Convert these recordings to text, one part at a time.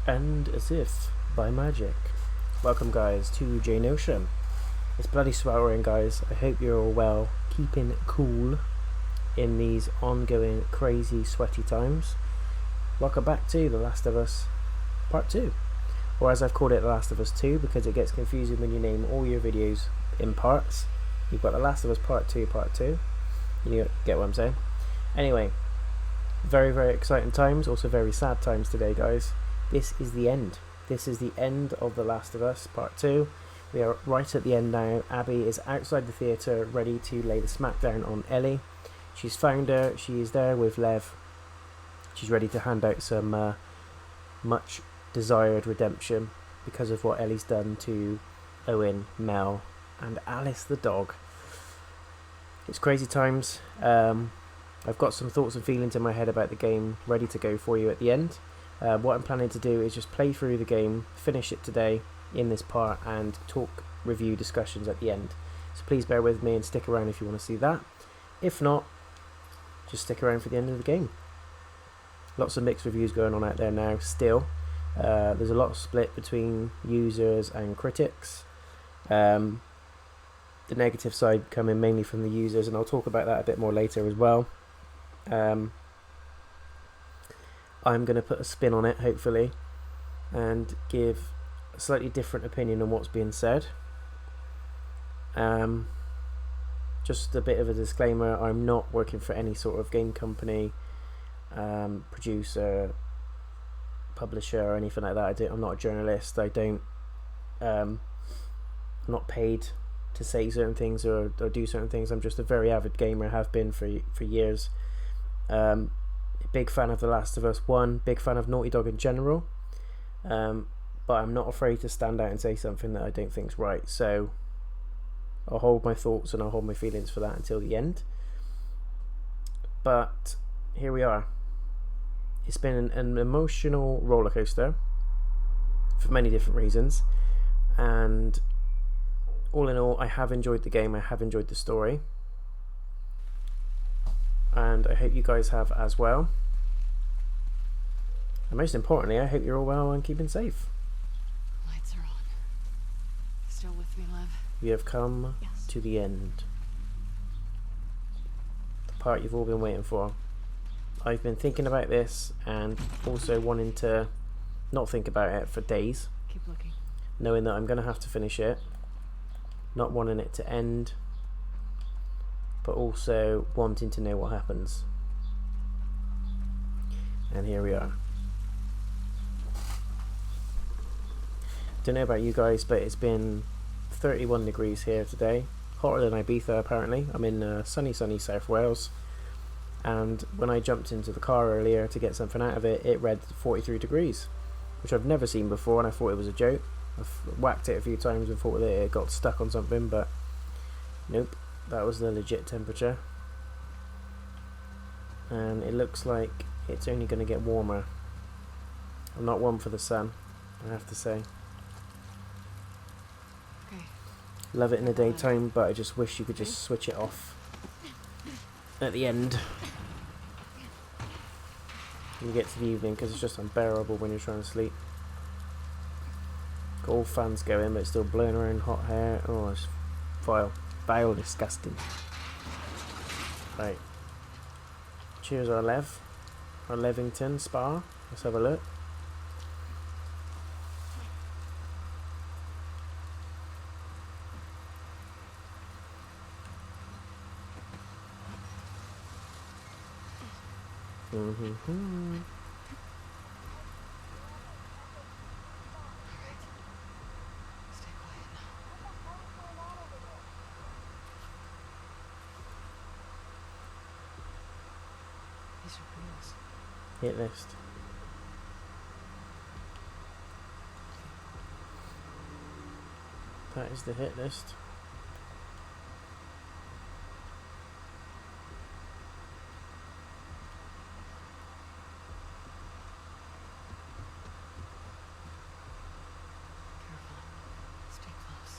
And as if by magic, welcome guys to JayNotion. It's bloody sweltering, guys. I hope you're all well, keeping cool in these ongoing crazy sweaty times. Welcome back to The Last of Us Part 2, or as I've called it, The Last of Us 2, because it gets confusing when you name all your videos in parts. You've got The Last of Us Part 2, Part 2. You get what I'm saying? Anyway, very, very exciting times, also very sad times today, guys. This is the end. This is the end of The Last of Us Part 2. We are right at the end now. Abby is outside the theatre, ready to lay the smackdown on Ellie. She's found her. She is there with Lev. She's ready to hand out some much desired redemption because of what Ellie's done to Owen, Mel, and Alice the dog. It's crazy times. I've got some thoughts and feelings in my head about the game ready to go for you at the end. What I'm planning to do is just play through the game, finish it today in this part, and talk review discussions at the end. So please bear with me and stick around if you want to see that. If not, just stick around for the end of the game. Lots of mixed reviews going on out there now still. There's a lot of split between users and critics. The negative side coming mainly from the users, and I'll talk about that a bit more later as well. I'm going to put a spin on it, hopefully, and give a slightly different opinion on what's being said. Just a bit of a disclaimer, I'm not working for any sort of game company, producer, publisher, or anything like that. I'm not a journalist. I'm not paid to say certain things or do certain things. I'm just a very avid gamer, have been for years. Big fan of The Last of Us 1, big fan of Naughty Dog in general, but I'm not afraid to stand out and say something that I don't think's right. So I'll hold my thoughts and I'll hold my feelings for that until the end. But here we are. It's been an emotional roller coaster for many different reasons, and all in all, I have enjoyed the game. I have enjoyed the story, and I hope you guys have as well. And most importantly, I hope you're all well and keeping safe. Lights are on. Still with me, Lev? We have come to the end. The part you've all been waiting for. I've been thinking about this and also wanting to not think about it for days. Keep looking. Knowing that I'm going to have to finish it. Not wanting it to end, but also wanting to know what happens. And here we are. Don't know about you guys, but it's been 31 degrees here today. Hotter than Ibiza, apparently. I'm in sunny South Wales, and when I jumped into the car earlier to get something out of it, it read 43 degrees, which I've never seen before, and I thought it was a joke. I've whacked it a few times and thought that it got stuck on something, but nope, that was the legit temperature. And it looks like it's only going to get warmer. I'm not one for the sun, I have to say. Okay. Love it in the daytime, but I just wish you could just switch it off at the end when you get to the evening, because it's just unbearable when you're trying to sleep. Got all fans going, but it's still blowing around hot hair. Oh, it's vile, disgusting. Right. Cheers, our Levington Spa. Let's have a look. Stay quiet now. These are rules. Hit list. That is the hit list. Careful. Stay close.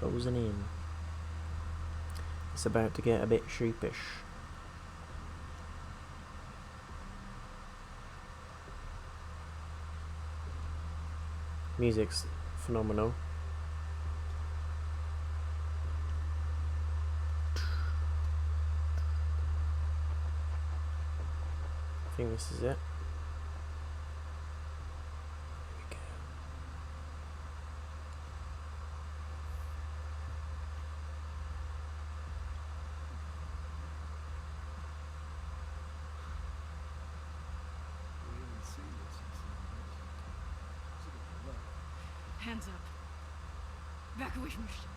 closing in. It's about to get a bit sheepish. Music's phenomenal. I think this is it. Here we go. Hands up. Back away from your shit.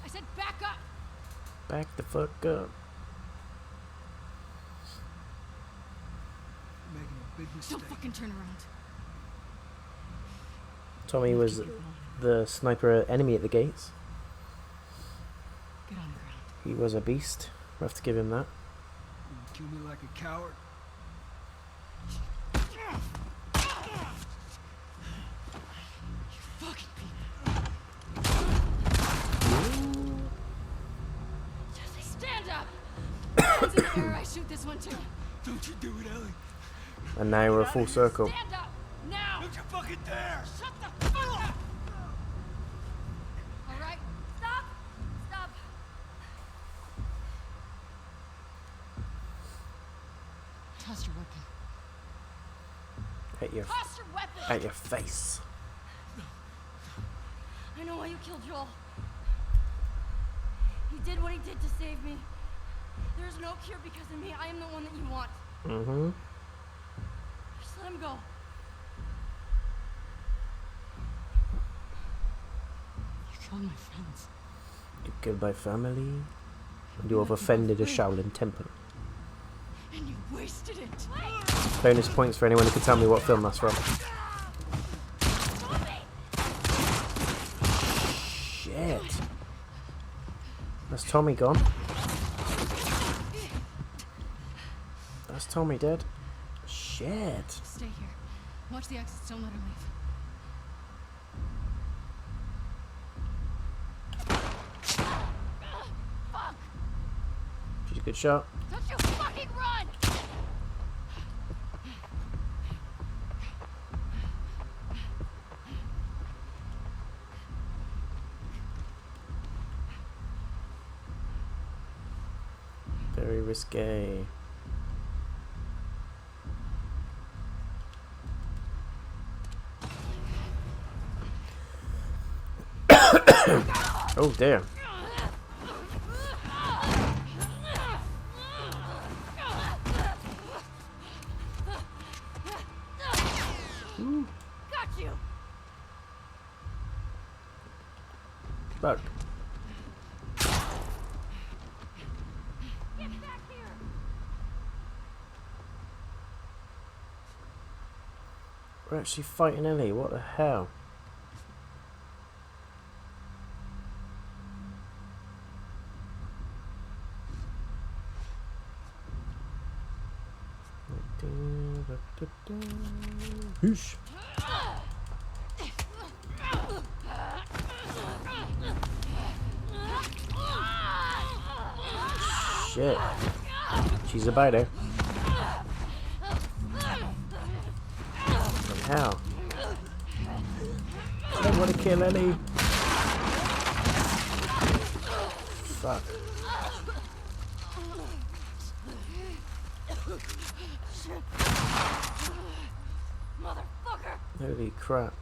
I said back up! Back the fuck up. Making a big mistake. Don't fucking turn around. Tommy was Keep your gun. the sniper enemy at the gates. Get on the ground. He was a beast. We have to give him that. You kill me like a coward. Fucking Jesse, stand up! Hands in the air, I shoot this one too. Don't you do it, Ellie. And now we're a full circle. Stand up! Now! Don't you fucking dare! Shut the fuck up! Alright, stop! Stop! Toss your weapon. At Toss your weapon! your face. I know why you killed Joel. He did what he did to save me. There's no cure because of me. I am the one that you want. Mm-hmm. Just let him go. You killed my friends. You killed my family. And you have offended a Shaolin temple. And you wasted it. Bonus points for anyone who can tell me what film that's from. Shit. That's Tommy gone. That's Tommy dead. Shit. Stay here. Watch the exits. Don't let her leave. Fuck! She's a good shot. Don't you fucking run! Very risque. Oh dear. Got you! Fuck. Get back here! We're actually fighting Ellie. What the hell? Whoosh. Shit. She's a biter. What the hell? I don't want to kill Ellie. Fuck. Motherfucker! Holy crap.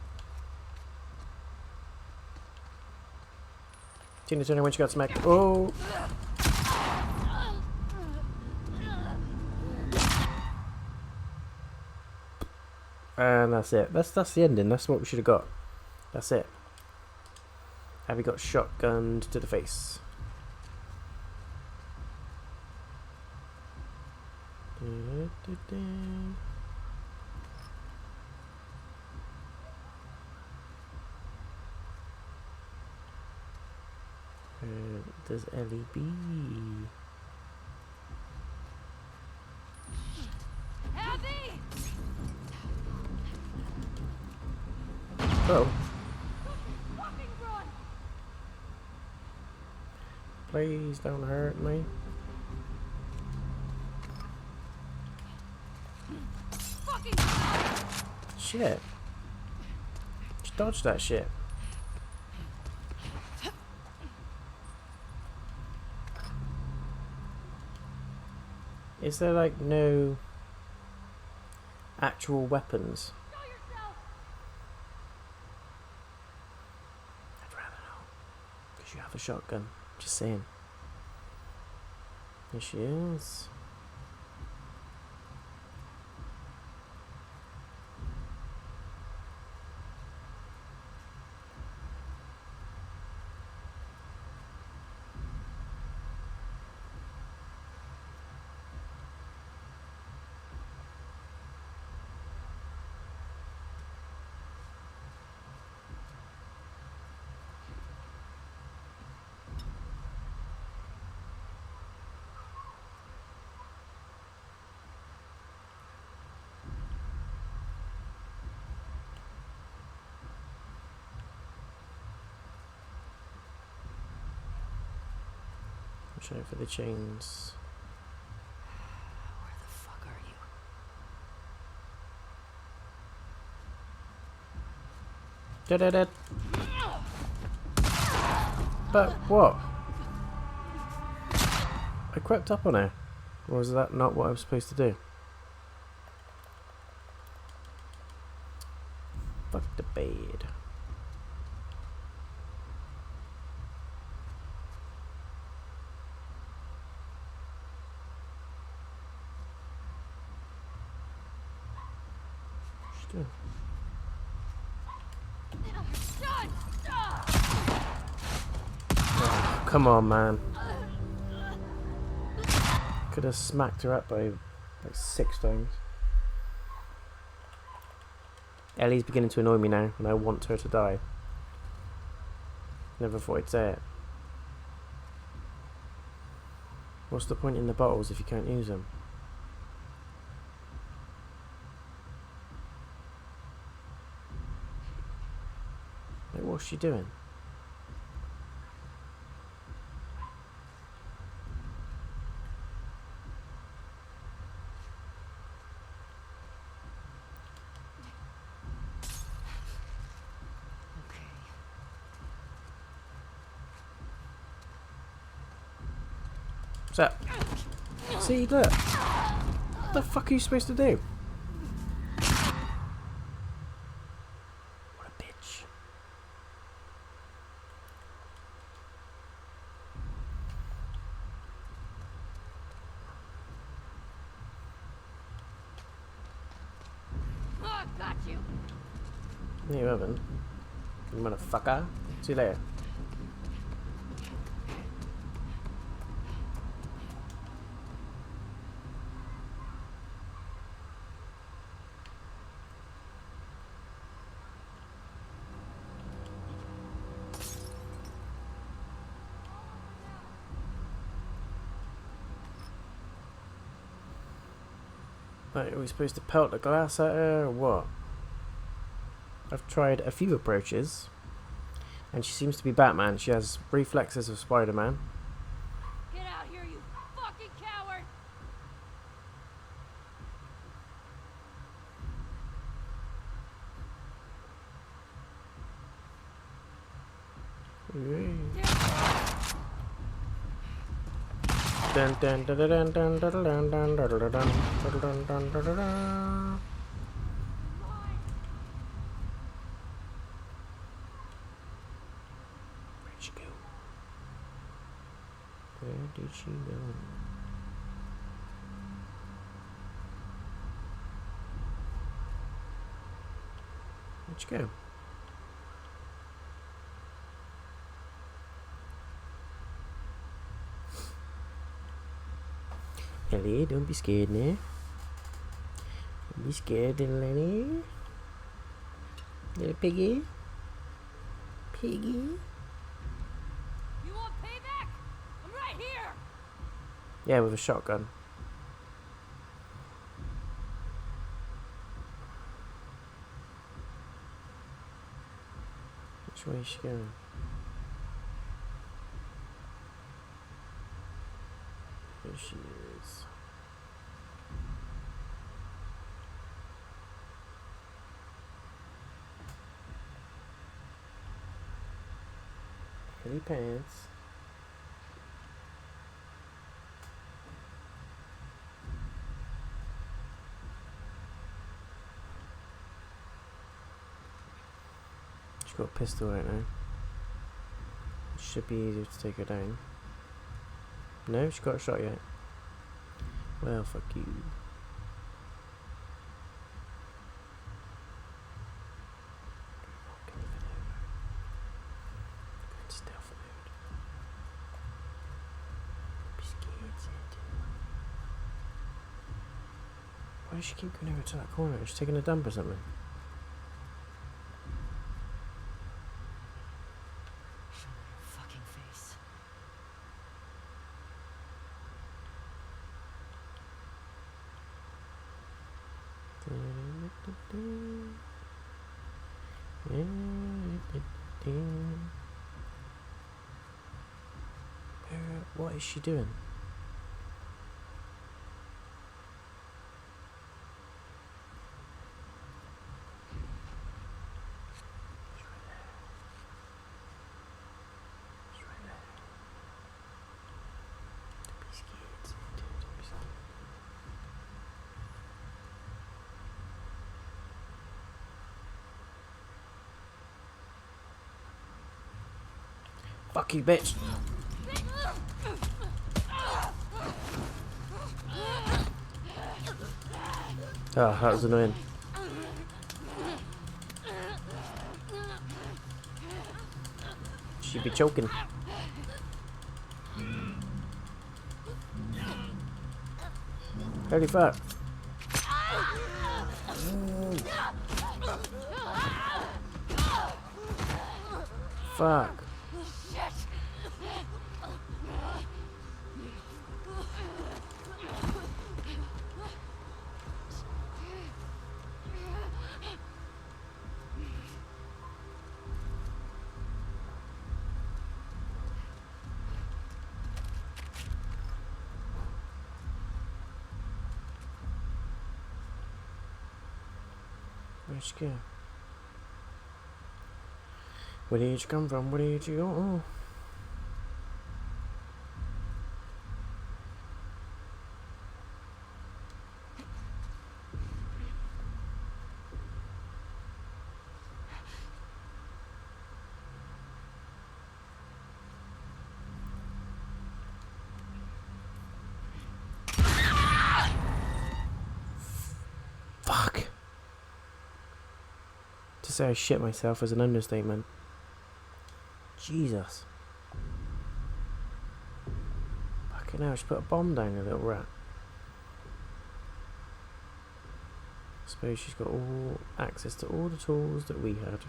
Tina Turner when she got smacked. Oh! And that's it. That's the ending. That's what we should have got. That's it. Abby got shotgunned to the face. There's Ellie B. Abby! Oh. Fucking grow Please don't hurt me. Fucking Shit. Just dodge that shit. Is there like no actual weapons? show yourself. I'd rather not. Because you have a shotgun. Just saying. Here she is. Watch out for the chains. Where the fuck are you? Da-da-da. But what? I crept up on her. Or was that not what I was supposed to do? Fuck the bed. Still. Oh, come on, man. Could have smacked her up by like 6 times. Ellie's beginning to annoy me now, and I want her to die. Never thought I'd say it. What's the point in the bottles if you can't use them? Like, what's she doing? What's that? See, look. What the fuck are you supposed to do? What a bitch. Oh, got you. No, you haven't. You motherfucker. See you later. Right, are we supposed to pelt the glass at her or what? I've tried a few approaches, and she seems to be Batman. She has reflexes of Spider-Man. Get out here, you fucking coward! Dun dun dun dun dun dun dun dun dun dun dun dun dun dun dun. Where'd she go? Where did she go? Where'd she go? Ellie, don't be scared now. Don't be scared, little Ellie. Little piggy. Piggy. You want payback? I'm right here! Yeah, with a shotgun. Which way is she going? she is. Hilly pants. She's got a pistol right now. It should be easier to take her down. No, she got a shot yet. Well, fuck you. Stealth mode. Be scared, Santa. Why does she keep going over to that corner? Is she taking a dump or something? Show me your fucking face. What is she doing? She's right there. Don't be scared, Santa. Don't be scared. Fuck you, bitch. Oh, that was annoying. She'd be choking. Holy fuck. Fuck. Where'd she go? Where did you come from? Where did you go? Oh. Fuck. To say I shit myself is an understatement. Jesus. Fucking hell, she put a bomb down, a little rat. I suppose she's got all access to all the tools that we had.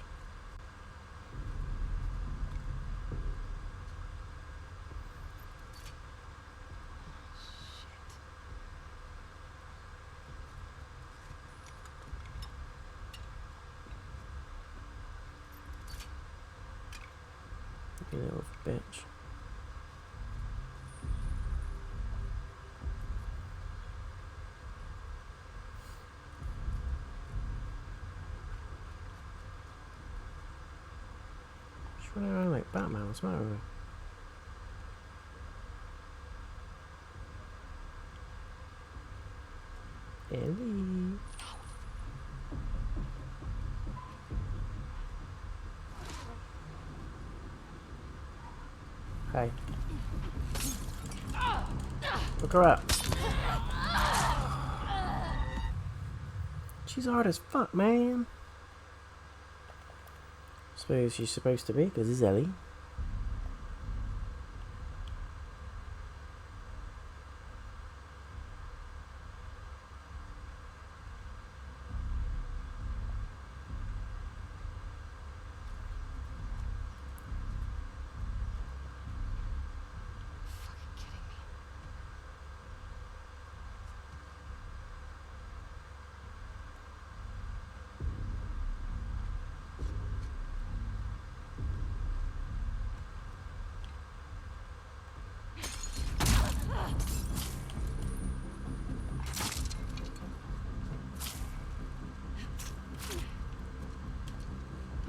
You little bitch. She's running around like Batman, what's the matter with her? Ellie. Hey. Look her up. She's hard as fuck, man. Suppose she's supposed to be, because it's Ellie. Fucking kidding me.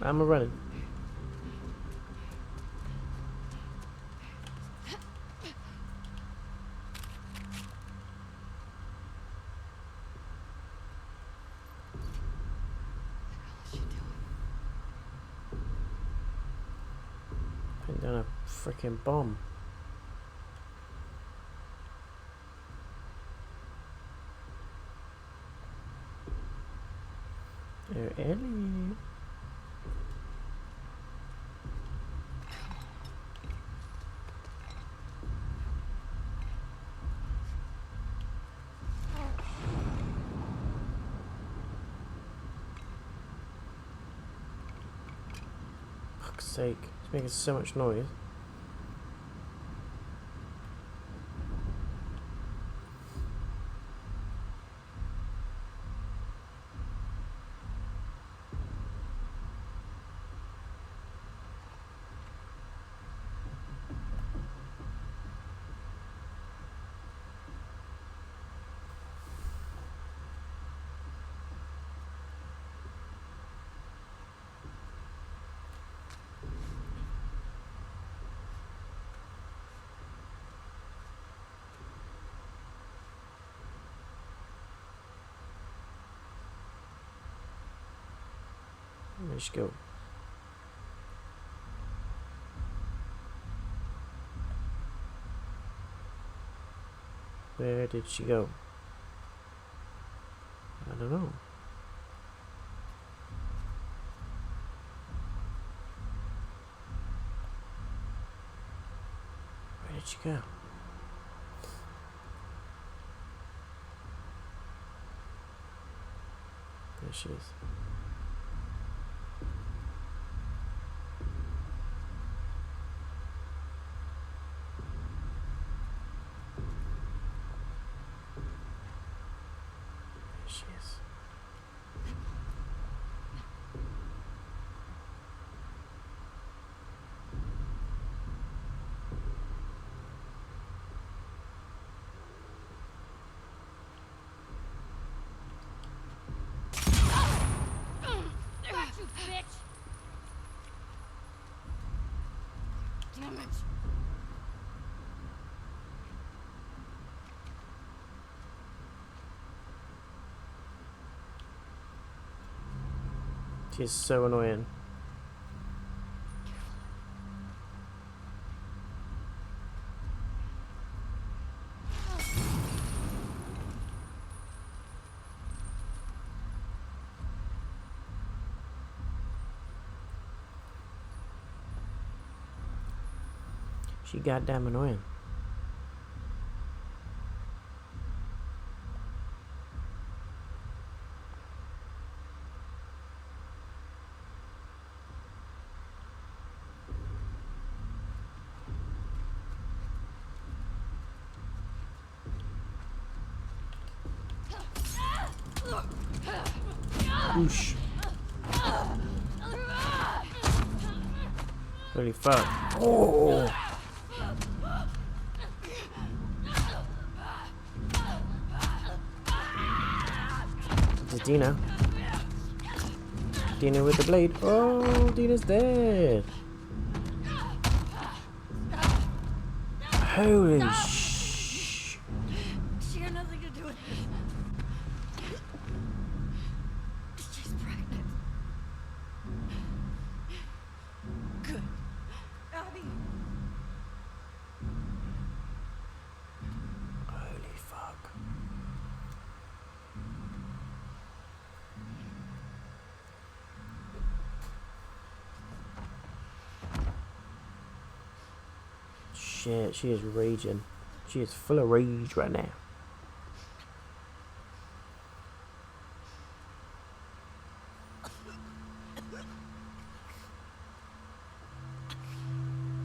I'm a running. What's she doing? Putting down a freaking bomb. Oh, Ellie. Fuck's sake, it's making so much noise. Where'd she go? Where did she go? I don't know. Where did she go? There she is. She is. Got you, bitch! Damn it! She is so annoying. She goddamn annoying. Whoosh. Holy fuck. Oh! This is Dina. Dina with the blade. Oh, Dina's dead. Holy sh! She had nothing to do with this. She's pregnant. Good. Abby. Holy fuck. Shit, she is raging. She is full of rage right now.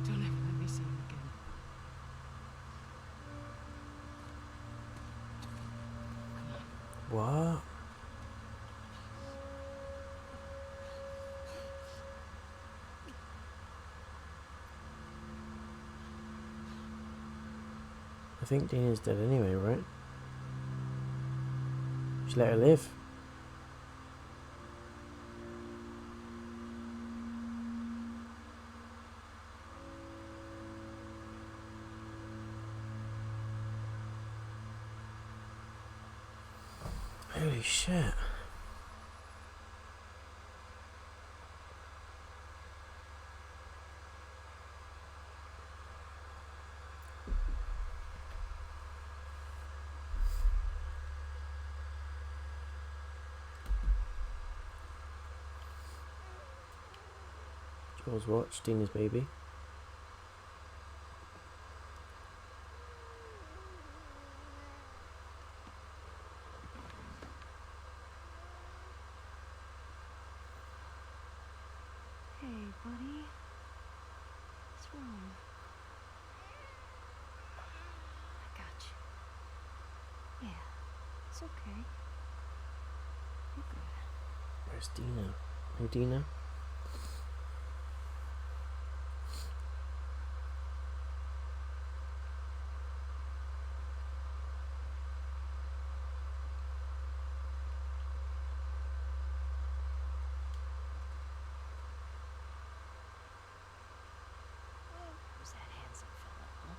Don't ever let me see him again. What? I think Dina's dead anyway, right? She let her live. Holy shit. Jules watch Dina's baby. Hey, buddy. What's wrong? I got you. Yeah, it's okay. You're good. Where's Dina? Hey Dina? Who's that handsome fella, huh?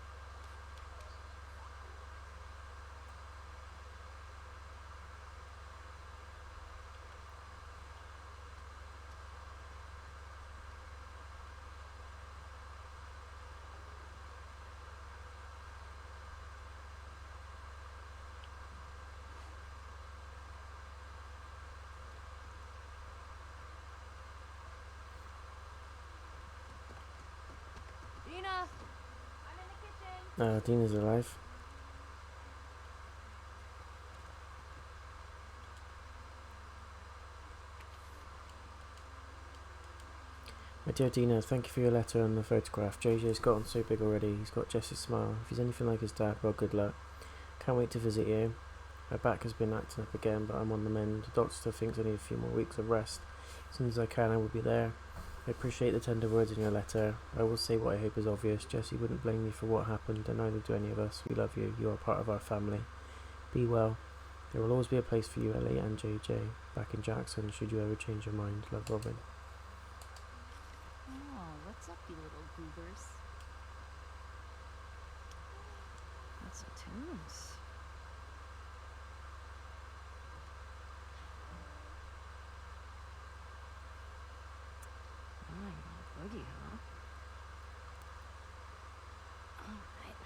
Dina! I'm in the kitchen! Dina's alive. My dear Dina, thank you for your letter and the photograph. JJ's gotten so big already. He's got Jesse's smile. If he's anything like his dad, well, good luck. Can't wait to visit you. My back has been acting up again, but I'm on the mend. The doctor still thinks I need a few more weeks of rest. As soon as I can, I will be there. I appreciate the tender words in your letter. I will say what I hope is obvious. Jesse wouldn't blame you for what happened, and neither do any of us. We love you. You are part of our family. Be well. There will always be a place for you, Ellie and JJ, back in Jackson, should you ever change your mind. Love, Robin. Oh, what's up, you little goobers? What's the tunes? Oh, you want boogie, huh? All right.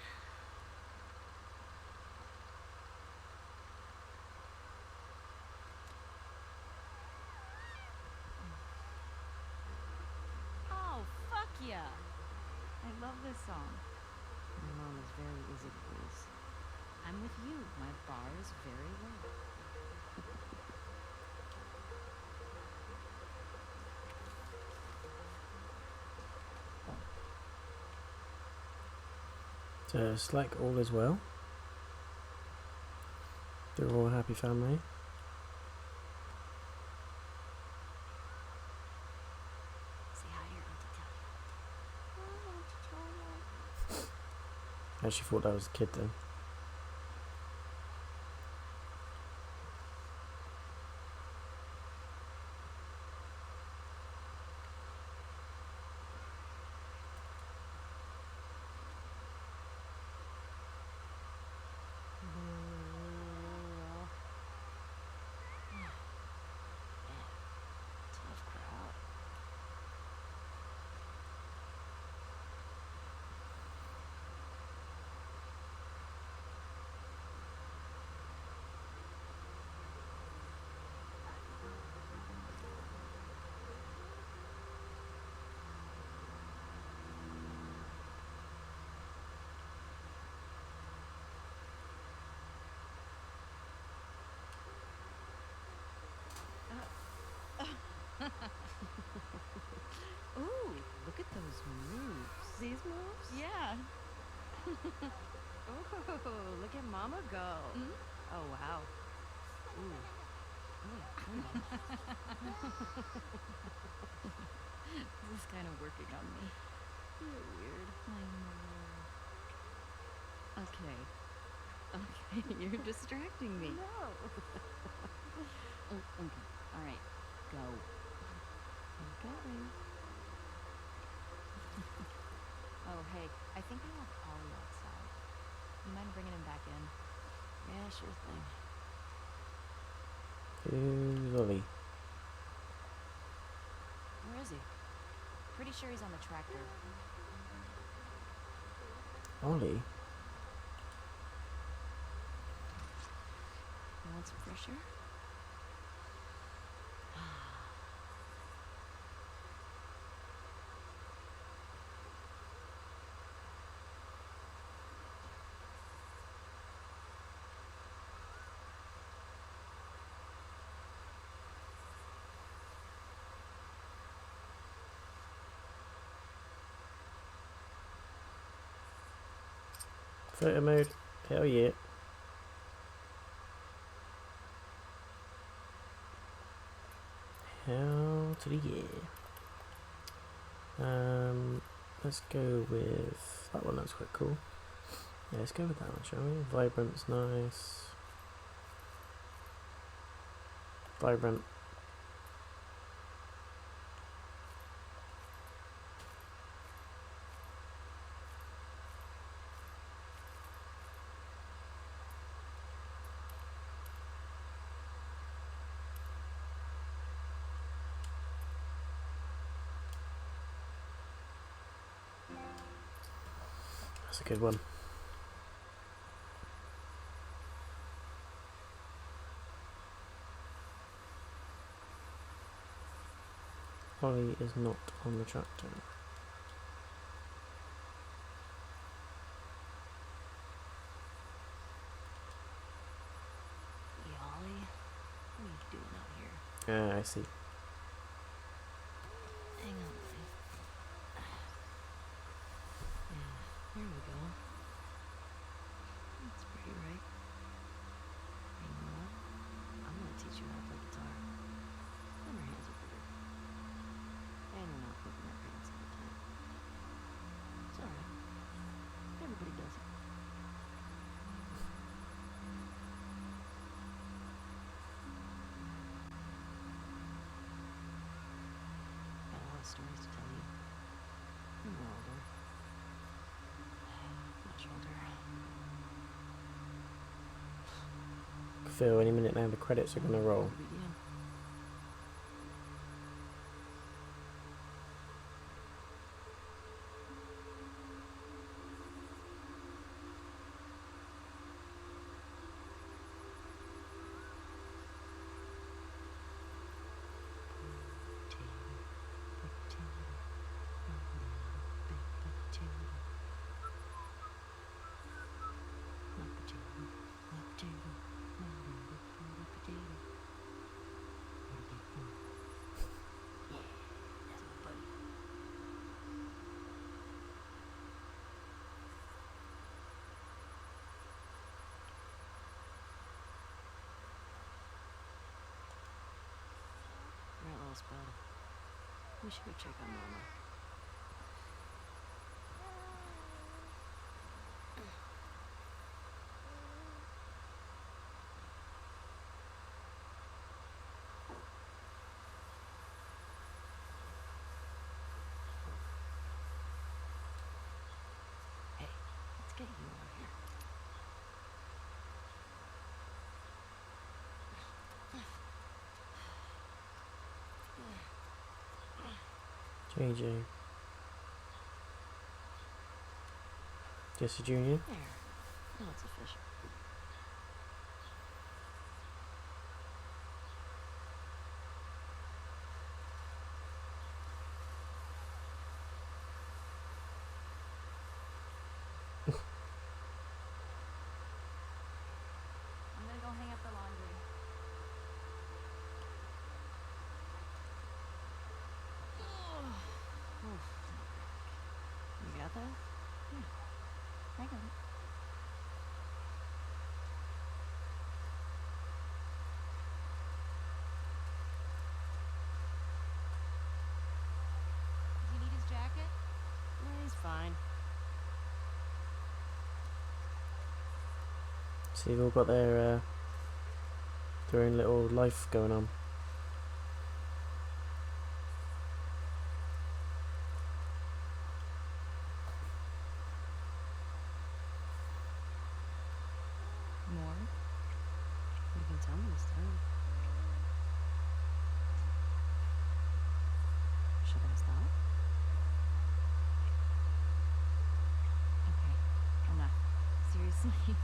Oh, fuck yeah! I love this song. My mom is very easy to please. I'm with you. My bar is very low. So it's like all is well. They're all a happy family. Say hi to your Auntie Talia. I actually thought that was a kid then. Tough crowd. Ooh, look at those moves. These moves? Yeah. Ooh, look at Mama go. Mm? Oh, wow. Ooh. This is kind of working on me. You're weird. I know. Okay. Okay, you're distracting me. No. Oh, okay. All right. Go. Okay. Oh, hey, I think I have Ollie outside. You mind bringing him back in? Yeah, sure thing. Who's Ollie? Where is he? Pretty sure he's on the tractor. Ollie? You want some fresh air? Photo mode? Hell yeah. Hell to the yeah. Let's go with that one. That's quite cool. Yeah, let's go with that one, shall we? Vibrant's nice. Vibrant. That's a good one. Ollie is not on the tractor. Ollie, what are you doing out here? I see. Hang on, buddy. Yeah, there we go. That's pretty, right? Hey, you know what? I'm gonna teach you how to play guitar. Then your hands are bigger. And you're not pooping your pants all the time. It's alright. Everybody does it. Got a lot of stories to tell you. When we're older. Much older. Feel any minute now the credits are gonna roll. Begin. Bud. We should go check on Mama. Hey, let's get you on here. JJ. Jesse Jr. There. Now it's official. I'm gonna go hang up the laundry. You got that? Yeah. I got it. Does he need his jacket? No, he's fine. So they've all got their own little life going on. More? You can tell me this time. asleep.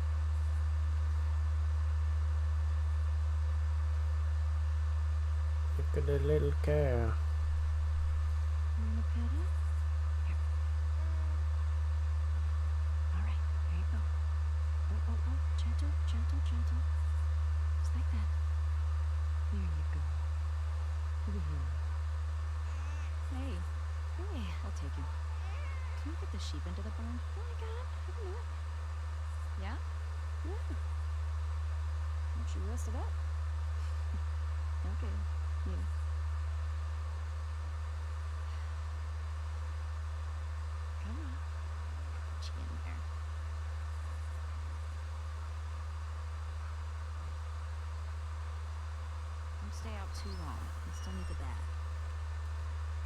Look at the little cow. You wanna pet it? Here. Alright, there you go. Oh, oh, oh. Gentle, gentle, gentle. Just like that. There you go. Ooh. Hey. Hey, I'll take him. Can you get the sheep into the barn? Oh my god, I can do it. Yeah? Yeah. Won't you rest it up? Okay, here. Come on. Put you in there. Don't stay out too long. You still need the bag.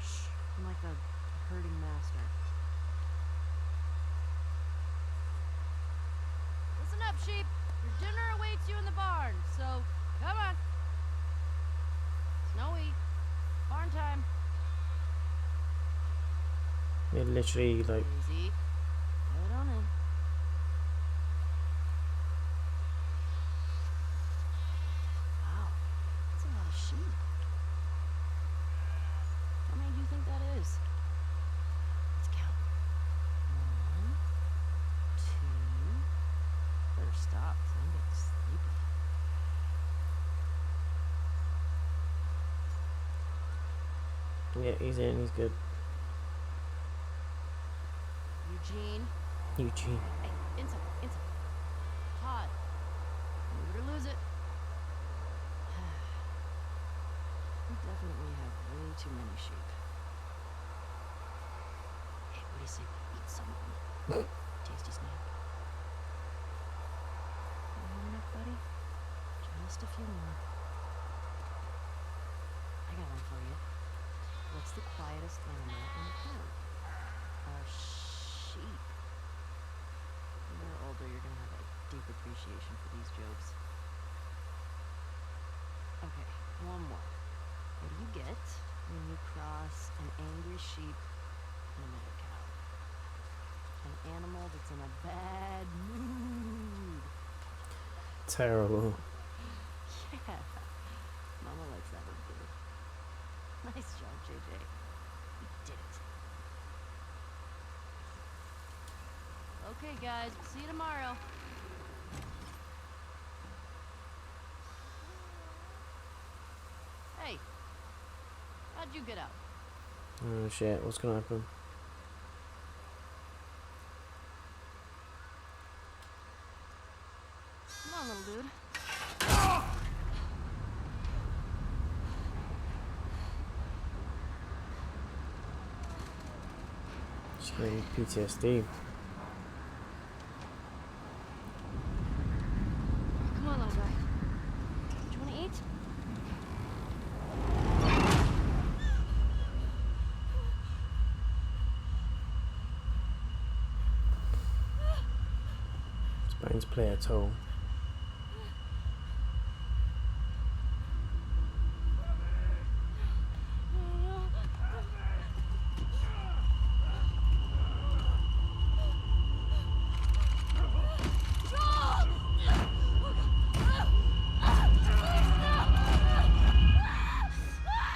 Shh. I'm like a herding master. Listen up, sheep. Your dinner awaits you in the barn, so come on. Snowy. Barn time. It literally like Easy. Head on in. Wow, that's a lot of sheep. How many do you think that is? Let's count. 1, 2. Better stop, 'cause I'm getting sleepy. yeah, he's in, he's good. Eugene. Eugene. Hey, inside, inside. Todd. Move it or lose it. We definitely have way too many sheep. Hey, what do you say we eat some of them? Tasty snack. You want enough, buddy? Just a few more. I got one for you. What's the quietest animal in the town? A sheep. When you're older, you're gonna have a deep appreciation for these jokes. Okay, one more. What do you get when you cross an angry sheep and a mad cow? An animal that's in a bad mood. Terrible. Yeah. Mama likes that one too. Nice job, JJ. You did it. Okay, guys, we'll see you tomorrow. Hey, how'd you get out? Oh shit, what's gonna happen? Come on, little dude. She's getting PTSD. Come on, little guy. Do you want to eat? It's bound to play a toll.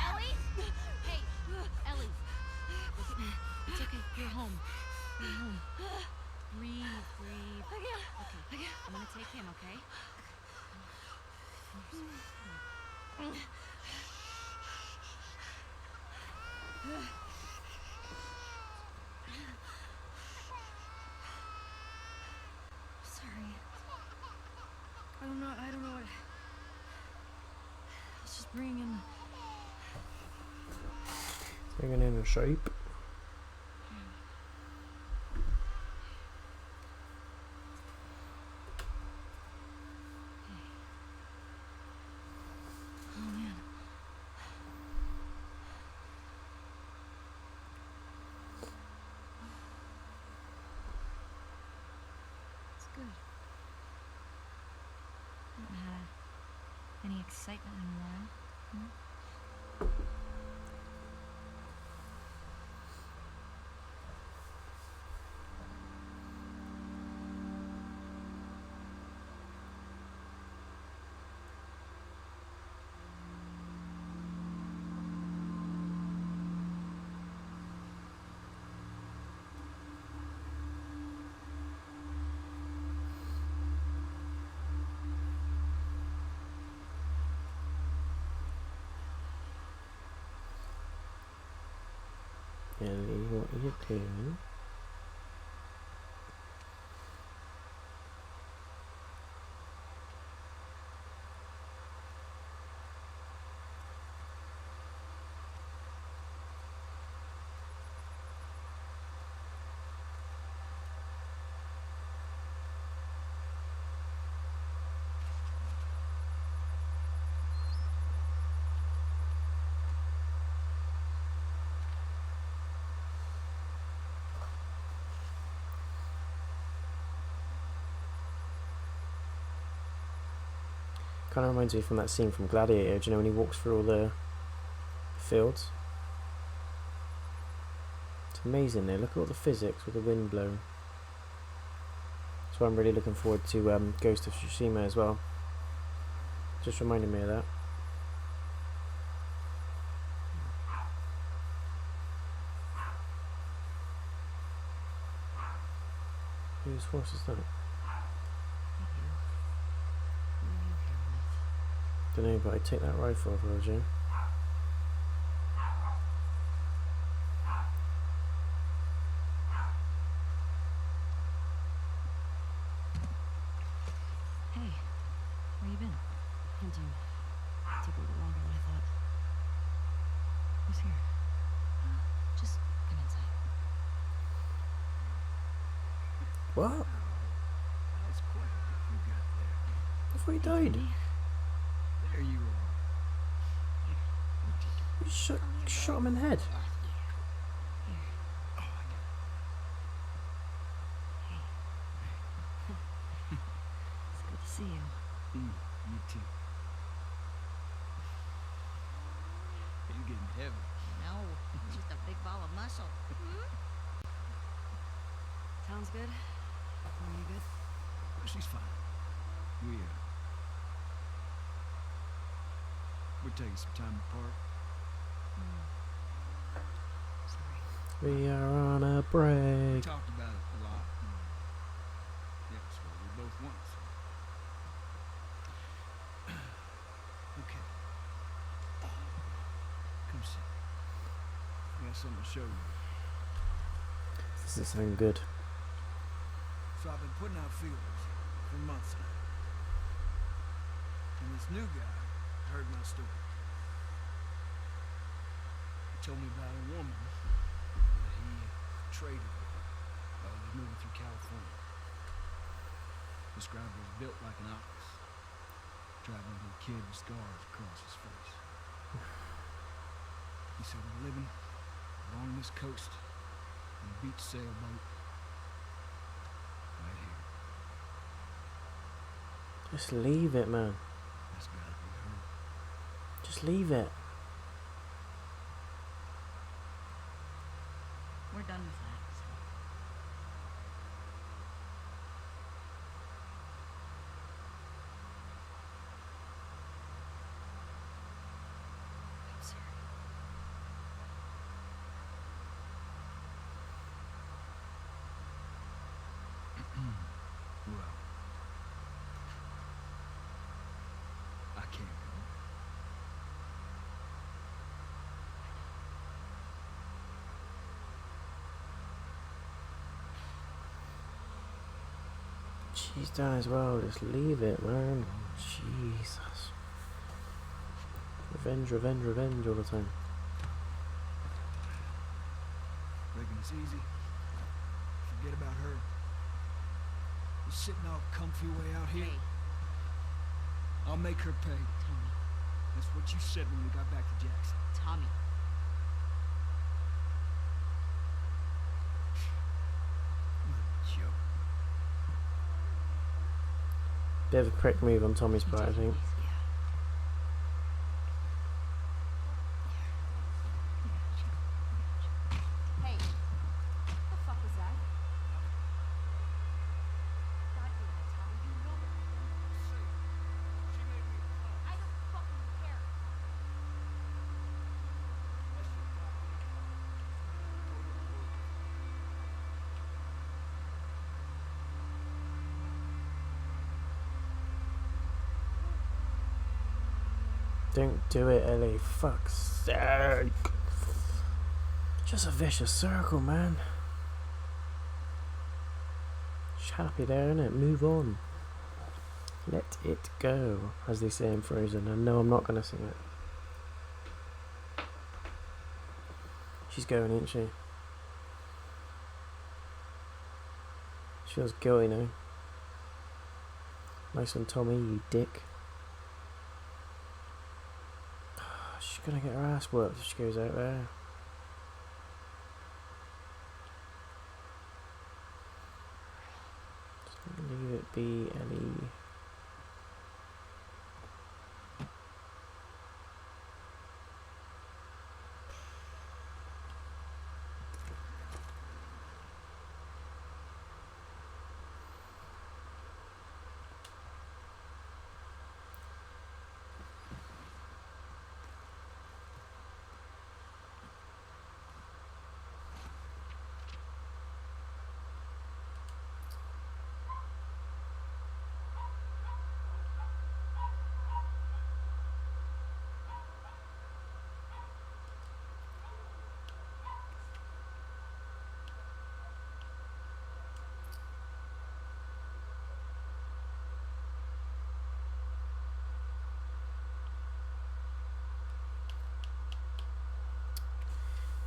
Ellie? Hey, Ellie. Look at me. It's okay. You're home. You're home. Breathe, breathe. Okay, I'm gonna take him, okay? Sorry. I don't know what. I was just bringing. Bringing in a sheep. Oh man. It's good. I haven't had any excitement in a while. Ellie, what are you doing? Kind of reminds me from that scene from Gladiator, do you know when he walks through all the fields? It's amazing there, look at all the physics with the wind blowing. So I'm really looking forward to Ghost of Tsushima as well. Just reminded me of that. Whose horse is that? Don't know, but I'd take that rifle if I was you. Hey, where you been? Hunting. Took a little longer than I thought. Who's here? Just come inside. What? That's quite a bit you got there. I thought he died. There you are. You shot him in the head. It's good to see you. You too. You're getting heavy. No, just a big ball of muscle. Sounds good. Are you good? She's fine. We're taking some time apart. Sorry. We are on a We break. talked about it a lot. Yeah, that's what we both want. So. Okay. Come sit. I got something to show you. This doesn't sound good. So I've been putting out feelers for months now. And this new guy heard my story. He told me about a woman that he traded with while he was moving through California. Described her as built like an ox, traveling with a kid with scars across his face. He said we're living along this coast in a beach sailboat right here. Just leave it, man. That's gotta be her. Just leave it. We're done with that. So. I'm sorry. Well, I can't go. She's done as well. Just leave it, man. Jesus. Revenge, revenge, revenge all the time. Reckon it's easy. Forget about her. You're sitting all comfy way out here. Hey, I'll make her pay. Tommy. That's what you said when we got back to Jackson. Tommy. What a joke. Bit of a prick move on Tommy's part, I think. Hey, what the fuck was that? God damn it, Tommy, you know what you're doing. I don't fucking care. Don't do it, Ellie. Fuck's sake. Just a vicious circle, man. Just happy there, innit? Move on. Let it go, as they say in Frozen. And no, I'm not going to sing it. She's going, isn't she? She feels guilty now. Nice one, Tommy, you dick. She's gonna get her ass worked if she goes out there. Just leave it be, Ellie.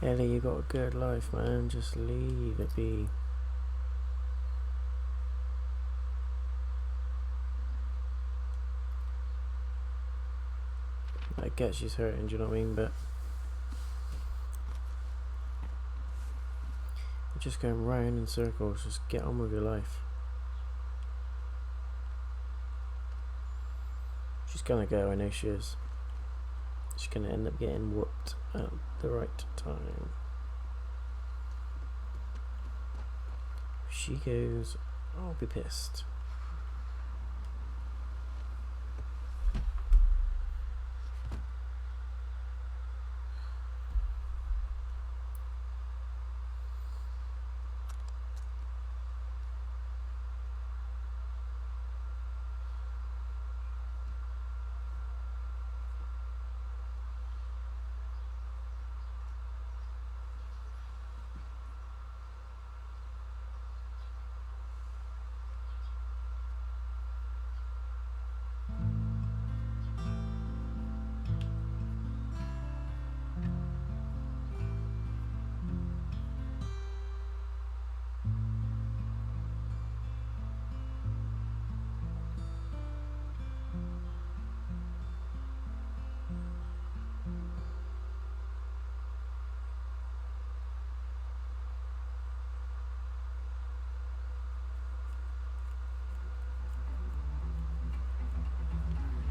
Ellie, you got a good life, man. Just leave it be. I get she's hurting, do you know what I mean? But you're just going round in circles. Just get on with your life. She's gonna go, I know she is. She's gonna end up getting whooped at the right time. If she goes, I'll be pissed.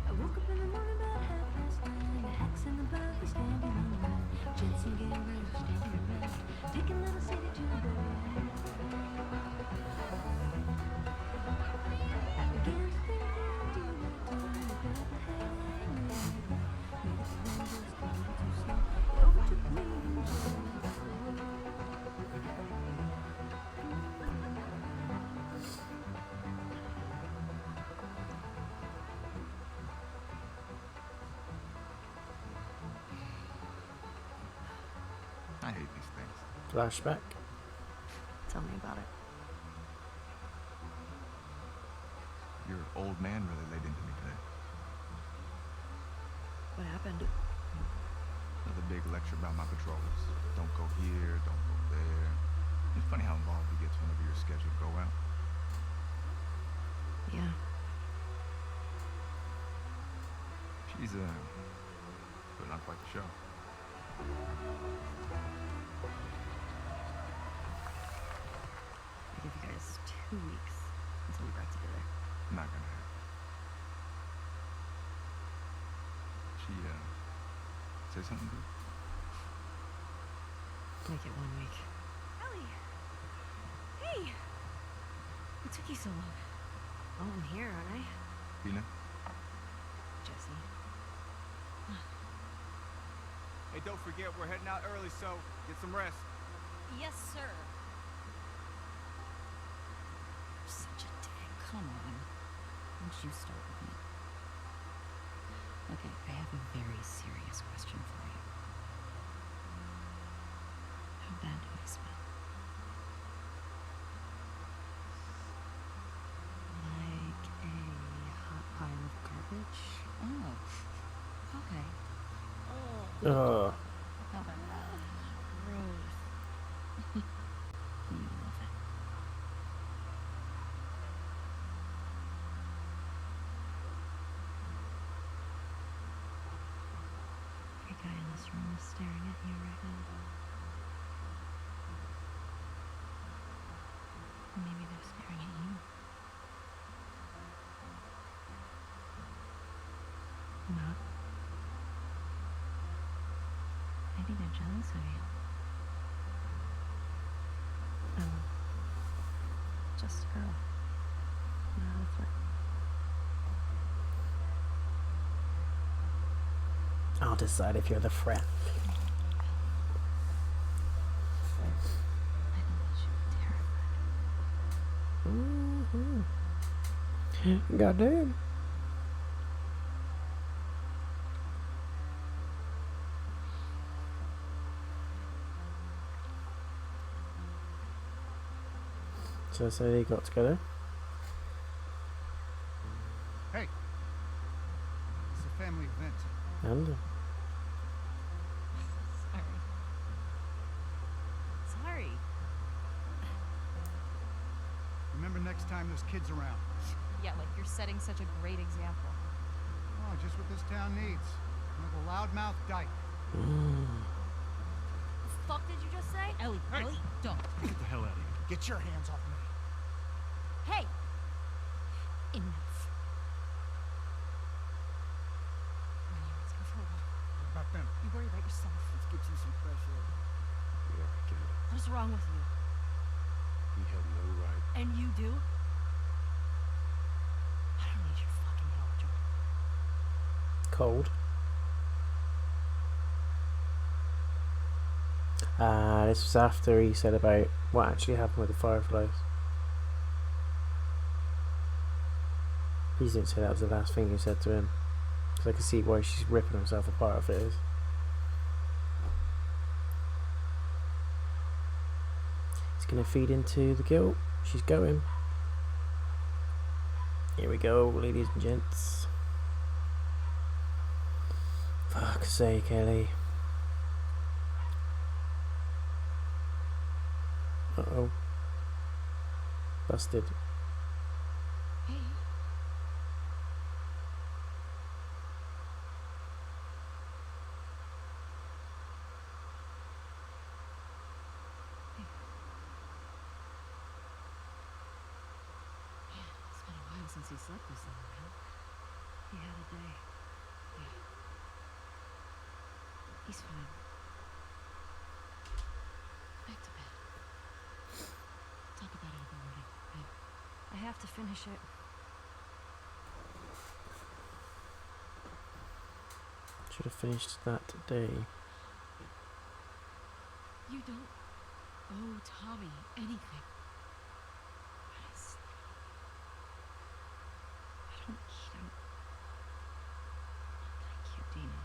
I woke up in the morning about 9:30. The hacks in the back were standing on the right. Jensen getting ready for standing around. Take a little city to the bed. I began to think that you were doing the bad hang. Maybe the wind was coming too slow. It overtook me and I hate these things. Flashback. tell me about it. Your old man really laid into me today. What happened? Another big lecture about my patrols. Don't go here, don't go there. It's funny how involved he gets whenever you're scheduled to go out. Yeah. She's, putting on quite the show. I give you guys 2 weeks until we back together. Not gonna happen. She, say something good? Make it 1 week. Ellie! Hey! What took you so long? Oh, I'm here, aren't I? Dina? Jesse. Hey, don't forget, we're heading out early, so get some rest. Yes, sir. You're such a dick. Come on. Why don't you start with me? Okay, I have a very serious question for you. smell? Like a hot pile of garbage? Oh. Okay. Ugh. How about gross? You love it. Every guy in this room is staring at you right now. Or maybe they're staring at you. Not. Maybe they're jealous of you. I'm just a girl, not a threat. I'll decide if you're the threat. I think they should be terrified. Goddamn. So they got together. Hey! It's a family event. And Sorry. Remember next time there's kids around. Yeah, like you're setting such a great example. Oh, just what this town needs. Another loudmouth dyke. The fuck did you just say? Ellie, Hey. Ellie, don't. Get the hell out of here. Get your hands off me. Hey! Enough. Come on, let's go for a walk. What about them? You worry about yourself. Let's get you some fresh air. Yeah, I get it. What's wrong with you? He had no right. And you do? I don't need your fucking help, Joel. cold. This was after he said about what actually happened with the Fireflies. Please didn't say that was the last thing you said to him, because I can see why she's ripping herself apart if it is. It's going to feed into the guilt. She's going. Here we go, ladies and gents. Fuck's sake, Ellie. Uh-oh. Busted. Hey. It's been a while since he slept this long, huh? He had a day. Yeah. He's fine. Back to bed. Talk about it in the morning, babe. I have to finish it. Should have finished that today. You don't owe Tommy anything. Honestly. I don't need him. Thank you, Dina.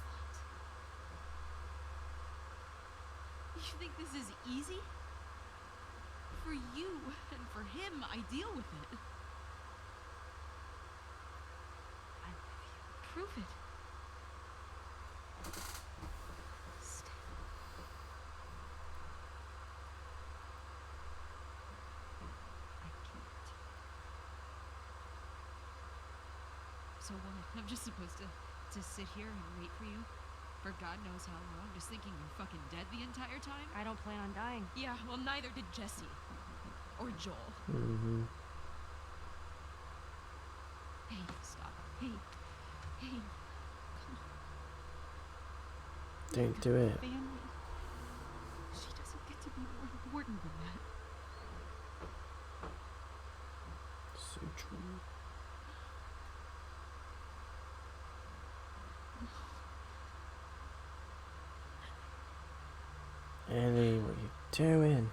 What? You think this is easy? For you and for him, I deal with it. I love you. Prove it. Stay. I can't. So what? I'm just supposed to sit here and wait for you? For God knows how long, just thinking you're fucking dead the entire time? I don't plan on dying. Yeah, well, neither did Jesse. Or Joel. Mm-hmm. Hey, stop. Hey. Hey. Don't do it. Family. She doesn't get to be more important than that. So true. Ellie, what are you doing?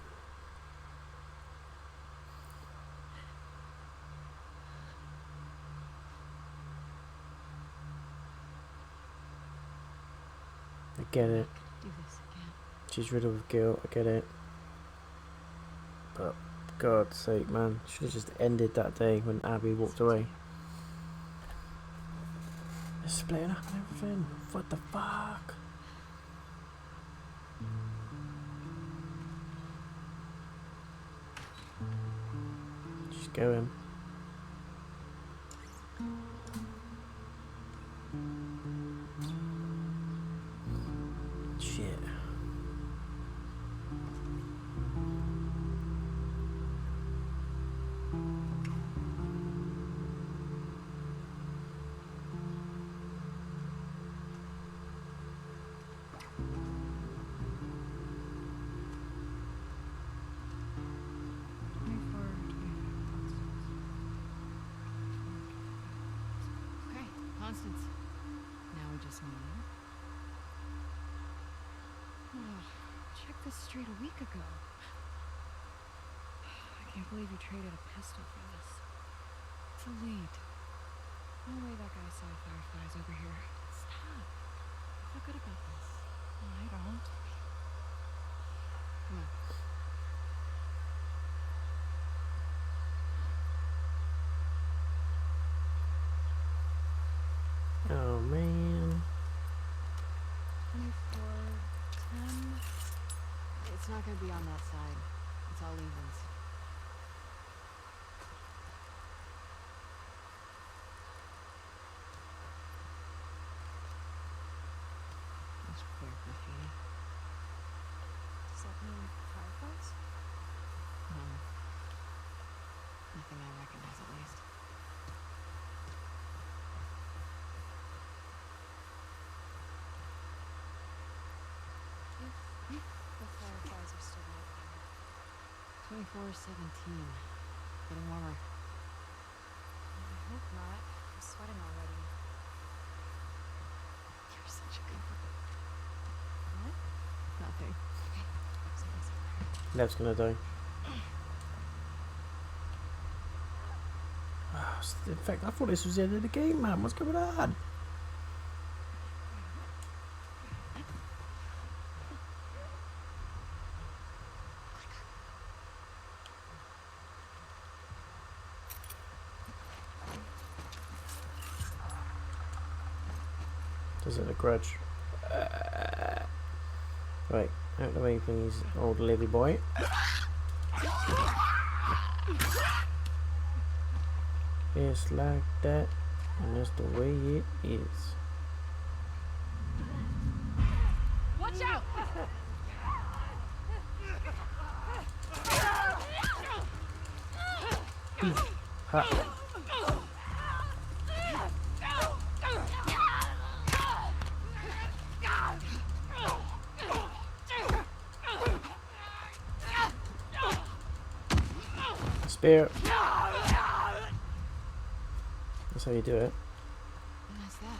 I get it. Do this again. She's riddled with guilt, I get it. But, God's sake, man. Should have just ended that day when Abby walked away. They're splitting up and everything. What the fuck? Just going. Shit. Okay, Constance. Now we just need. Oh, checked this street a week ago. I can't believe you traded a pistol for this. It's a lead. No way that guy saw Fireflies over here. Stop. I feel good about this. No, I don't. Come on. Oh man. 24, 10. It's not gonna be on that side. It's all evens. That's queer graffiti. Does that mean Fireflies? Nothing I recognize, at least. If the Fireflies are still out there. 24:17. Getting warmer. I hope not. I'm sweating already. You're such a good one. What? Nothing. Okay. Something's over here. Lev's gonna die. In fact, I thought this was the end of the game, man. What's going on? Does it a grudge? Right, out of the way, please, old lady boy. It's like that, and that's the way it is. Watch out! Ha! Spear. That's how you do it. And that's that.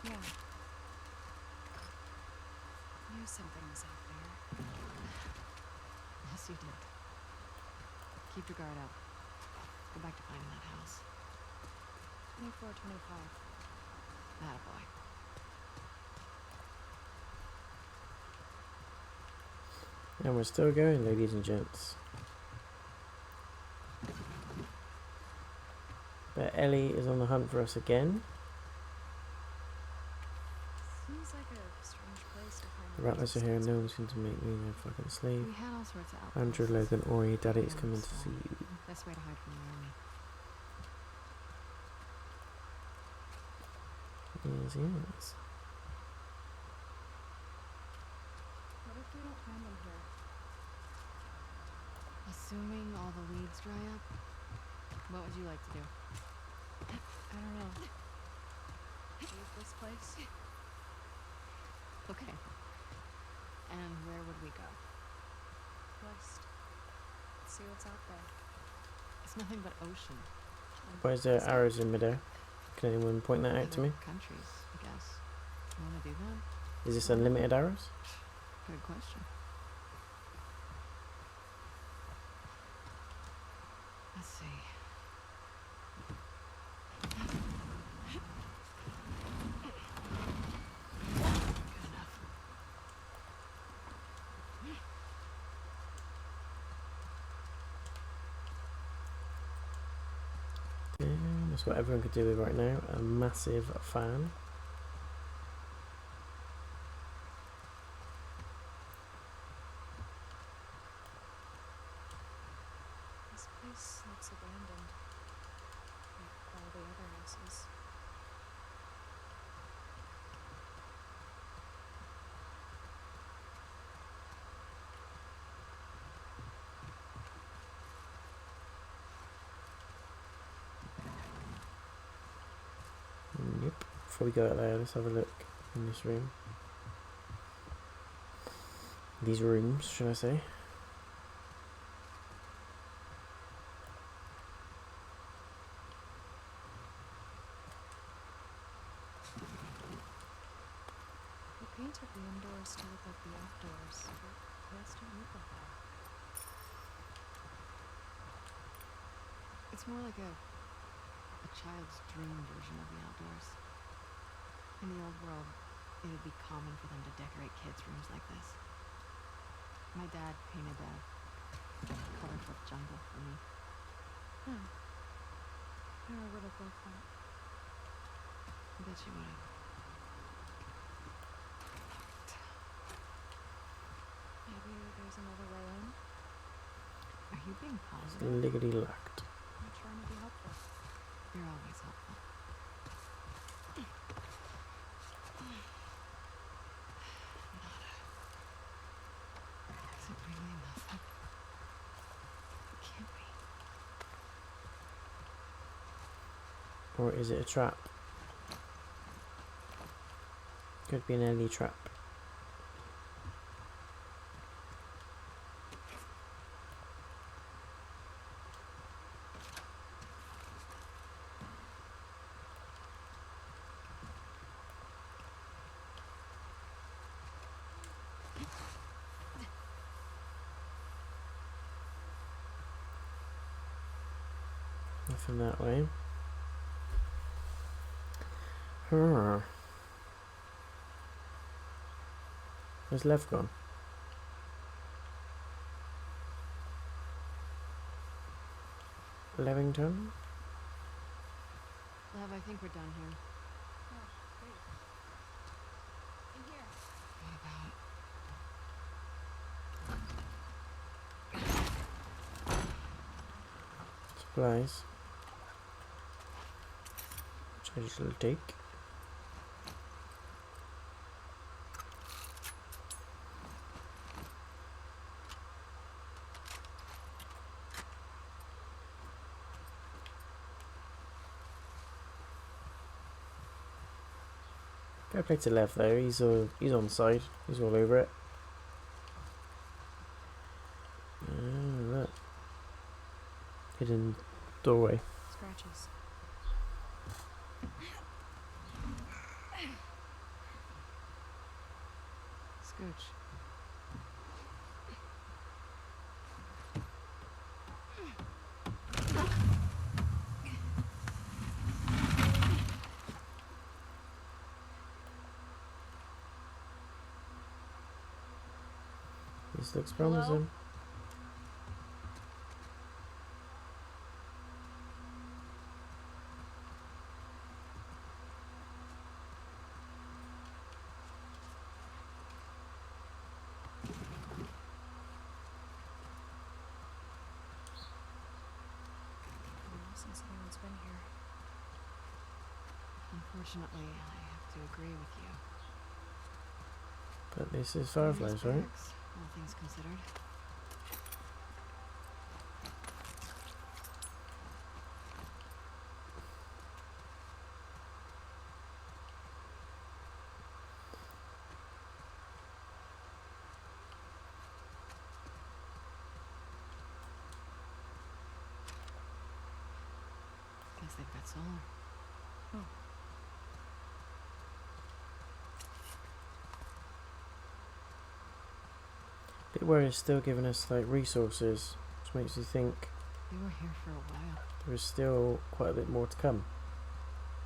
Yeah. Knew something was out there. Yes, you did. Keep your guard up. Go back to finding that house. 24, 25. Attaboy. And we're still going, ladies and gents. But Ellie is on the hunt for us again. Seems like a strange place to find The Rattlers are here and no one's going to make me their fucking slave. We had all sorts of outposts. Andrew, Logan, Ori, Daddy is coming to see you. Best way to hide from the army. Yes, yes. What if we don't find them here? Assuming all the leads dry up, what would you like to do? I don't know. Leave this place? Okay. And where would we go? West. See what's out there. It's nothing but ocean. Why is there arrows in midair? Can anyone point that out to me? Other countries, I guess. You want to do that? Is this unlimited arrows? Good question. Let's see. Good enough. That's what everyone could do with right now. A massive fan. This place looks abandoned, like all the other houses. Yep. Before we go out there, let's have a look in this room. These rooms, should I say? They painted the indoors to look like the outdoors, but place don't look like that. It's more like a child's dream version of the outdoors. In the old world, it would be common for them to decorate kids' rooms like this. My dad painted a colorful jungle for me. Huh. I would have loved that. I bet you would have. Maybe there's another way in. Are you being It's positive? liggity locked. I'm trying to be helpful. You're always helpful. Is it really nothing? Can't we? Or is it a trap? Could be an Ellie trap. Nothing that way. Where's Lev gone? Levington? Lev, I think we're done here. Oh, great. In here. What about? Supplies. Which I just will take. Fair play to Lev though, he's on side, he's all over it. Look. Hidden doorway. Scratches. Scooch. This looks Hello? promising. Since anyone's been here. Unfortunately, I have to agree with you. But this is Fireflies, Nice right? barracks, all things considered. Guess they've got solar. Bit where it's still giving us like resources, which makes you think They were here for a while. there is still quite a bit more to come.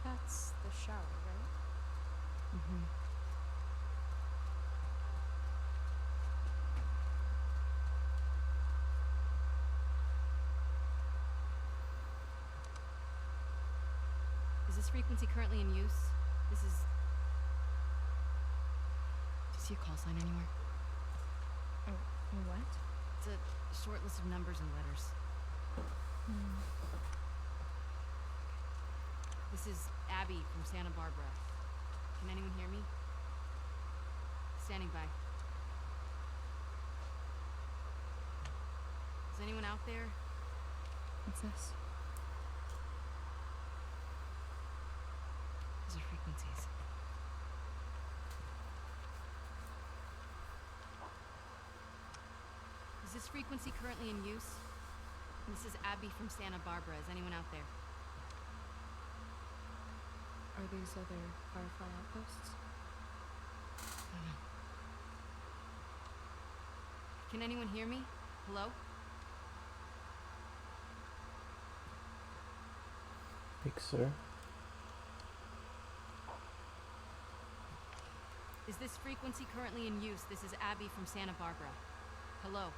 That's the shower, right? Mm-hmm. this frequency currently in use? This is... Do you see a call sign anywhere? Oh, what? It's a short list of numbers and letters. This is Abby from Santa Barbara. Can anyone hear me? Standing by. Is anyone out there? What's this? Those are frequencies. Is this frequency currently in use? This is Abby from Santa Barbara. Is anyone out there? Are these other Firefly outposts? Can anyone hear me? Hello? Big sir. Is this frequency currently in use? This is Abby from Santa Barbara. Hello?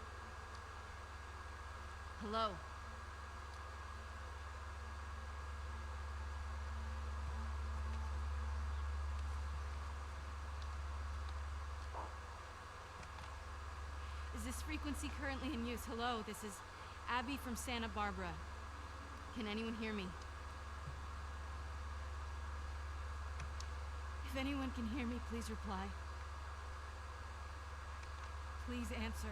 Hello? Is this frequency currently in use? Hello, this is Abby from Santa Barbara. Can anyone hear me? If anyone can hear me, please reply. Please answer.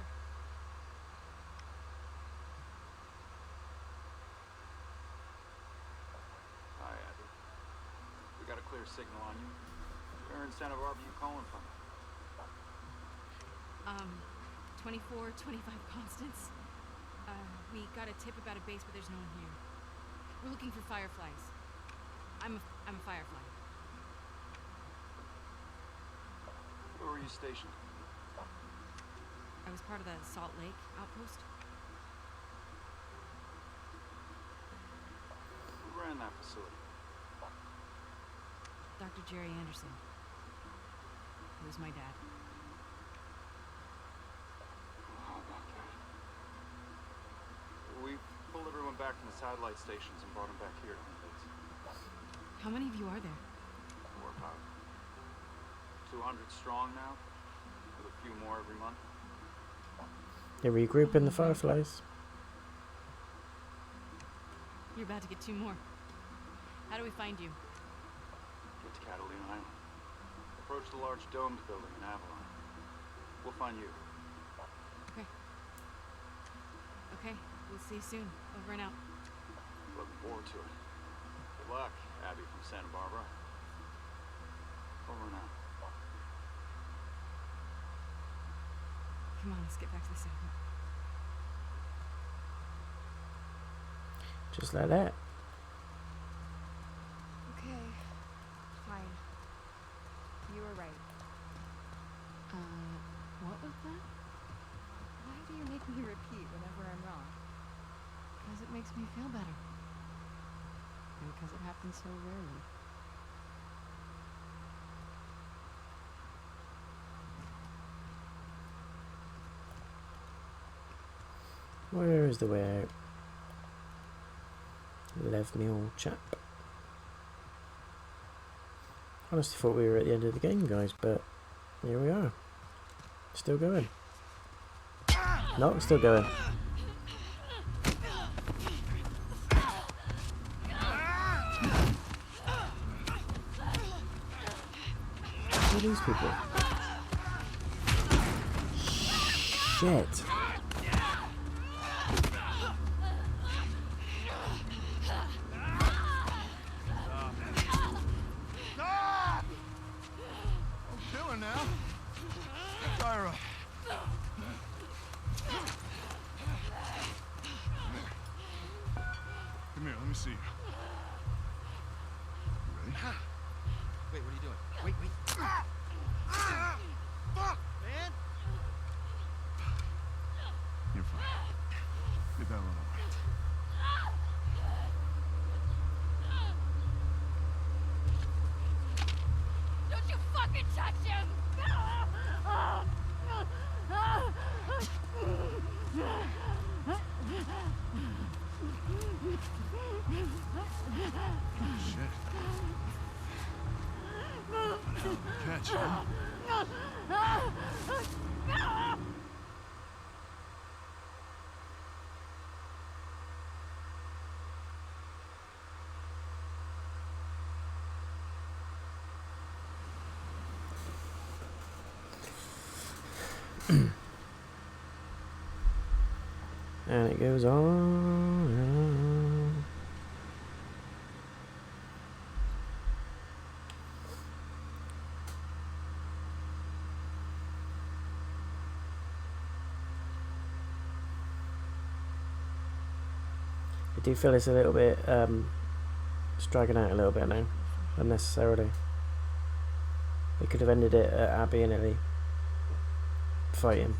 Hi, Abby. We got a clear signal on you. Where in Santa Barbara you calling from? 2425 Constance. We got a tip about a base, but there's no one here. We're looking for Fireflies. I'm a Firefly. Where were you stationed? I was part of the Salt Lake outpost. Who ran that facility? Dr. Jerry Anderson. He was my dad. We pulled everyone back from the satellite stations and brought them back here to the base. How many of you are there? We're about 200 strong now, with a few more every month. They regroup in the Fireflies. You're about to get 2 more. How do we find you? Get to Catalina Island. Approach the large domed building in Avalon. We'll find you. Okay. Okay, we'll see you soon. Over and out. Looking forward to it. Good luck, Abby from Santa Barbara. Over and out. Come on, let's get back to the settlement. Just like that. Okay. Fine. You were right. What was that? Why do you make me repeat whenever I'm wrong? Because it makes me feel better. And because it happens so rarely. Where is the way out? Leave me, old chap. Honestly thought we were at the end of the game, guys, but here we are. Still going. No, still going. Who are these people? Shit. Come here, let me see you. You ready? Wait, what are you doing? Wait. Fuck, man! You're fine. Get that one away. Don't you fucking touch him! Shit. One hell of a catch, huh? And it goes on and on. I do feel it's a little bit it's dragging out a little bit now, unnecessarily. They could have ended it at Abby and Ellie fighting.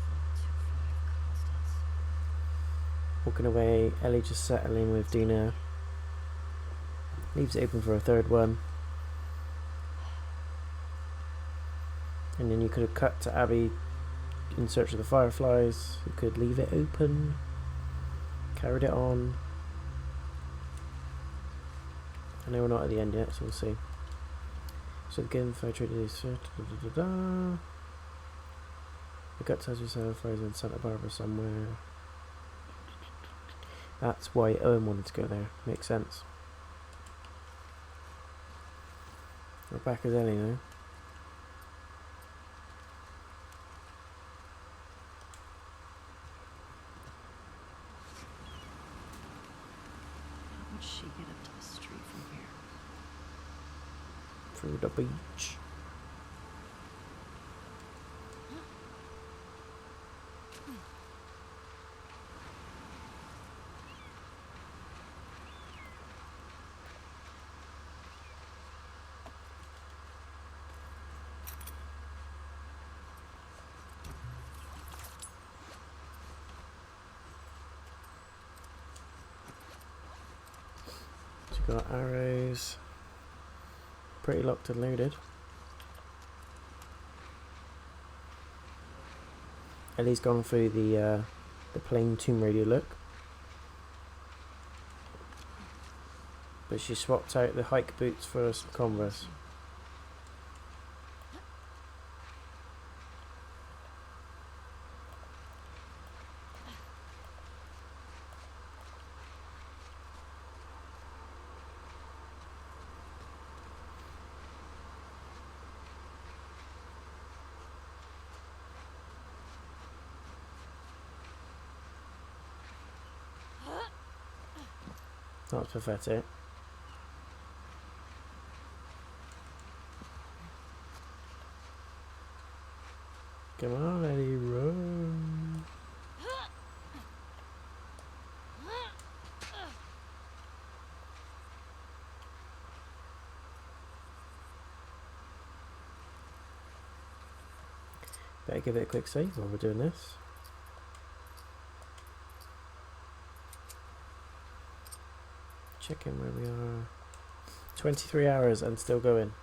Walking away, Ellie just settling with Dina. Leaves it open for a third one. And then you could have cut to Abby in search of the Fireflies. You could leave it open. Carried it on. I know we're not at the end yet, so we'll see. So again, if I try to do so, the gut tells you Fireflies in Santa Barbara somewhere. That's why Owen wanted to go there. Makes sense. We're back as Ellie now. How would she get up to the street from here? Through the beach. So got arrows. Pretty locked and loaded. Ellie's gone through the plain Tomb Raider look, but she swapped out the hike boots for some Converse. That's pathetic. Come on, Eddie, run. Better give it a quick save while we're doing this. Checking where we are. 23 hours and still going.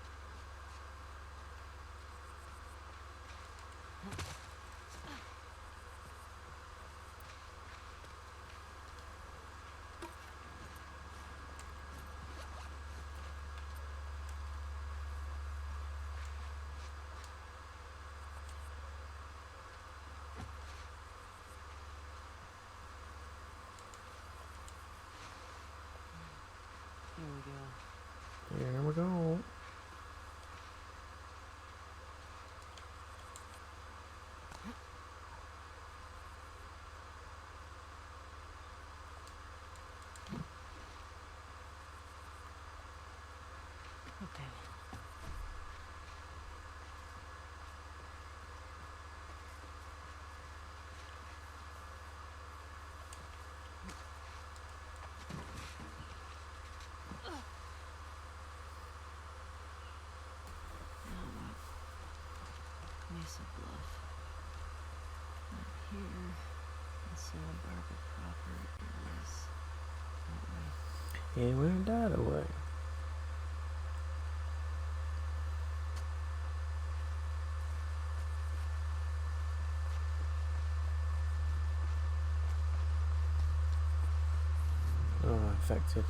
Here we go. Okay. Mesa Bluff. Not here. And Santa Barbara proper is that way. Yeah, we're that away. Oh, infected.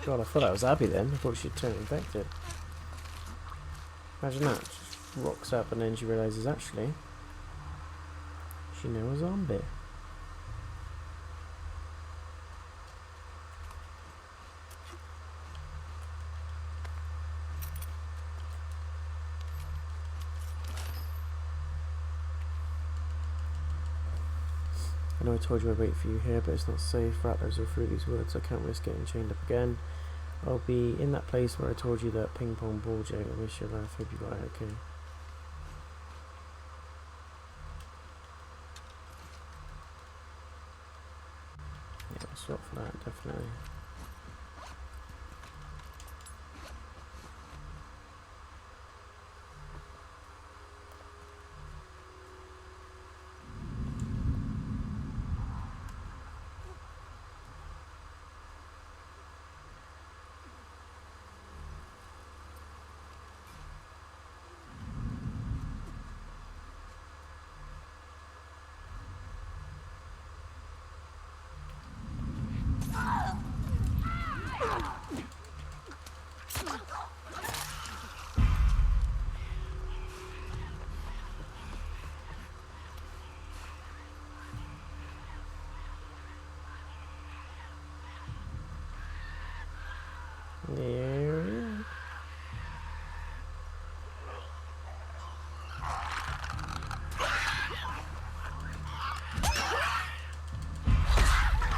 God, I thought that was Abby then. I thought she'd turned infected. Imagine that. Just rocks up and then she realises actually she now a zombie. I know I told you I'd wait for you here, but it's not safe. Rattlers are through these woods. I can't risk getting chained up again. I'll be in that place where I told you that ping pong ball, Jay. I wish you laugh. Hope you got it okay. Yeah, I'll swap for that, definitely.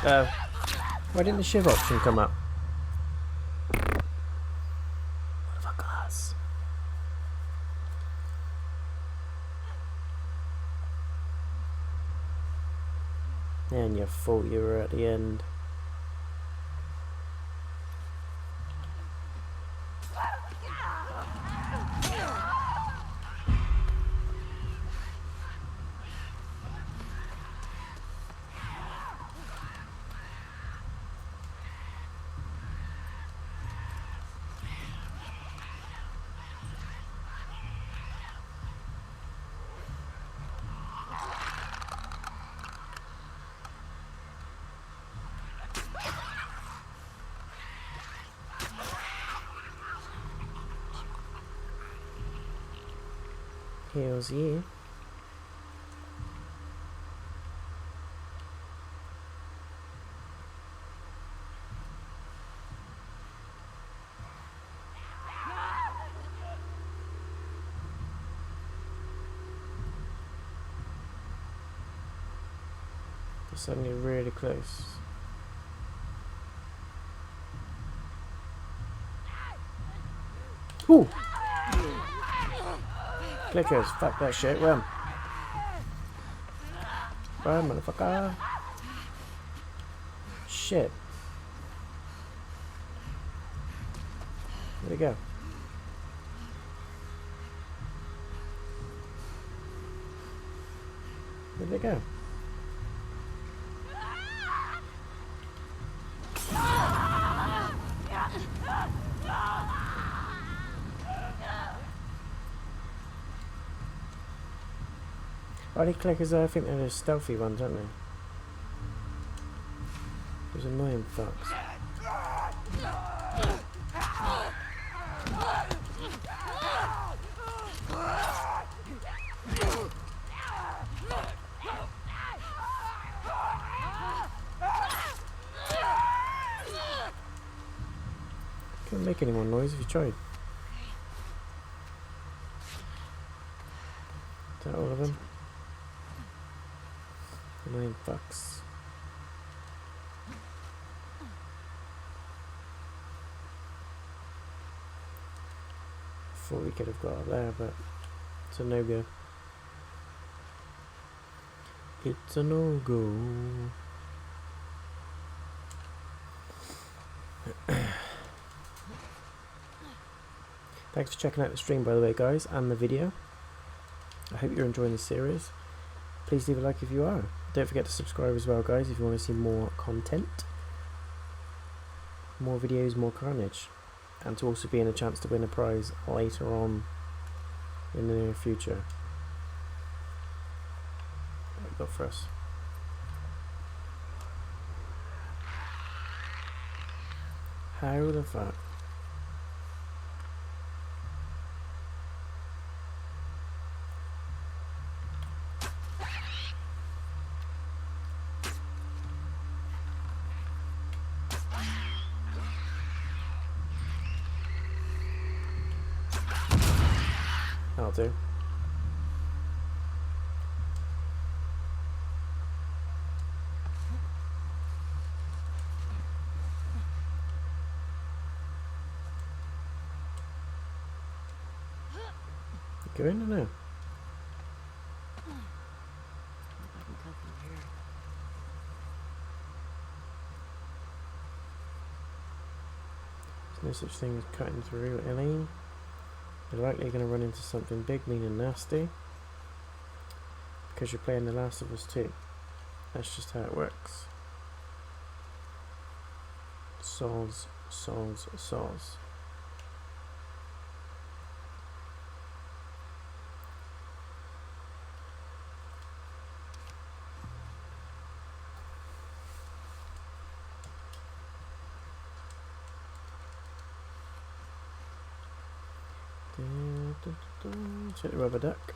Yeah. Why didn't the shiv option come up? Motherfuckers. And your fault you were at the end. Heals you. They're suddenly really close. Ooh! Clickers, fuck that shit, run. Run, motherfucker. Shit. Where'd he go? Where'd they go? Are they clickers? I think they're the stealthy ones, aren't they? Those annoying fucks. Couldn't make any more noise if you tried. Is that all of them? Annoying fucks. Thought we could have got up there, but it's a no-go. It's a no-go. Thanks for checking out the stream, by the way, guys, and the video. I hope you're enjoying the series. Please leave a like if you are. Don't forget to subscribe as well, guys, if you want to see more content, more videos, more carnage, and to also be in a chance to win a prize later on in the near future. What have we got for us? How the fuck? I'll do. Go in or no? If I can cut through here. There's no such thing as cutting through, Ellie. You're likely going to run into something big, mean and nasty. Because you're playing The Last of Us 2. That's just how it works. Soz, soz, soz. Check the rubber duck.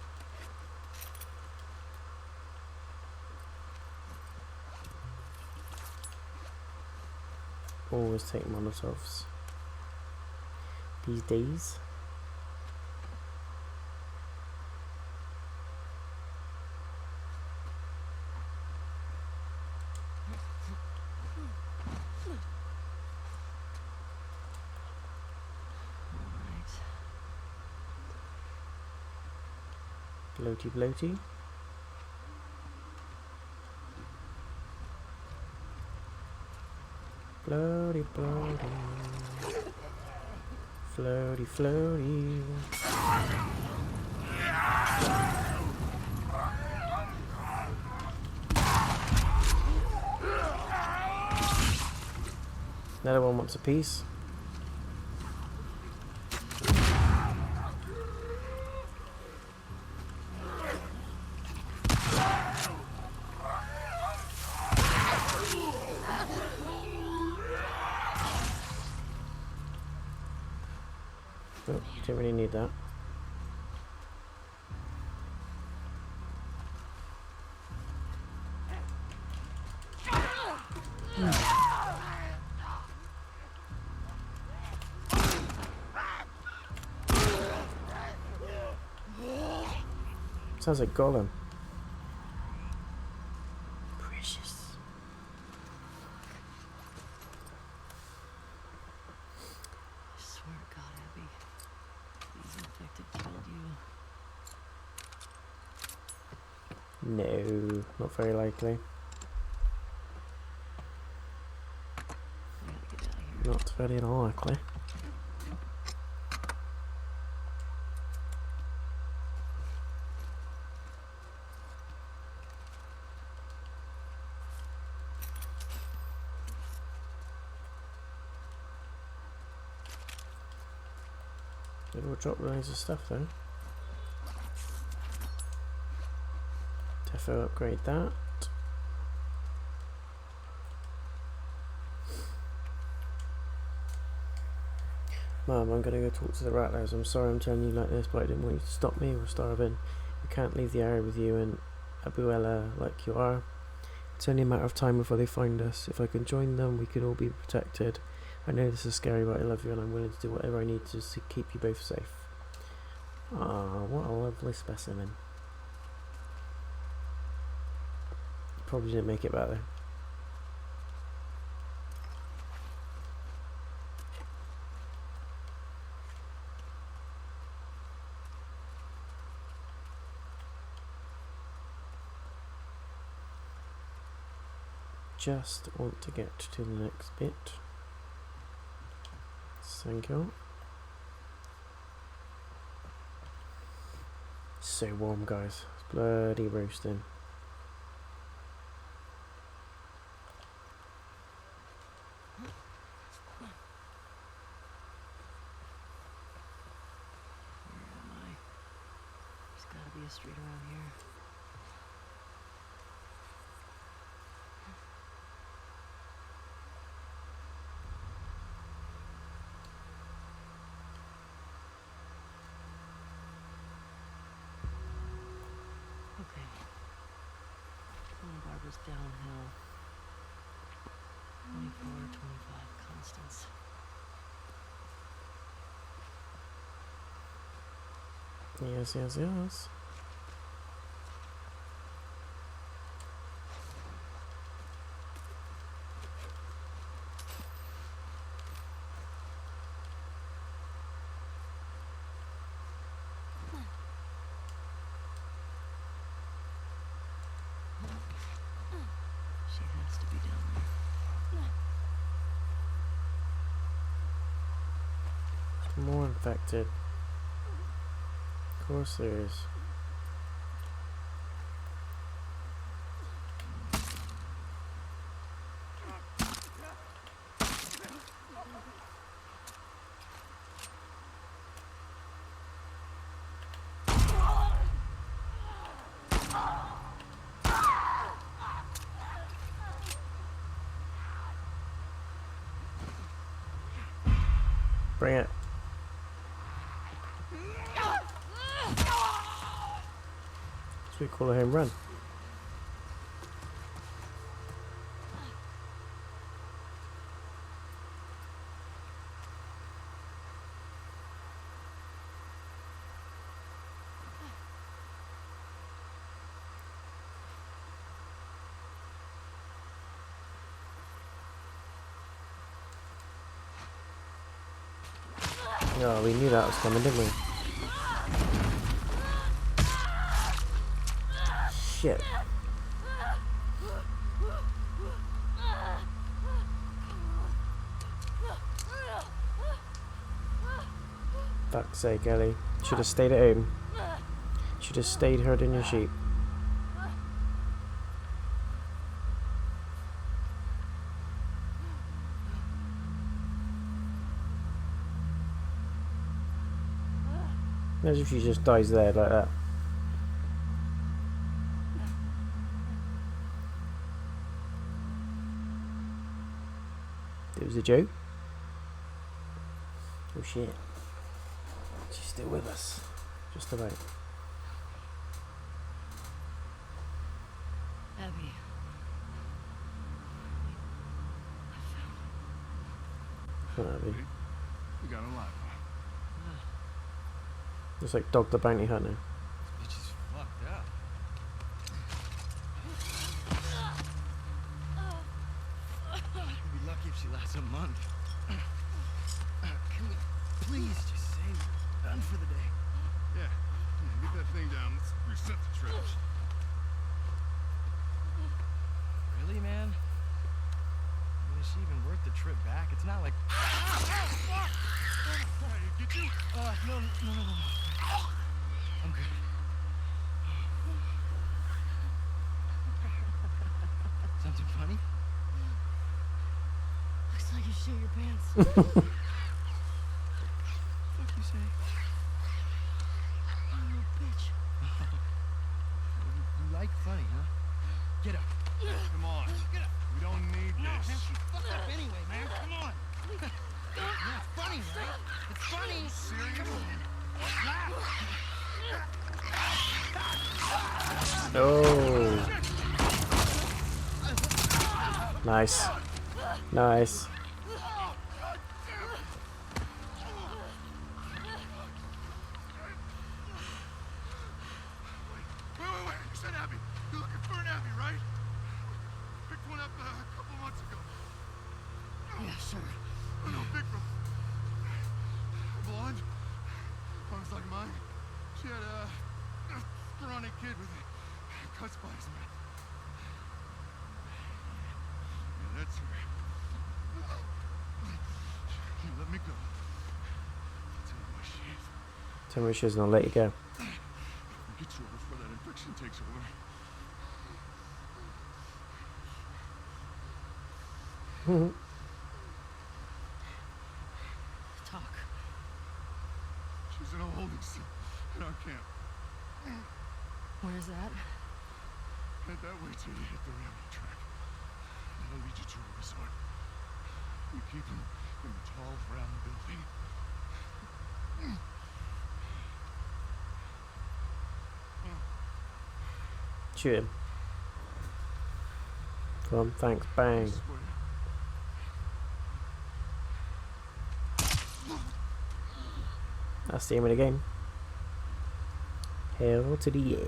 Always take Molotovs these days. Bloaty bloaty. Floaty floaty. Floaty floaty. Another one wants a piece. Oh, don't really need that. Sounds like Gollum. Precious. I swear to God, Abby, these infected killed you. No, not very likely. We gotta get out of here. Not very likely. It will drop loads of stuff though. Defo upgrade that. Mum, I'm gonna go talk to the Rattlers. I'm sorry I'm telling you like this, but I didn't want you to stop me or starving. I can't leave the area with you and Abuela like you are. It's only a matter of time before they find us. If I can join them, we could all be protected. I know this is scary, but I love you and I'm willing to do whatever I need to keep you both safe. Ah, what a lovely specimen. Probably didn't make it back there. Just want to get to the next bit. Thank you. So warm, guys. It's bloody roasting. Where am I? There's gotta be a street around here. goes downhill. 24, 25 constants. Yes, yes, yes. She has to be down there. More infected. Of course there is. Bring it. So we call a home run. Oh, we knew that was coming, didn't we? Shit. Fuck's sake, Ellie. Should have stayed at home. Should have stayed herding your sheep. Imagine if she just dies there like that. It was a joke. Oh shit. She's still with us. Just about. Abby. Abby. We got a lot. It's like Dog the Bounty Hunter. This bitch is fucked up. We'd be lucky if she lasts a month. Can we please just say we're done for the day? Yeah. Get that thing down. Let's reset the trash. Really, man? I mean, is she even worth the trip back? It's not like... Did you? No. I'm good. Something funny? Looks like you shit your pants. What you say? You little bitch. You like funny, huh? Get up. Come on. Get up. We don't need No, man, this. she's fucked up anyway, man. Come on. Yeah, it's funny, right? It's funny. Serious? Oh. Nice. Nice. Wait. You said Abby. You're looking for an Abby, right? Picked one up a couple months ago. Yeah, sure. Oh, no, big one. Blonde. Arms like mine. She had a scrawny kid with cuts by his mouth. Yeah, that's her. You let me go. Tell me why she is. Tell me she's gonna let you go. We'll get you over before that infection takes over. Talk. She's in a holding cell in our camp. Where's that? Head that way till you hit the railroad track. That'll lead you to a resort. We keep him in the tall, round building. Shoot him. Come on, thanks, bang. That's the aim of the game. Hell to the yeah.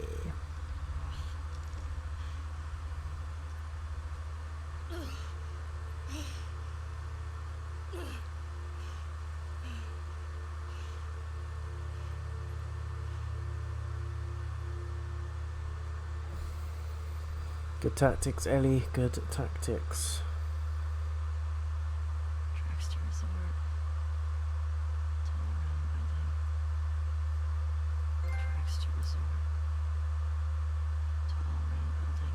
Good tactics, Ellie. Good tactics. Tracks to resort. Tall round building. Tracks to resort. Tall round building.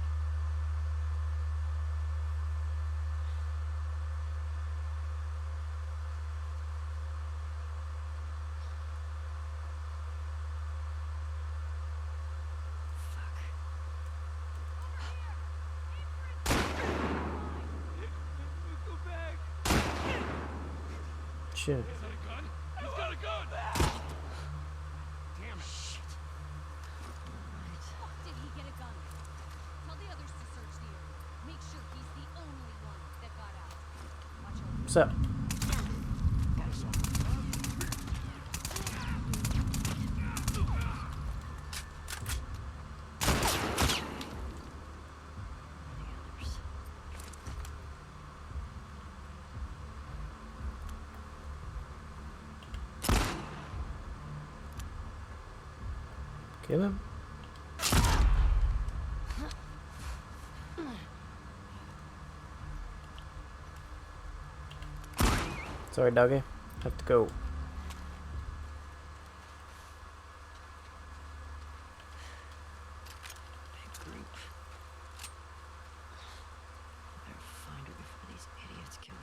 Shit. He's got a gun. He's got a gun. Damn it. Shit. Did he get a gun? Tell the others to search the area. Make sure he's the only one that got out. Watch out. What's up? Kill him. Sorry, doggy. Have to go. Big group. Better find her before these idiots kill her.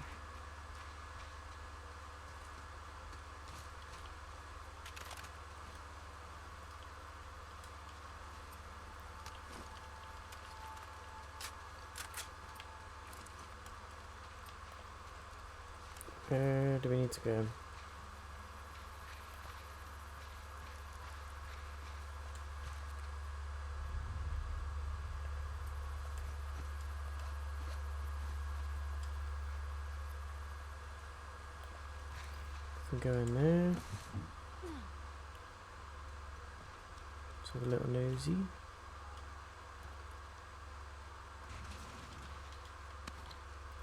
Where do we need to go? We can go in there. Let's have a little nosy.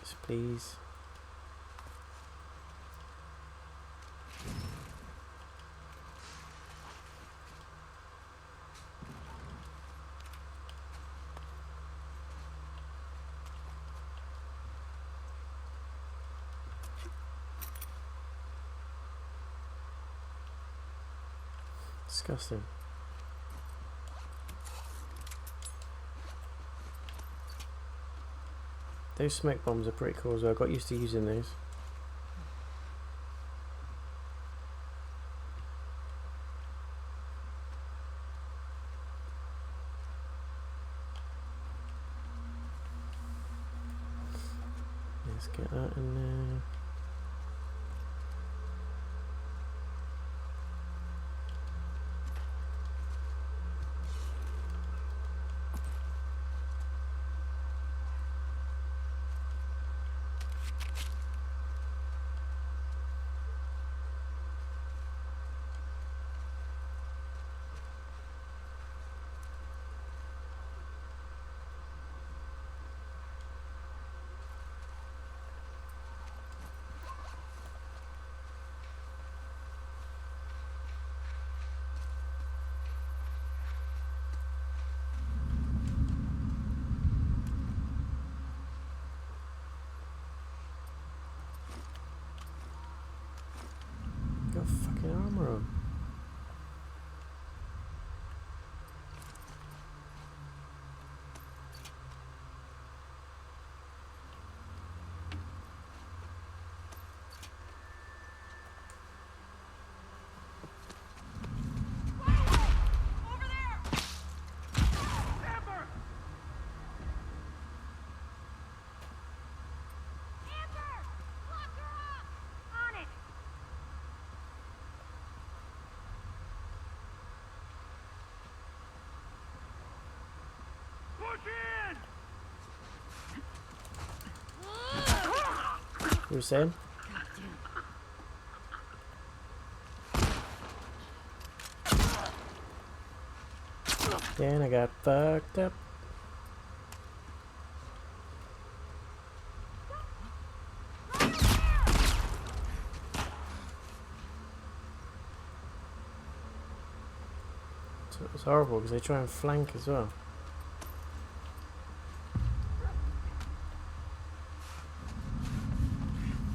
Yes, please. Disgusting. Those smoke bombs are pretty cool as well. I got used to using those. Let's get that in there. Got fucking armor on. You were saying? Then I got fucked up. So it was horrible because they try and flank as well.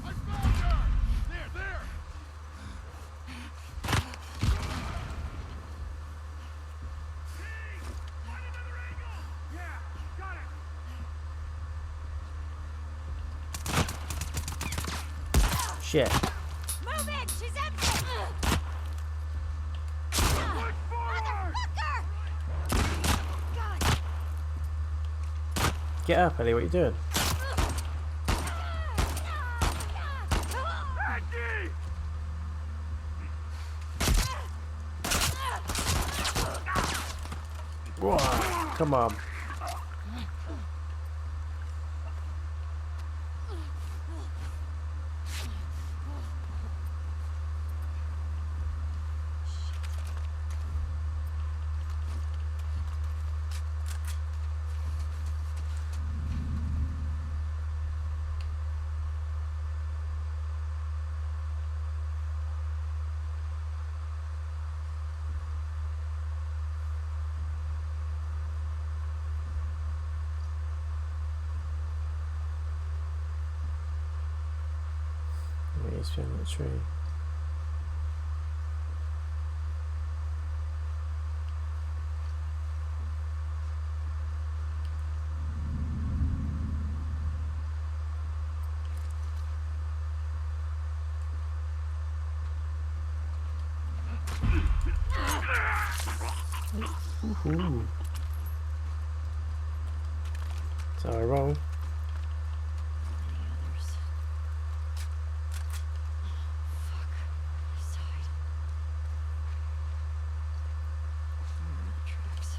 I found her! There! Find another angle! Yeah, got it! Shit. Move it! She's empty! Look forward! God! Get up, Ellie, what are you doing? Andy! Whoa, come on. He's behind that tree. Ooh. So I roll. The others. Fuck. East side. Where are the tracks?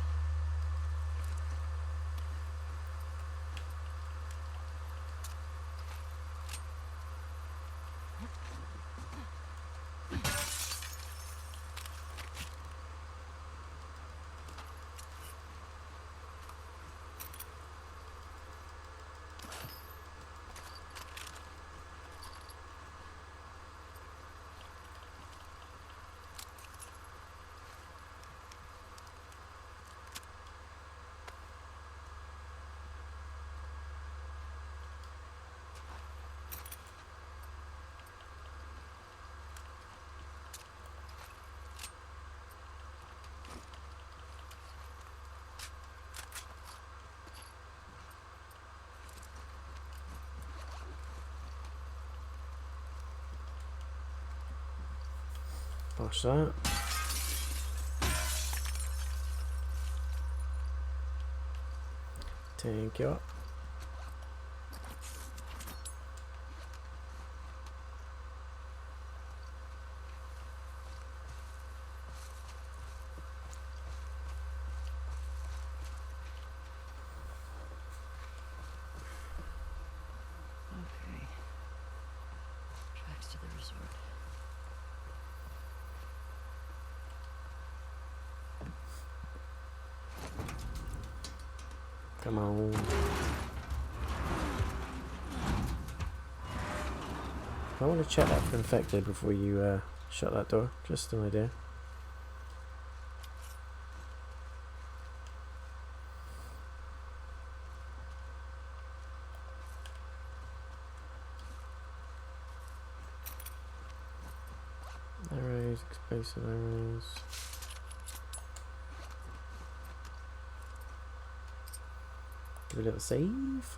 Watch that. Thank you. Okay. Tracks to the resort. Come on. I want to check that for infected before you shut that door. Just an idea. Arrows, explosive arrows. Give a little save.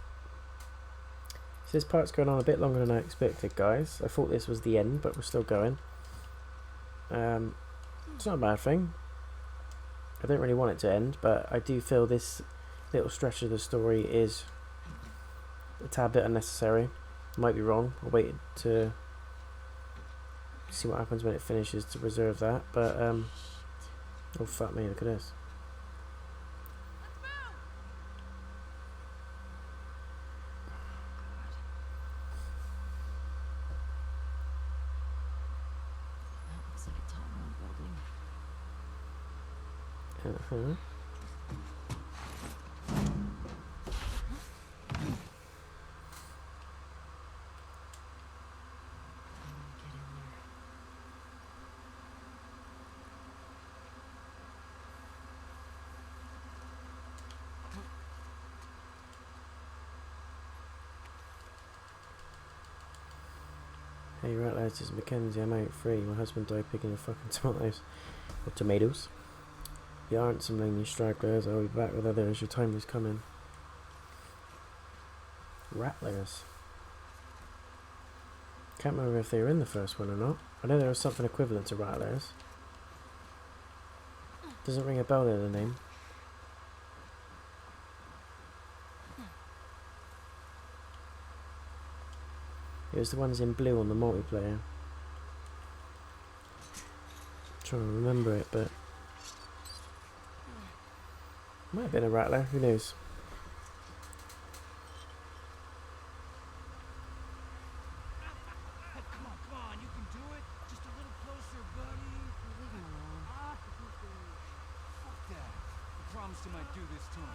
So this part's going on a bit longer than I expected, guys. I thought this was the end, but we're still going. It's not a bad thing. I don't really want it to end, but I do feel this little stretch of the story is a tad bit unnecessary. Might be wrong. I'll wait to see what happens when it finishes to reserve that. But oh fuck me! Look at this. Uh-huh. Hey Rattlers, this is Mackenzie. I'm out free. My husband died picking the fucking tomatoes. Or tomatoes. You aren't some lonely stragglers. I'll be back with others. Your time is coming. Rattlers. Can't remember if they were in the first one or not. I know there was something equivalent to Rattlers. Doesn't ring a bell there, the name. It was the ones in blue on the multiplayer. Trying to remember it, but might have been a Rattler, who knows. Come on, you can do it. Just a little closer, buddy. Leave him alone. Fuck that. I promised him I'd do this to him.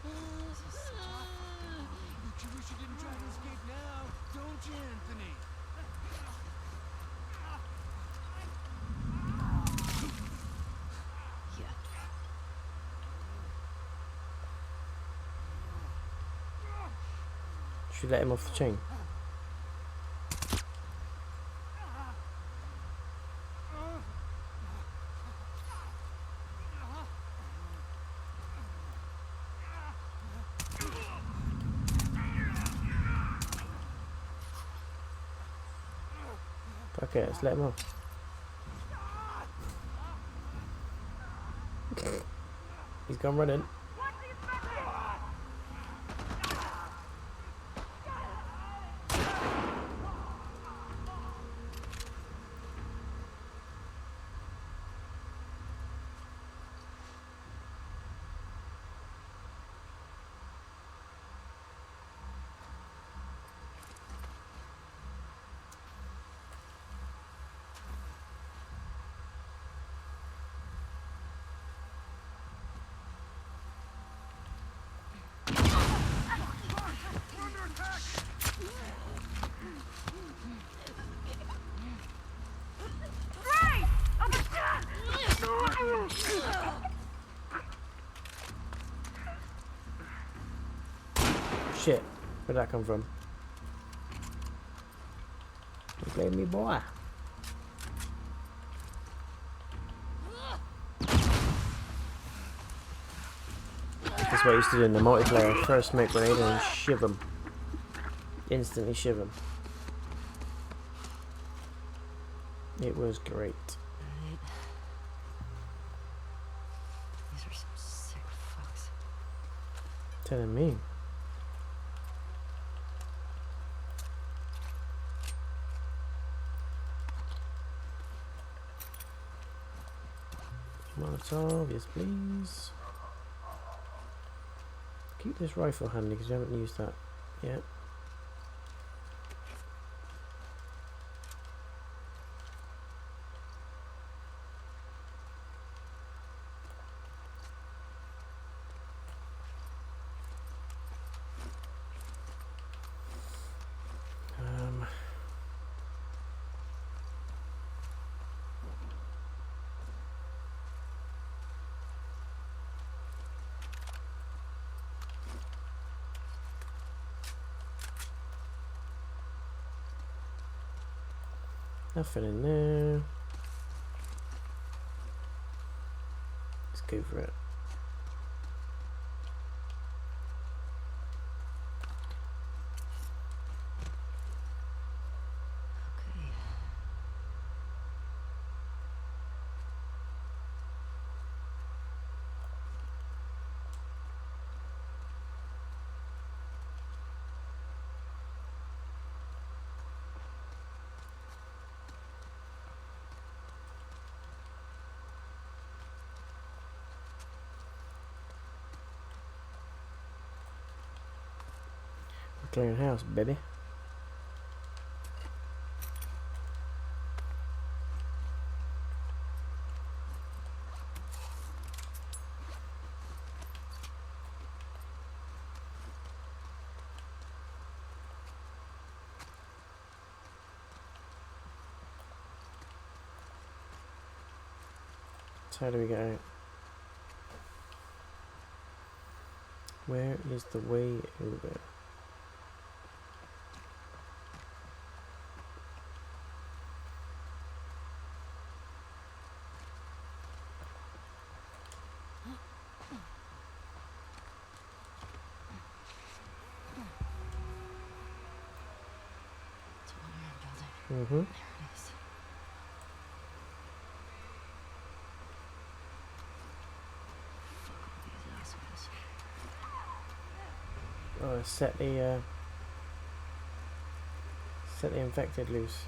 This is such a fucking You wish you didn't try to escape now, don't you, Anthony? yeah. Should we let him off the chain? Okay, let's let him off. He's gone running. Shit, where'd that come from? You played me, boy. That's what I used to do in the multiplayer. Throw a smoke grenade and shiv them. Instantly shiv them. It was great. Right. These are some sick fucks. Telling me. Molotov, yes please. Keep this rifle handy because we haven't used that yet. Nothing in there. Let's go for it. Okay. Clearing house, baby. How do we get out? Where is the way over? Mm-hmm. There it is. Fuck all these assholes. Oh, set the infected loose.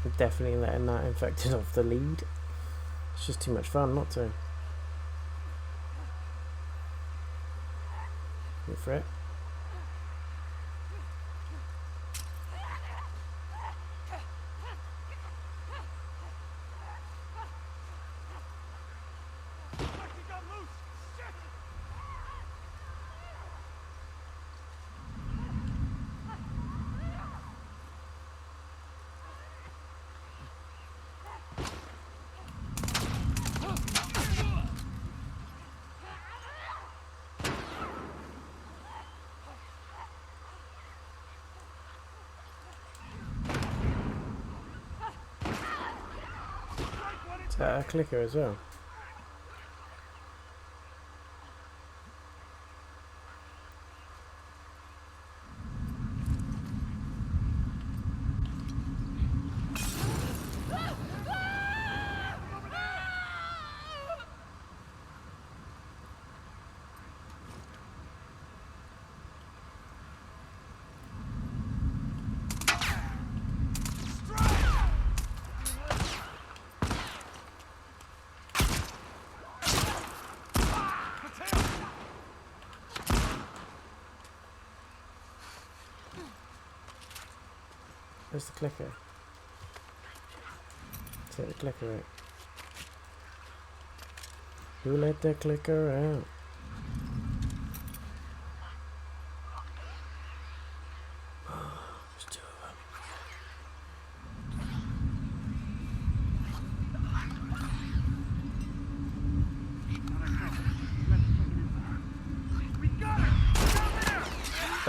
I'm definitely letting that infected off the lead. It's just too much fun not to. Go for it. Is that a clicker as well? Where's the clicker? Take the clicker out. Who let the clicker out? There's two of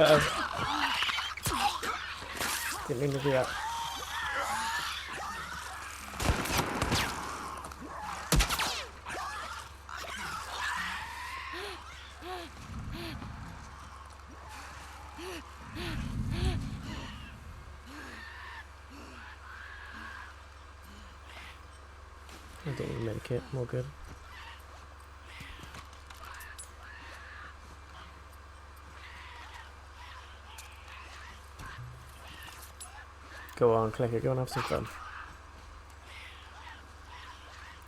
them. Uh-oh. Didn't mean to do that. I didn't make it more good. Go on, click it, go and have some fun.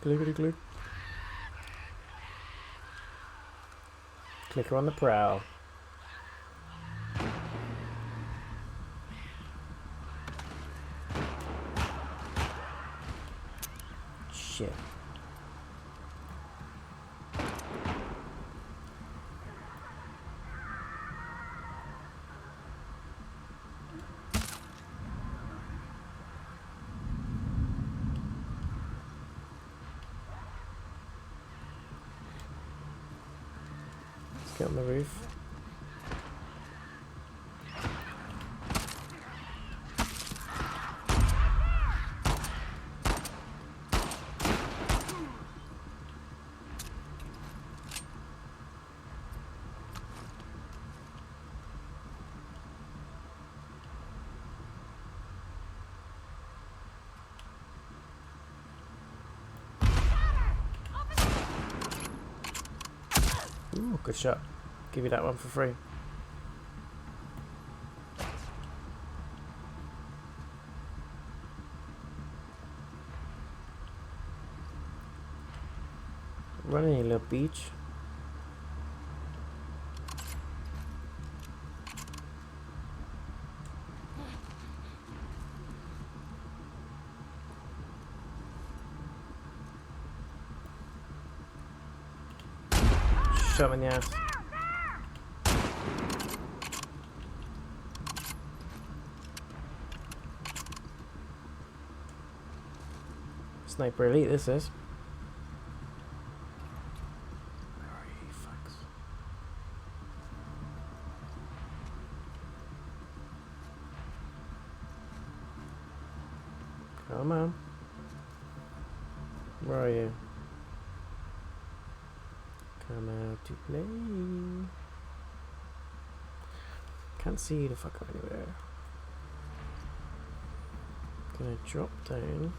Clickety click. Clicker on the prowl. Shit. Get on the roof. Ooh, good shot. Give you that one for free. Running a little beach. Shot in the ass. Sniper Elite, this is. Where are you, fucks? Come on. Where are you? Come out to play. Can't see you to fuck anywhere. Gonna drop down.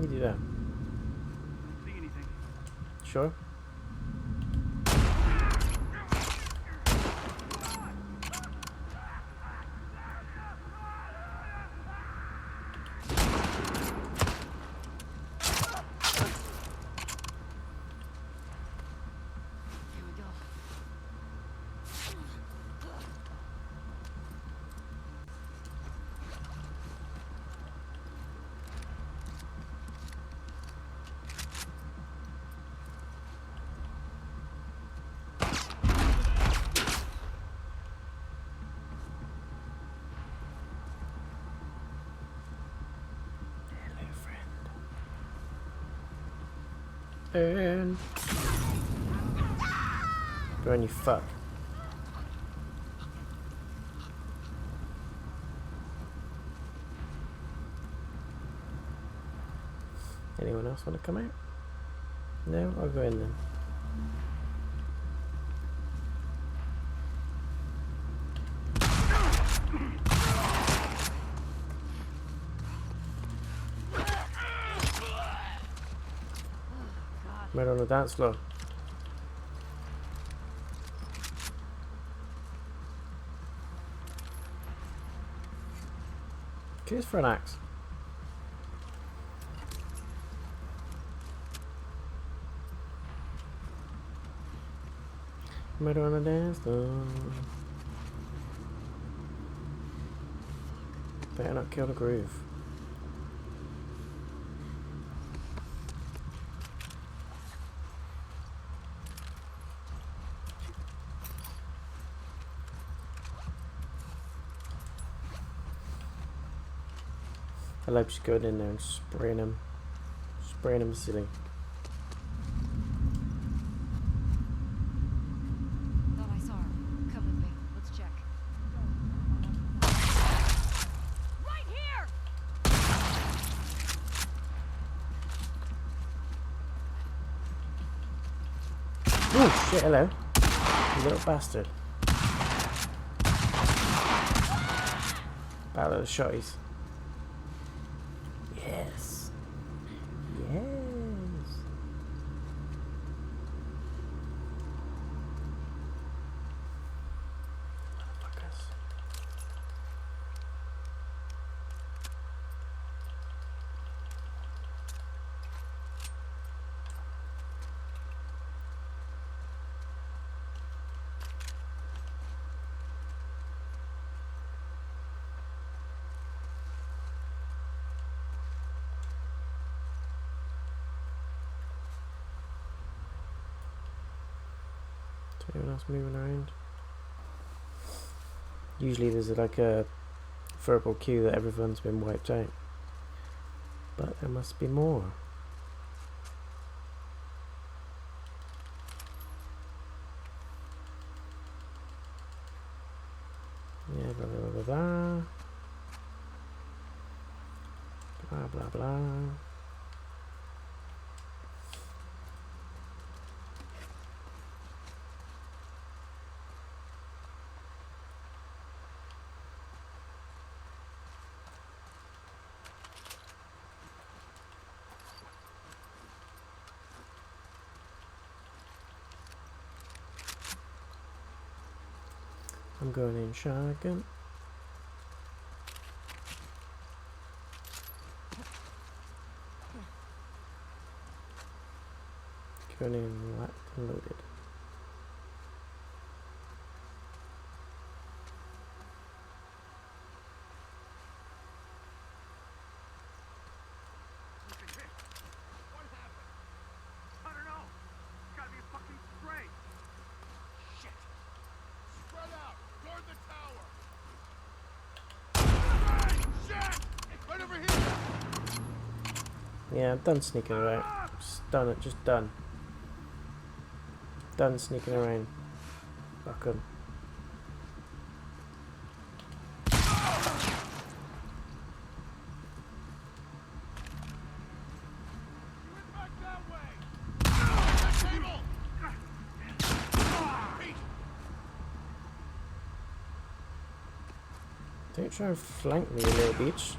You do that. See anything? Sure. Here we go. Hello, friend. Burn. Burn, you fuck. Anyone else want to come out? No? I'll go in then. Right on the dance floor. Cheers for an axe. Right on the dance floor. Better not kill the groove. I love just going in there and spraying them silly. Thought I saw her. Come with me. Let's check. Right here! Oh shit, hello. You little bastard. Battle of the shotties. Yes. Yes. Motherfuckers. Anyone else moving around? Usually there's like a verbal cue that everyone's been wiped out, but there must be more. Yeah, blah blah blah blah. I'm going in shotgun. Going in locked and loaded. What happened? I don't know. It's gotta be a fucking spray. Shit. Spread out. Guard the tower. Shit! Right over here. Yeah, I'm done sneaking around. Just done it. Just done. Done sneaking around. Fuck 'em. Don't try and flank me, you little bitch.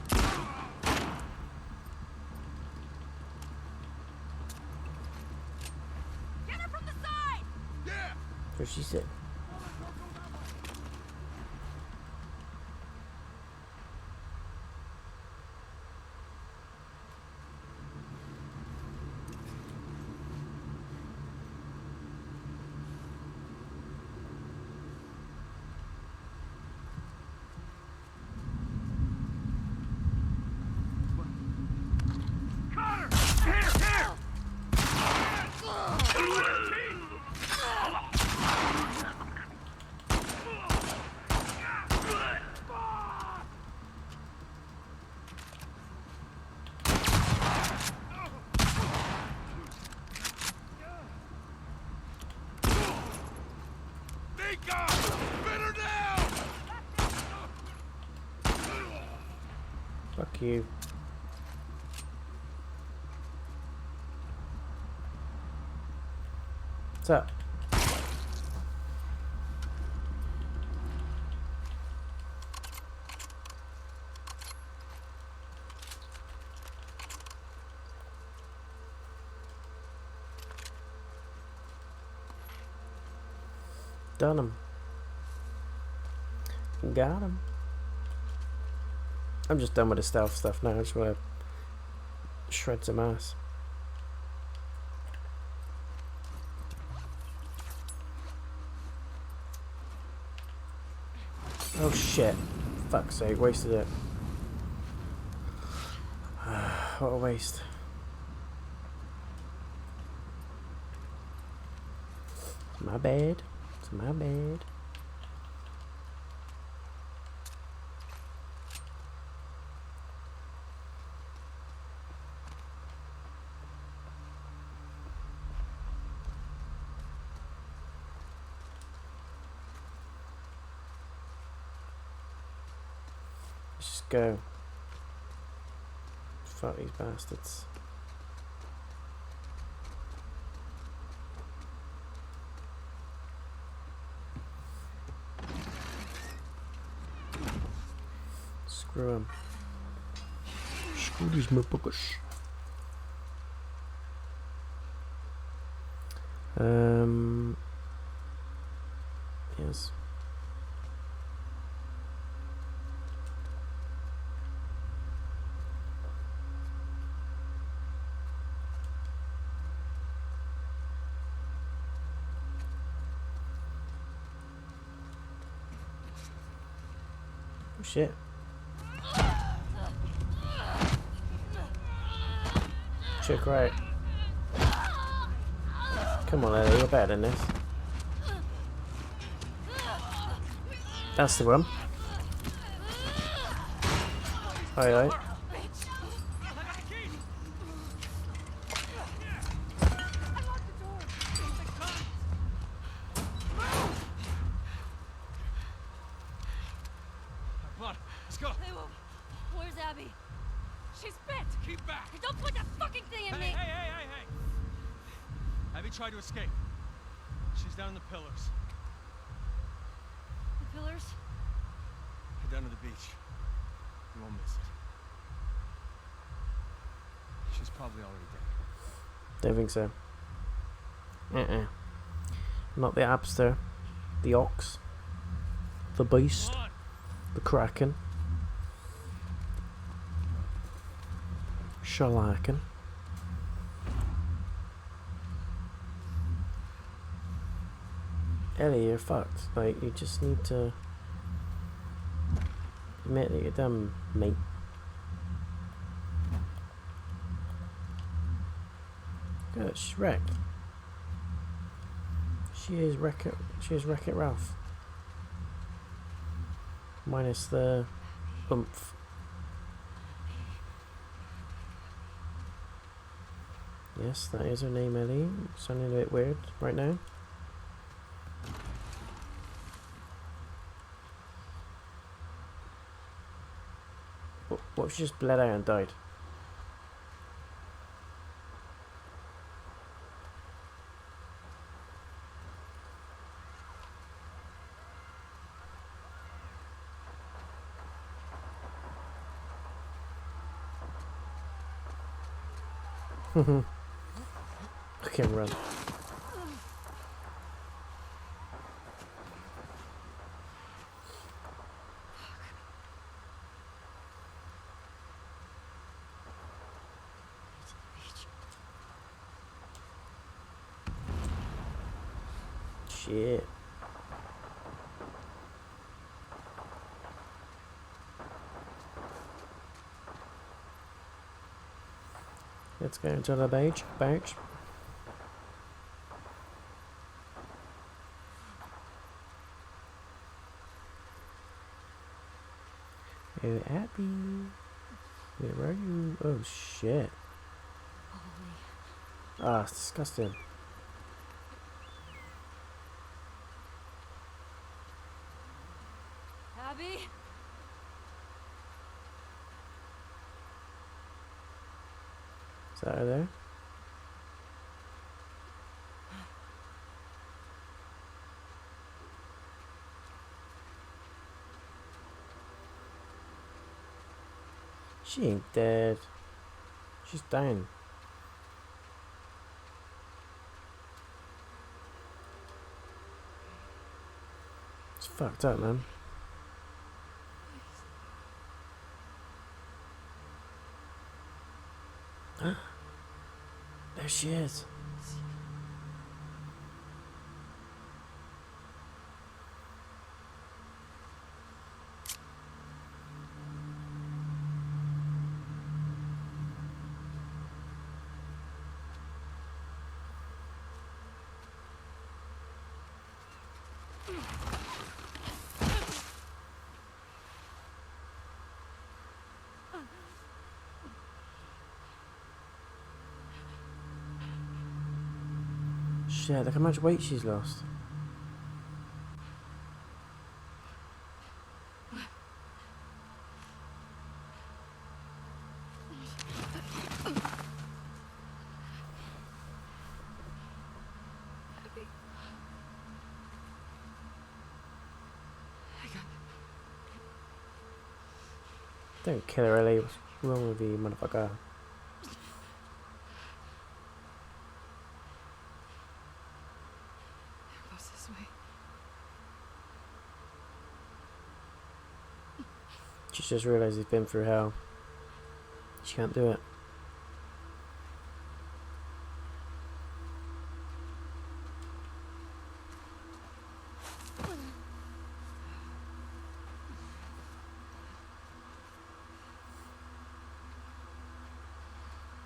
Get her from the side! Yeah! That's what she said. Fuck you. What's up? Done him. Got him. I'm just done with the stealth stuff now. I just want to shred some ass. Oh shit. Fuck's sake, wasted it. What a waste. My bad. It's my bad. Just go. Fuck these bastards. Screw him. Screw these motherfuckers. Yes. Oh shit. Check right. Come on, Ellie, you're better than this. That's the one. Aye. Where's Abby? She's bit! Keep back! I tried to escape. She's down in the pillars. The pillars? Head down to the beach. You won't miss it. She's probably already dead. Don't think so. Not the Abster, the Ox, the Beast, the Kraken, Shalaken. Ellie, you're fucked. Like, you just need to admit that you're dumb, mate. Good, she's wrecked. She is Wreck-It Ralph. Minus the oomph. Yes, that is her name, Ellie. Sounding a bit weird right now. What if she just bled out and died? I can't run. Shit. Let's go into the beach. Oh, Abby. Where are you? Oh, shit. Ah, it's disgusting. Abby? Is that her there? She ain't dead. She's dying. It's fucked up, man. There she is. Shit, look how much weight she's lost. Don't kill her, Ellie. What's wrong with you, motherfucker? She just realised he's been through hell. She can't do it.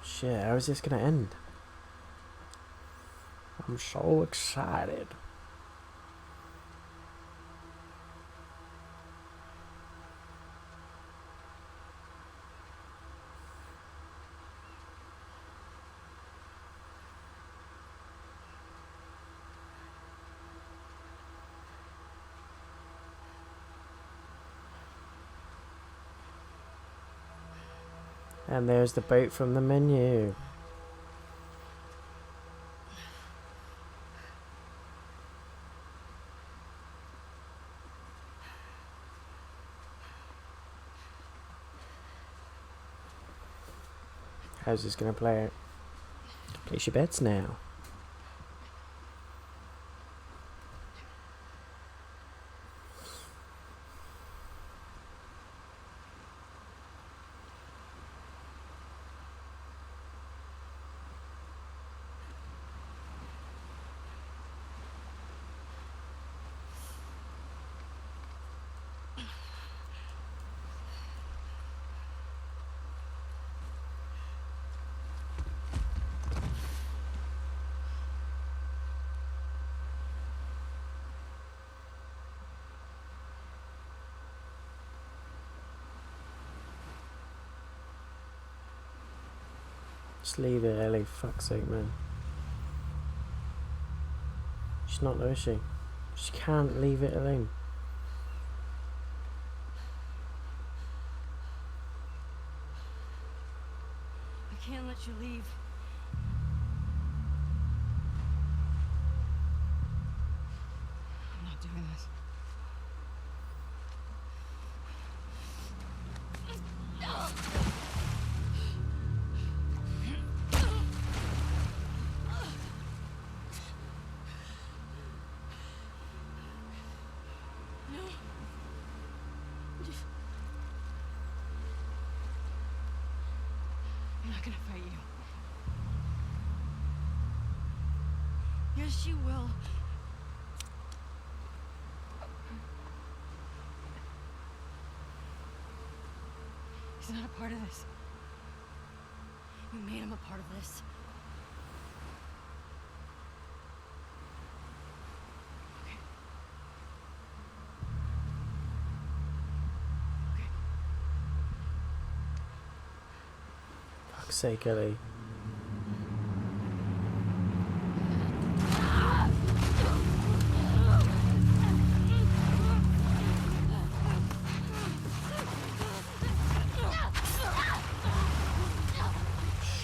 Shit, how is this gonna end? I'm so excited. And there's the boat from the menu. How's this gonna play out? Place your bets now. Just leave it, Ellie. Fuck's sake, man. She's not though, is she? She can't leave it alone. I can't let you leave. I'm not doing this. I'm not gonna fight you. Yes, you will. He's not a part of this. You made him a part of this. Fuck's sake, Ellie.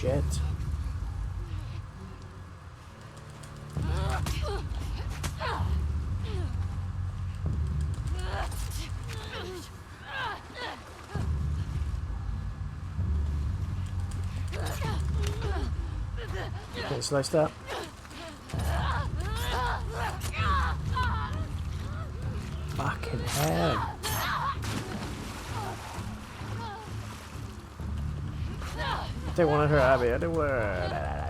Shit. Getting sliced up. Fucking hell. I don't want to hurt Abby. I don't want to.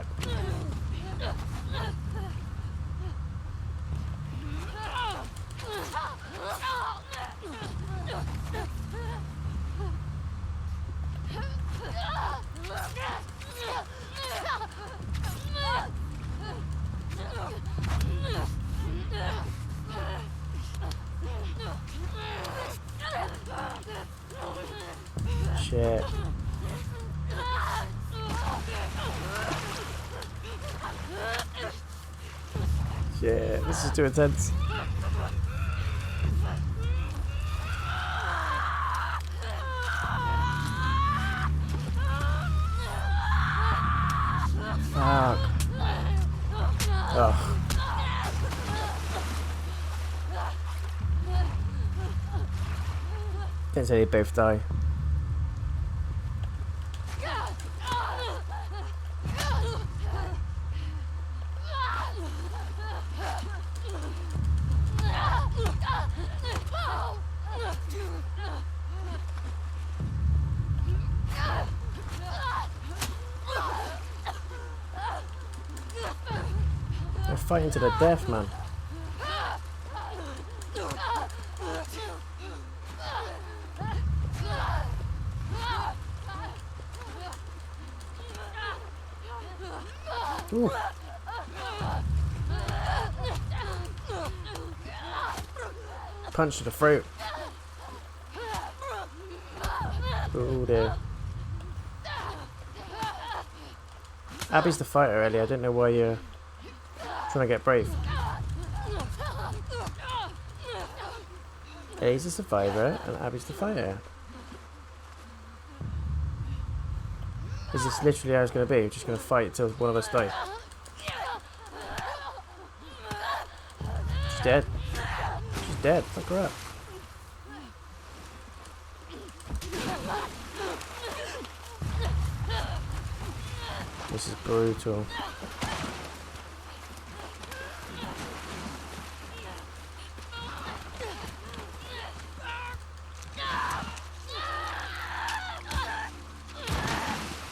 Shit. Yeah, this is too intense. Fuck. Oh. Didn't say they both die. They're fighting to the death, man. Ooh. Punch to the throat. Oh dear. Abby's the fighter, Ellie. I don't know why you're trying to get brave. Ellie's the survivor and Abby's the fighter. Is this literally how it's going to be? We're just going to fight until one of us dies. She's dead. She's dead. Fuck her up. This is brutal.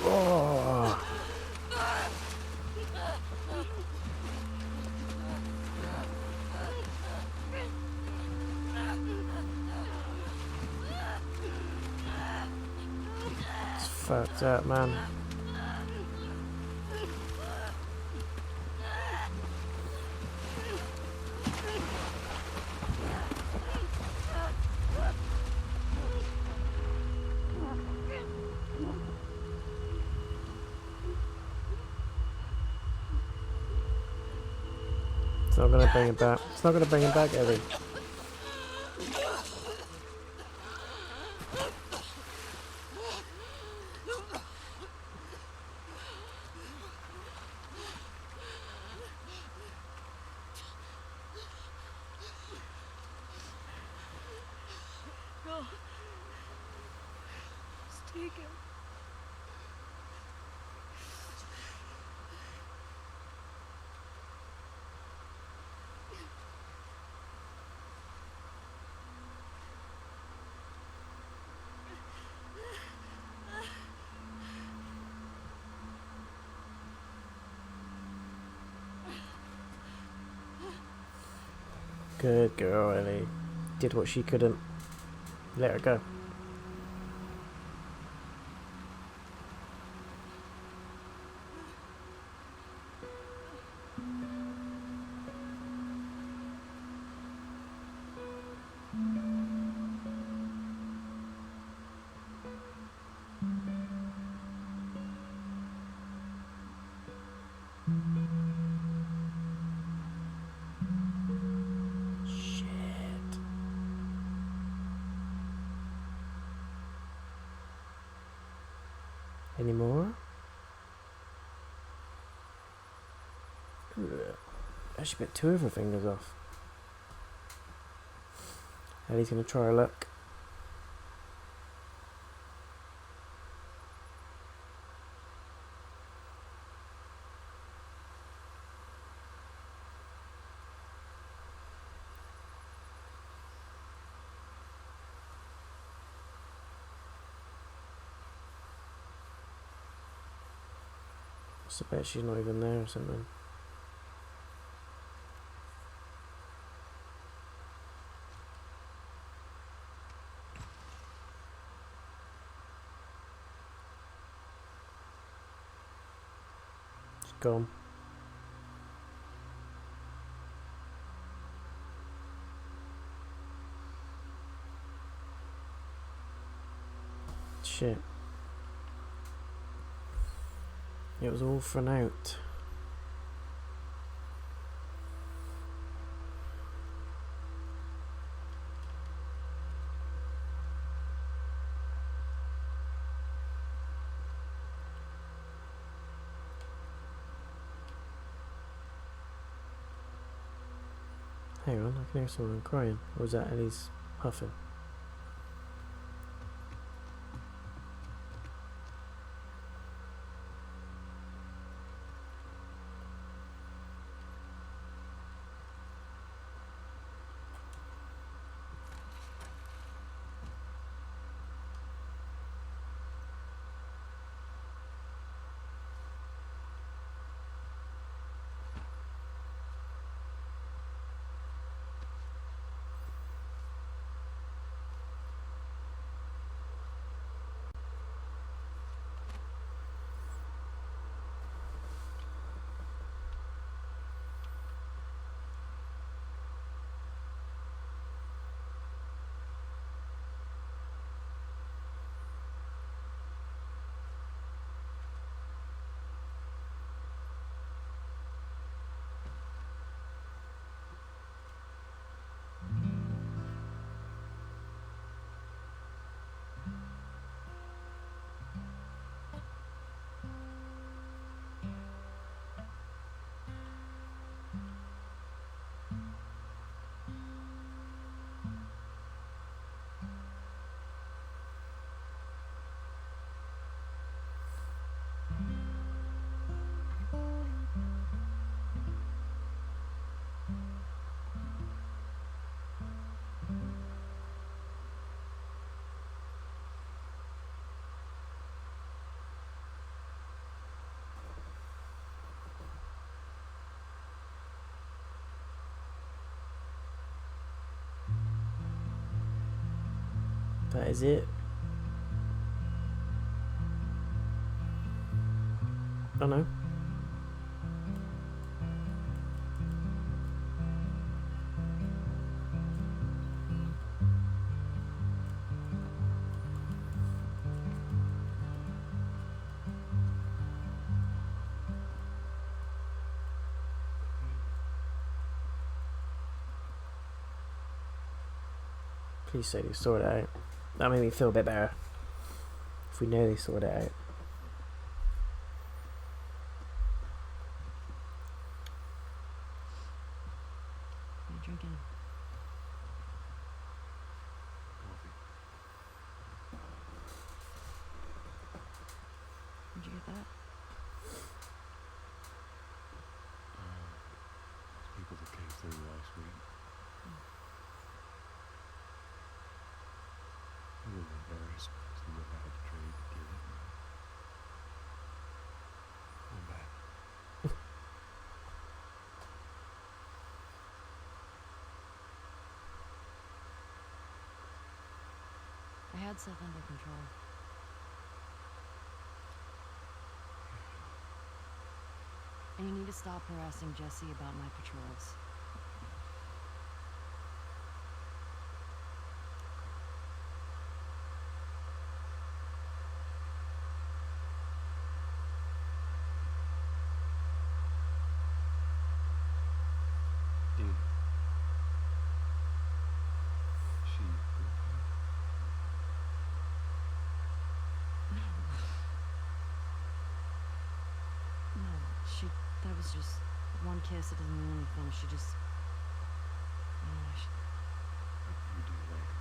Oh. It's fucked up, man. It's not gonna bring it back. It's not gonna bring it back, Ellie. No. Just take him. Good girl, Ellie. Did what she couldn't. Let her go. Any more? She bit two of her fingers off. Ellie's gonna try her luck. I bet she's not even there or something. She's gone. Shit. It was all for naught. Hang on, I can hear someone crying. Or was that Ellie's huffing? That is it. Oh no. Please say they sort it out. That made me feel a bit better. If we know they sort it out. What are you drinking? Coffee. Where'd you get that? People that came through last week. They were embarrassed because they were out of trade to get it. I'm back. I had stuff under control. And you need to stop harassing Jesse about my patrols. Dina. She hurt No, that was just one kiss. It doesn't mean anything. She just... What do you do later?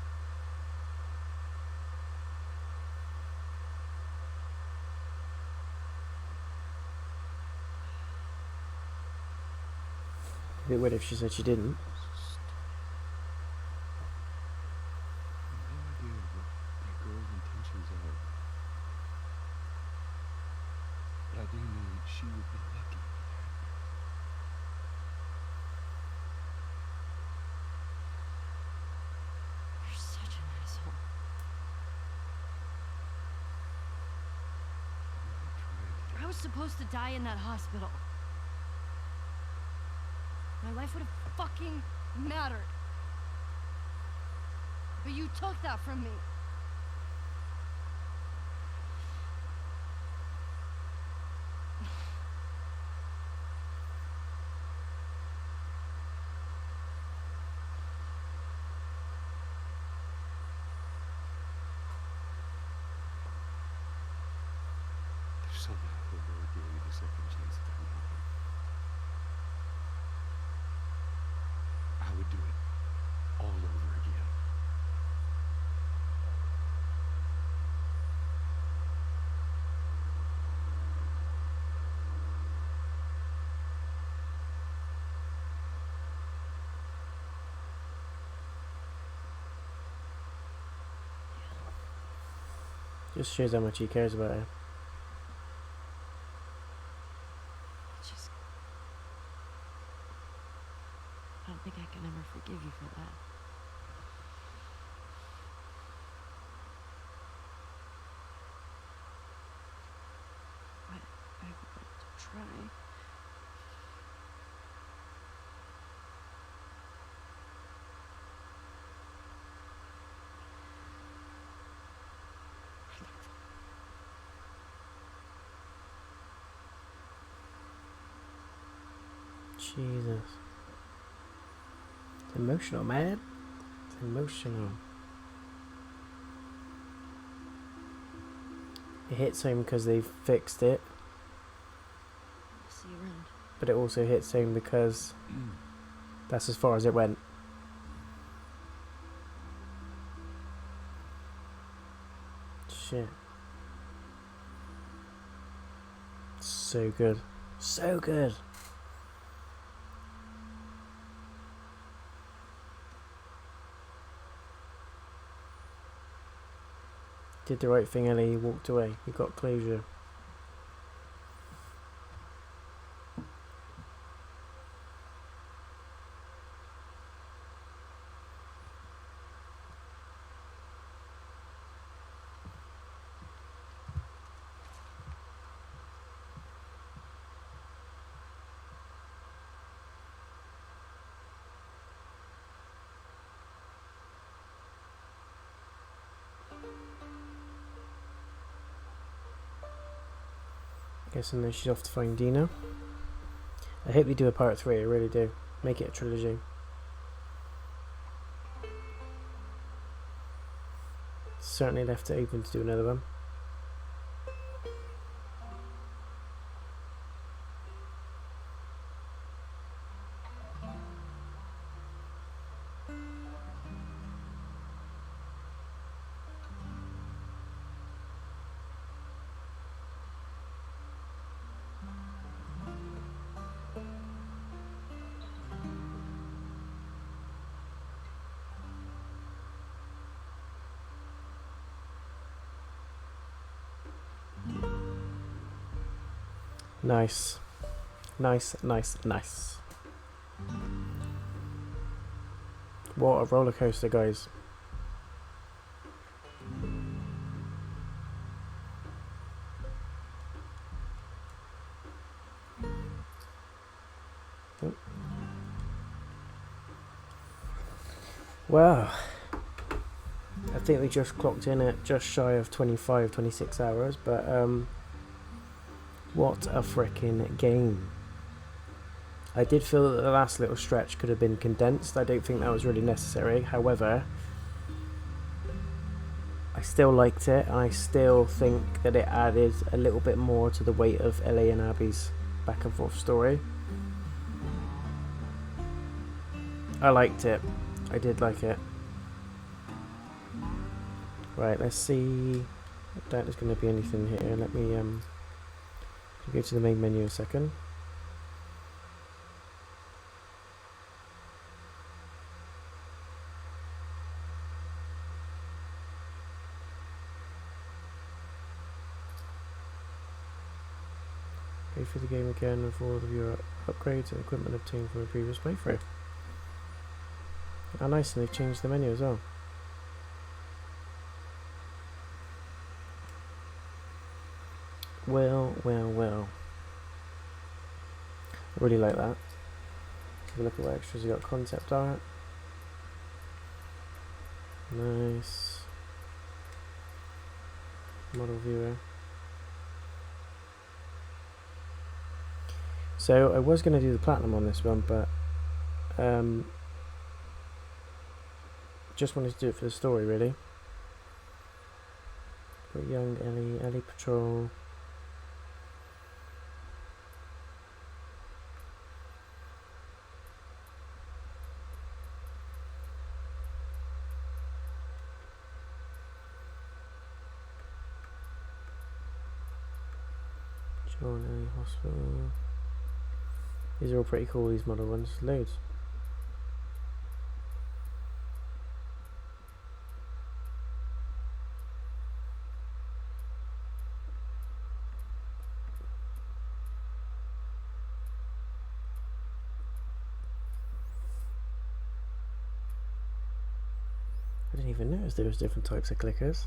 It would if she said she didn't. No idea what that girl's intentions are. But I do know that she would be lucky. You're such an asshole. I was supposed to die in that hospital. My life would have fucking mattered. But you took that from me. There's somehow the Lord gave me the second chance at that moment. I would do it all over again. Just shows how much he cares about her. Just... I don't think I can ever forgive you for that. But I would like to try. Jesus. It's emotional, man. It's emotional. It hits home because they fixed it, I'll see you around. but it also hits home because that's as far as it went. Shit. So good. So good. Did the right thing, Ellie. He walked away. He got closure. Guessing then she's off to find Dina. I hope they do a part 3, I really do. Make it a trilogy. Certainly left it open to do another one. Nice. Nice, nice, nice. What a roller coaster, guys. Oh. Wow. I think we just clocked in at just shy of 26 hours, but what a freaking game. I did feel that the last little stretch could have been condensed. I don't think that was really necessary. However, I still liked it, and I still think that it added a little bit more to the weight of Ellie and Abby's back and forth story. I liked it. I did like it. Right, let's see. I doubt there's going to be anything here. Let me go to the main menu a second. Go through the game again with all of your upgrades and equipment obtained from a previous playthrough. Oh nice, and they've changed the menu as well. Well, well, well. I really like that. Have a look at what extras you got. Concept art. Nice. Model viewer. So I was going to do the platinum on this one, but just wanted to do it for the story, really. Got young Ellie Patrol. John Ellie Hospital. These are all pretty cool, these model ones. Loads. I didn't even notice there was different types of clickers.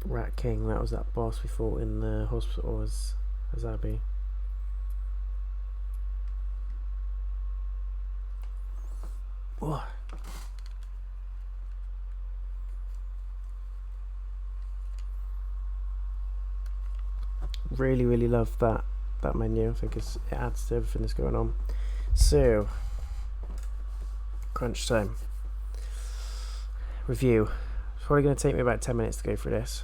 Rat King, that was that boss we fought in the hospital as Abby. Whoa. Really love that menu. I think it adds to everything that's going on. So, crunch time. Review. It's probably going to take me about 10 minutes to go through this.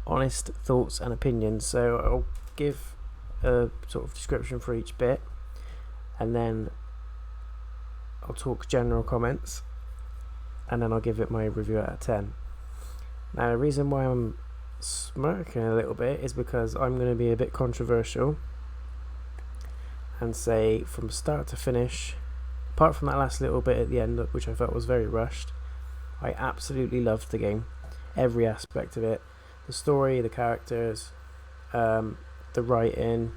Honest thoughts and opinions. So I'll give a sort of description for each bit, and then I'll talk general comments, and then I'll give it my review out of 10. Now the reason why I'm smirking a little bit is because I'm going to be a bit controversial and say from start to finish, apart from that last little bit at the end, which I felt was very rushed, I absolutely loved the game. Every aspect of it. The story, the characters, the writing.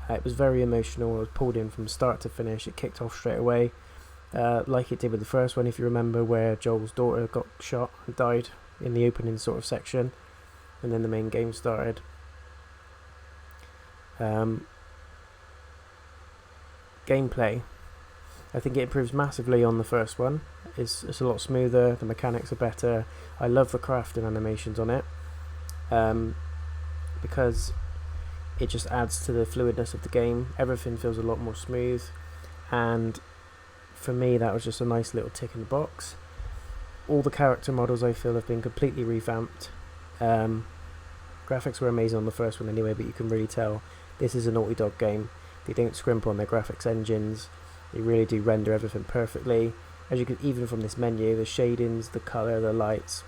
It was very emotional. I was pulled in from start to finish. It kicked off straight away. Like it did with the first one, if you remember, where Joel's daughter got shot and died in the opening sort of section. And then the main game started. Gameplay. I think it improves massively on the first one. It's a lot smoother, the mechanics are better. I love the crafting animations on it, because it just adds to the fluidness of the game. Everything feels a lot more smooth, and for me that was just a nice little tick in the box. All the character models I feel have been completely revamped. Graphics were amazing on the first one anyway, but you can really tell this is a Naughty Dog game. They don't scrimp on their graphics engines. They really do render everything perfectly. As you can, even from this menu, the shadings, the colour, the lights,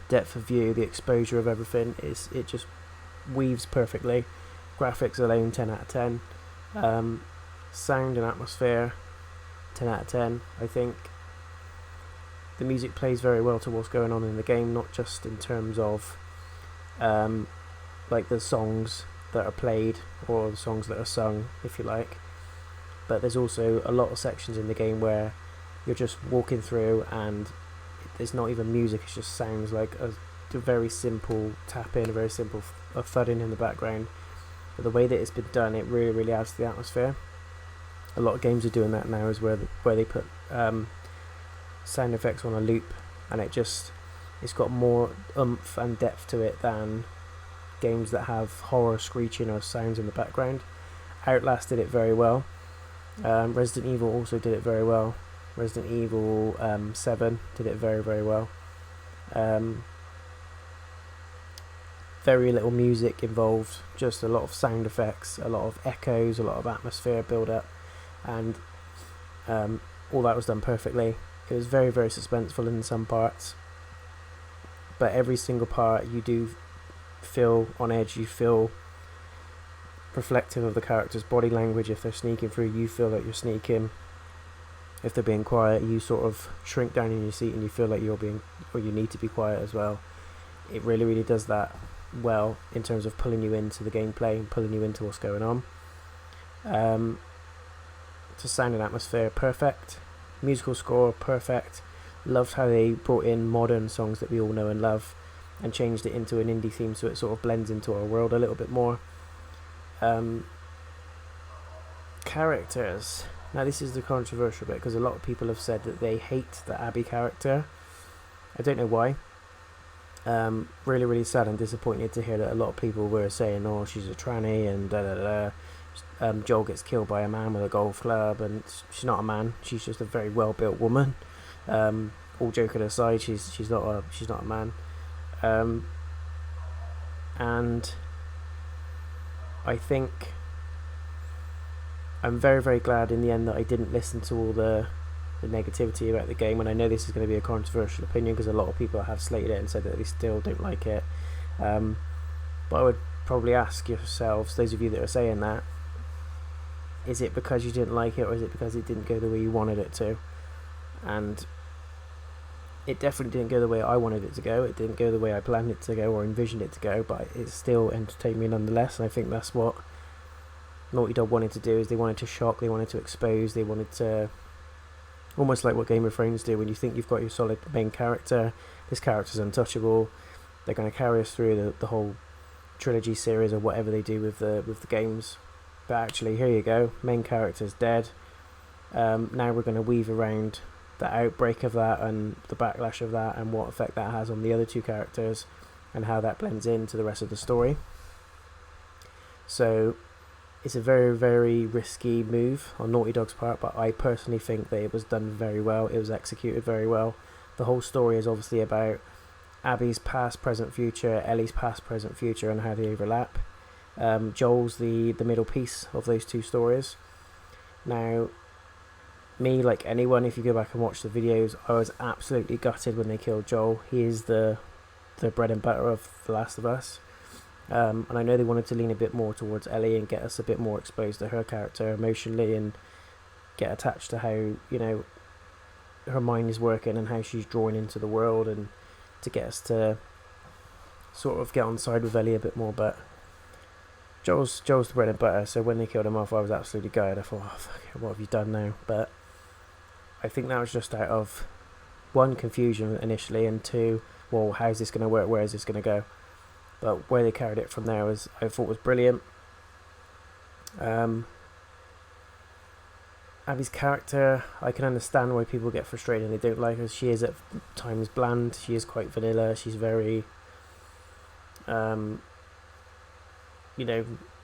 depth of view, the exposure of everything, it just weaves perfectly. Graphics alone, 10 out of 10. Sound and atmosphere, 10 out of 10. I think the music plays very well to what's going on in the game, not just in terms of like the songs that are played or the songs that are sung, if you like, but there's also a lot of sections in the game where you're just walking through and there's not even music, it just sounds like a very simple tap-in, a very simple thudding in the background. But the way that it's been done, it really, really adds to the atmosphere. A lot of games are doing that now, is where they put sound effects on a loop, and it's got more oomph and depth to it than games that have horror screeching or sounds in the background. Outlast did it very well. Resident Evil also did it very well. Resident Evil 7 did it very, very well. Very little music involved, just a lot of sound effects, a lot of echoes, a lot of atmosphere build up, and all that was done perfectly. It was very, very suspenseful in some parts, but every single part you do feel on edge. You feel reflective of the character's body language. If they're sneaking through, you feel like you're sneaking. If they're being quiet, you sort of shrink down in your seat and you feel like you need to be quiet as well. It really, really does that well in terms of pulling you into the gameplay and pulling you into what's going on. Just sound and atmosphere, perfect. Musical score, perfect. Loved how they brought in modern songs that we all know and love and changed it into an indie theme, so it sort of blends into our world a little bit more. Characters. Now this is the controversial bit, because a lot of people have said that they hate the Abby character. I don't know why. Really, really sad and disappointed to hear that a lot of people were saying, oh, she's a tranny and da da da. Joel gets killed by a man with a golf club, and she's not a man. She's just a very well built woman. All joking aside, she's not a man. And I think I'm very, very glad in the end that I didn't listen to all the negativity about the game, and I know this is going to be a controversial opinion because a lot of people have slated it and said that they still don't like it. But I would probably ask yourselves, those of you that are saying that, is it because you didn't like it, or is it because it didn't go the way you wanted it to? And it definitely didn't go the way I wanted it to go. It didn't go the way I planned it to go or envisioned it to go, but it still entertained me nonetheless, and I think that's what Naughty Dog wanted to do. Is they wanted to shock, they wanted to expose, they wanted to, almost like what Game of Thrones do. When you think you've got your solid main character, this character's untouchable, they're going to carry us through the whole trilogy series or whatever they do with the games. But actually, here you go, main character's dead. Now we're going to weave around the outbreak of that and the backlash of that and what effect that has on the other two characters and how that blends into the rest of the story. So it's a very, very risky move on Naughty Dog's part, but I personally think that it was done very well. It was executed very well. The whole story is obviously about Abby's past, present, future, Ellie's past, present, future, and how they overlap. Joel's the middle piece of those two stories. Now, me, like anyone, if you go back and watch the videos, I was absolutely gutted when they killed Joel. He is the bread and butter of The Last of Us. And I know they wanted to lean a bit more towards Ellie and get us a bit more exposed to her character emotionally and get attached to how, you know, her mind is working and how she's drawn into the world, and to get us to sort of get on side with Ellie a bit more. But Joel's the bread and butter, so when they killed him off, I was absolutely gutted. I thought, oh, fuck it, what have you done now? But I think that was just out of, one, confusion initially, and two, well, how's this going to work? Where is this going to go? But where they carried it from there I thought was brilliant. Abby's character, I can understand why people get frustrated and they don't like her. She is at times bland. She is quite vanilla. She's very,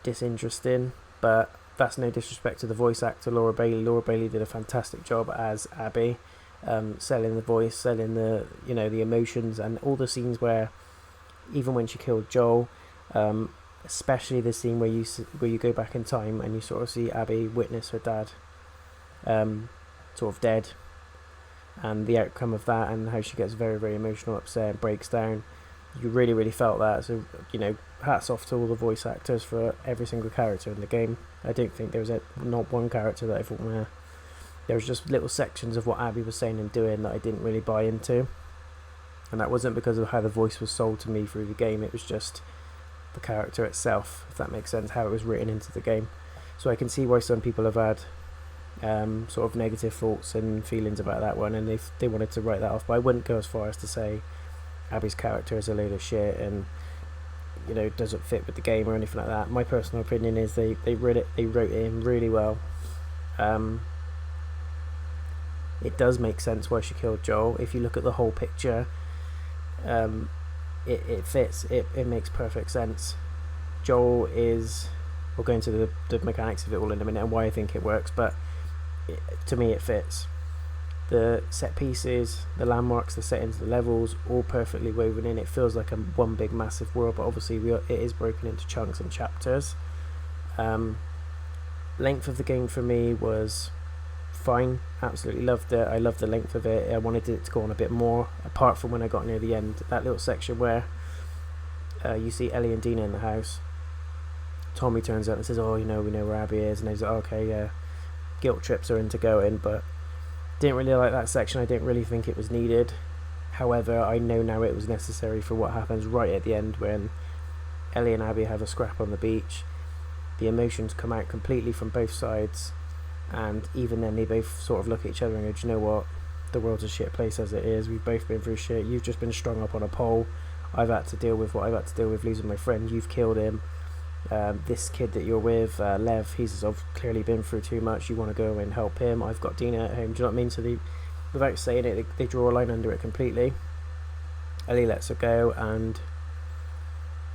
disinteresting. But that's no disrespect to the voice actor, Laura Bailey. Laura Bailey did a fantastic job as Abby, selling the voice, selling the emotions, and all the scenes where, even when she killed Joel, especially the scene where you go back in time and you sort of see Abby witness her dad sort of dead, and the outcome of that, and how she gets very, very emotional, upset, and breaks down. You really, really felt that. So, hats off to all the voice actors for every single character in the game. I don't think there was not one character that I thought, nah. There was just little sections of what Abby was saying and doing that I didn't really buy into, and that wasn't because of how the voice was sold to me through the game. It was just the character itself, if that makes sense, how it was written into the game. So I can see why some people have had sort of negative thoughts and feelings about that one, and they wanted to write that off. But I wouldn't go as far as to say Abby's character is a load of shit and doesn't fit with the game or anything like that. My personal opinion is they wrote it in really well. It does make sense why she killed Joel. If you look at the whole picture, it fits. It makes perfect sense. Joel is, we'll go into the mechanics of it all in a minute and why I think it works, but to me it fits. The set pieces, the landmarks, the settings, the levels, all perfectly woven in. It feels like one big massive world, but obviously it is broken into chunks and chapters. Length of the game for me was fine. Absolutely loved it. I loved the length of it. I wanted it to go on a bit more, apart from when I got near the end, that little section where you see Ellie and Dina in the house. Tommy turns up and says, we know where Abby is, and he's like, okay, yeah, guilt trips are into going, but didn't really like that section. I didn't really think it was needed. However, I know now it was necessary for what happens right at the end when Ellie and Abby have a scrap on the beach. The emotions come out completely from both sides, and even then they both sort of look at each other and go, do you know what, the world's a shit place as it is. We've both been through shit. You've just been strung up on a pole. I've had to deal with what I've had to deal with, losing my friend. You've killed him. This kid that you're with, Lev, he's clearly been through too much. You want to go and help him. I've got Dina at home. Do you know what I mean? So without saying it, they draw a line under it completely. Ellie lets her go, and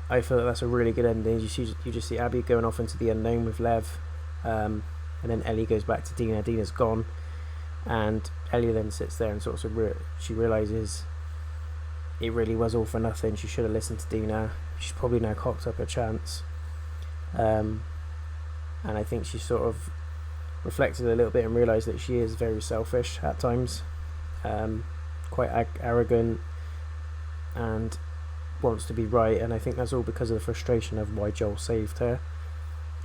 I feel that that's a really good ending. You just see Abby going off into the unknown with Lev, and then Ellie goes back to Dina. Dina's gone, and Ellie then sits there and sort of she realises it really was all for nothing. She should have listened to Dina. She's probably now cocked up her chance. And I think she sort of reflected a little bit and realised that she is very selfish at times, quite arrogant, and wants to be right. And I think that's all because of the frustration of why Joel saved her,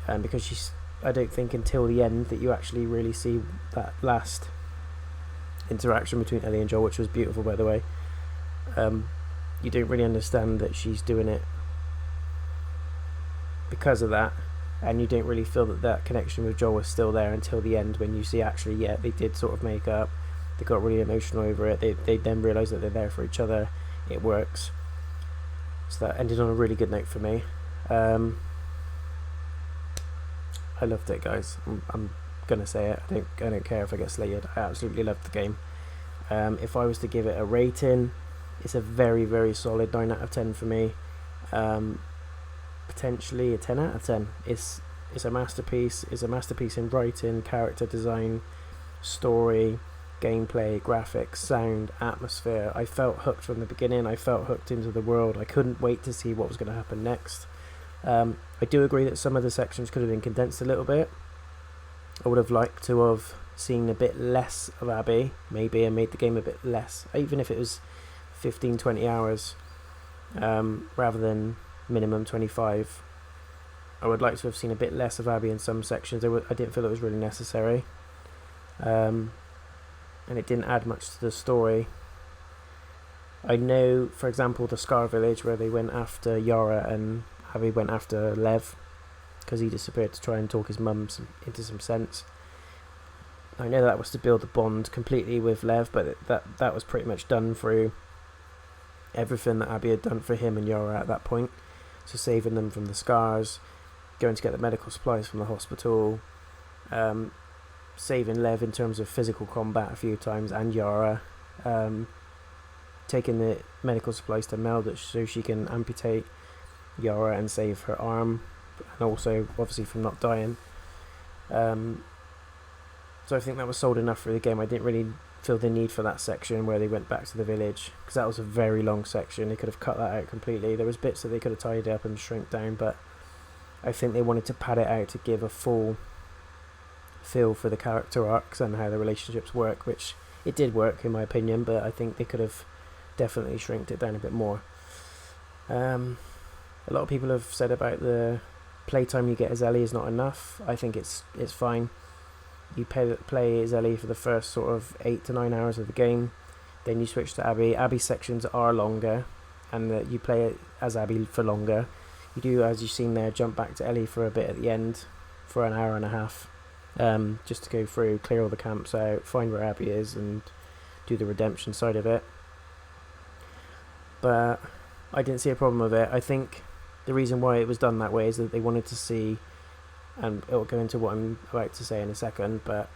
and because I don't think until the end that you actually really see that last interaction between Ellie and Joel, which was beautiful, by the way. You don't really understand that she's doing it because of that, and you don't really feel that connection with Joel was still there until the end, when you see actually, yeah, they did sort of make up. They got really emotional over it. They then realise that they're there for each other. It works. So that ended on a really good note for me. I loved it, guys. I'm gonna say it. I don't care if I get slated. I absolutely loved the game. If I was to give it a rating, it's a very, very solid 9 out of 10 for me. Potentially a 10 out of 10. It's a masterpiece. It's a masterpiece in writing, character design, story, gameplay, graphics, sound, atmosphere. I felt hooked from the beginning. I felt hooked into the world. I couldn't wait to see what was going to happen next. I do agree that some of the sections could have been condensed a little bit. I would have liked to have seen a bit less of Abby, maybe, and made the game a bit less, even if it was 15-20 hours, rather than minimum 25. I would like to have seen a bit less of Abby in some sections. I didn't feel it was really necessary, and it didn't add much to the story. I know, for example, the Scar Village, where they went after Yara and Abby went after Lev because he disappeared to try and talk his mum into some sense. I know that was to build the bond completely with Lev, but that was pretty much done through everything that Abby had done for him and Yara at that point. So saving them from the scars, going to get the medical supplies from the hospital, saving Lev in terms of physical combat a few times, and Yara, taking the medical supplies to Mel so she can amputate Yara and save her arm, and also obviously from not dying. So I think that was sold enough for the game. I didn't really feel the need for that section where they went back to the village, because that was a very long section. They could have cut that out completely. There was bits that they could have tidied up and shrink down, but I think they wanted to pad it out to give a full feel for the character arcs and how the relationships work, which it did work in my opinion, but I think they could have definitely shrinked it down a bit more. A lot of people have said about the playtime you get as Ellie is not enough. I think it's fine. You play as Ellie for the first sort of 8 to 9 hours of the game, then you switch to Abby. Abby's sections are longer, and you play as Abby for longer. You do, as you've seen there, jump back to Ellie for a bit at the end for an hour and a half, just to go through, clear all the camps out, find where Abby is, and do the redemption side of it. But I didn't see a problem with it. I think the reason why it was done that way is that they wanted to see, and it'll go into what I'm about to say in a second, but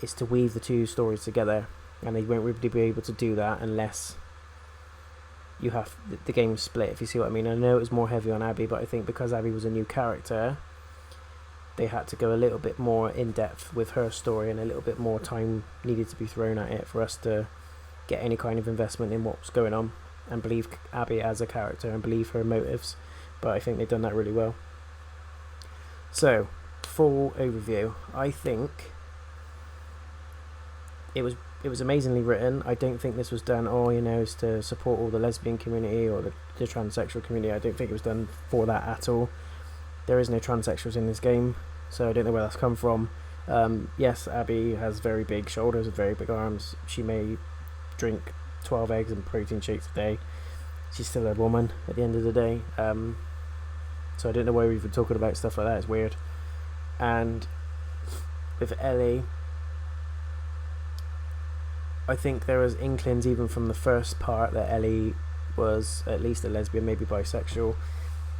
it's to weave the two stories together, and they won't really be able to do that unless you have the game split, if you see what I mean. I know it was more heavy on Abby, but I think because Abby was a new character, they had to go a little bit more in depth with her story, and a little bit more time needed to be thrown at it for us to get any kind of investment in what's going on and believe Abby as a character and believe her motives. But I think they've done that really well. So, full overview. I think it was amazingly written. I don't think this was done, is to support all the lesbian community or the transsexual community. I don't think it was done for that at all. There is no transsexuals in this game, so I don't know where that's come from. Yes, Abby has very big shoulders and very big arms. She may drink 12 eggs and protein shakes a day. She's still a woman at the end of the day. So I don't know why we're even talking about stuff like that. It's weird. And with Ellie, I think there was inklings even from the first part that Ellie was at least a lesbian, maybe bisexual.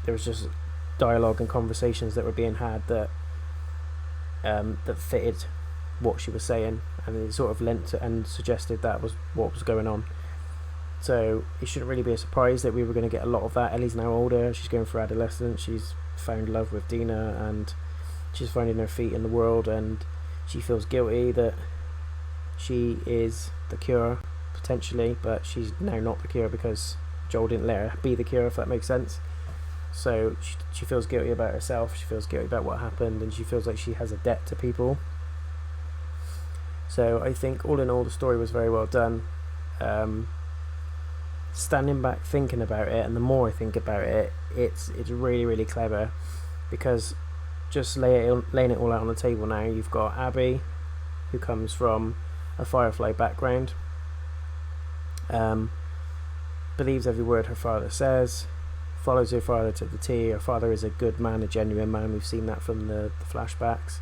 There was just dialogue and conversations that were being had that fitted what she was saying, and it sort of lent to and suggested that was what was going on. So it shouldn't really be a surprise that we were going to get a lot of that. Ellie's now older, she's going through adolescence, she's found love with Dina, and she's finding her feet in the world, and she feels guilty that she is the cure, potentially, but she's now not the cure because Joel didn't let her be the cure, if that makes sense. So she feels guilty about herself, she feels guilty about what happened, and she feels like she has a debt to people. So I think all in all the story was very well done. Standing back thinking about it, and the more I think about it, it's really, really clever, because just laying it all out on the table now, you've got Abby, who comes from a Firefly background, believes every word her father says, follows her father to the T. Her father is a good man, a genuine man. We've seen that from the flashbacks.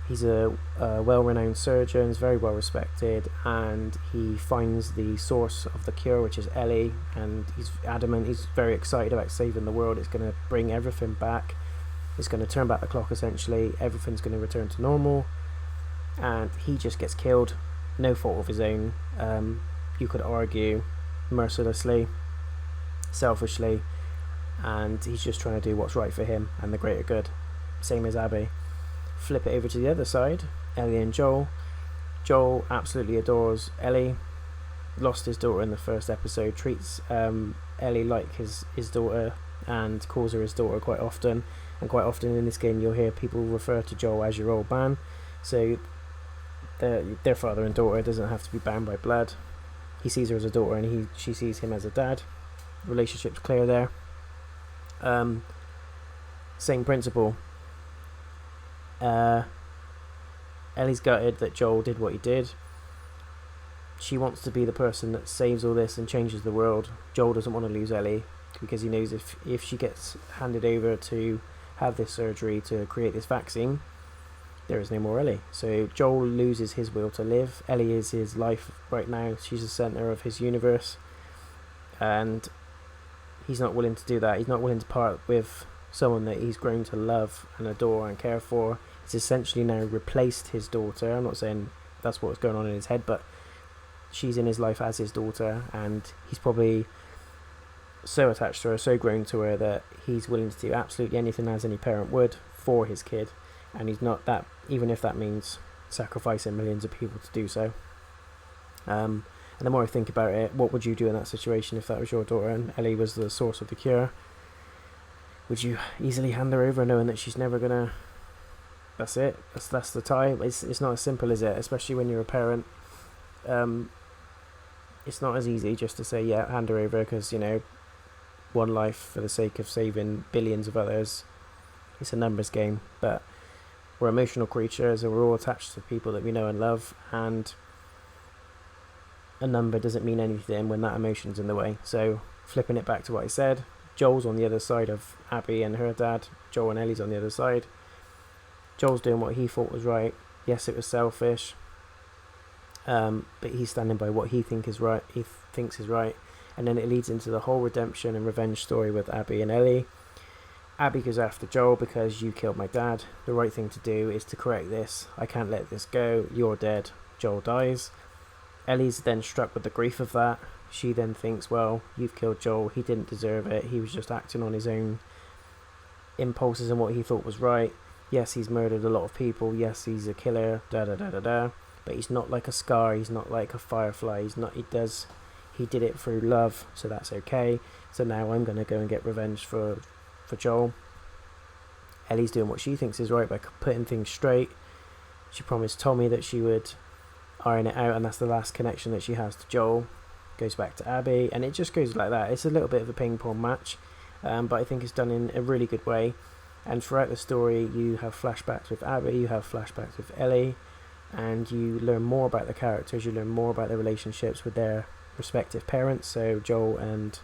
He's a well-renowned surgeon, is very well respected, and he finds the source of the cure, which is Ellie, and he's adamant, he's very excited about saving the world. It's going to bring everything back, it's going to turn back the clock essentially, everything's going to return to normal, and he just gets killed, no fault of his own, you could argue mercilessly, selfishly, and he's just trying to do what's right for him and the greater good, same as Abby. Flip it over to the other side, Ellie and Joel. Joel absolutely adores Ellie, lost his daughter in the first episode, treats Ellie like his daughter, and calls her his daughter quite often, and quite often in this game you'll hear people refer to Joel as your old man, so their father and daughter doesn't have to be bound by blood. He sees her as a daughter, and she sees him as a dad. Relationship's clear there. Same principle. Ellie's gutted that Joel did what he did. She wants to be the person that saves all this and changes the world. Joel doesn't want to lose Ellie, because he knows if she gets handed over to have this surgery to create this vaccine, there is no more Ellie. So Joel loses his will to live. Ellie is his life right now. She's the centre of his universe, and he's not willing to do that. He's not willing to part with someone that he's grown to love and adore and care for. He's essentially now replaced his daughter. I'm not saying that's what's going on in his head, but she's in his life as his daughter, and he's probably so attached to her, so grown to her, that he's willing to do absolutely anything as any parent would for his kid, and he's not that, even if that means sacrificing millions of people to do so. And the more I think about it, what would you do in that situation if that was your daughter and Ellie was the source of the cure? Would you easily hand her over knowing that she's never gonna, that's it, that's the tie? It's not as simple as it, especially when you're a parent. It's not as easy just to say, yeah, hand her over, because, you know, one life for the sake of saving billions of others. It's a numbers game, but we're emotional creatures and we're all attached to people that we know and love, and a number doesn't mean anything when that emotion's in the way. So flipping it back to what I said, Joel's on the other side of Abby and her dad. Joel and Ellie's on the other side. Joel's doing what he thought was right. Yes, it was selfish, but he's standing by what he thinks is right. And then it leads into the whole redemption and revenge story with Abby and Ellie. Abby goes after Joel because you killed my dad. The right thing to do is to correct this. I can't let this go. You're dead. Joel dies. Ellie's then struck with the grief of that. She then thinks, well, you've killed Joel. He didn't deserve it. He was just acting on his own impulses and what he thought was right. Yes, he's murdered a lot of people. Yes, he's a killer. Da da da da da. But he's not like a Scar. He's not like a Firefly. He did it through love, so that's okay. So now I'm going to go and get revenge for Joel. Ellie's doing what she thinks is right by putting things straight. She promised Tommy that she would iron it out, and that's the last connection that she has to Joel. Goes back to Abby, and it just goes like that. It's a little bit of a ping pong match, but I think it's done in a really good way. And throughout the story, you have flashbacks with Abby, you have flashbacks with Ellie, and you learn more about the characters, you learn more about their relationships with their respective parents. So Joel and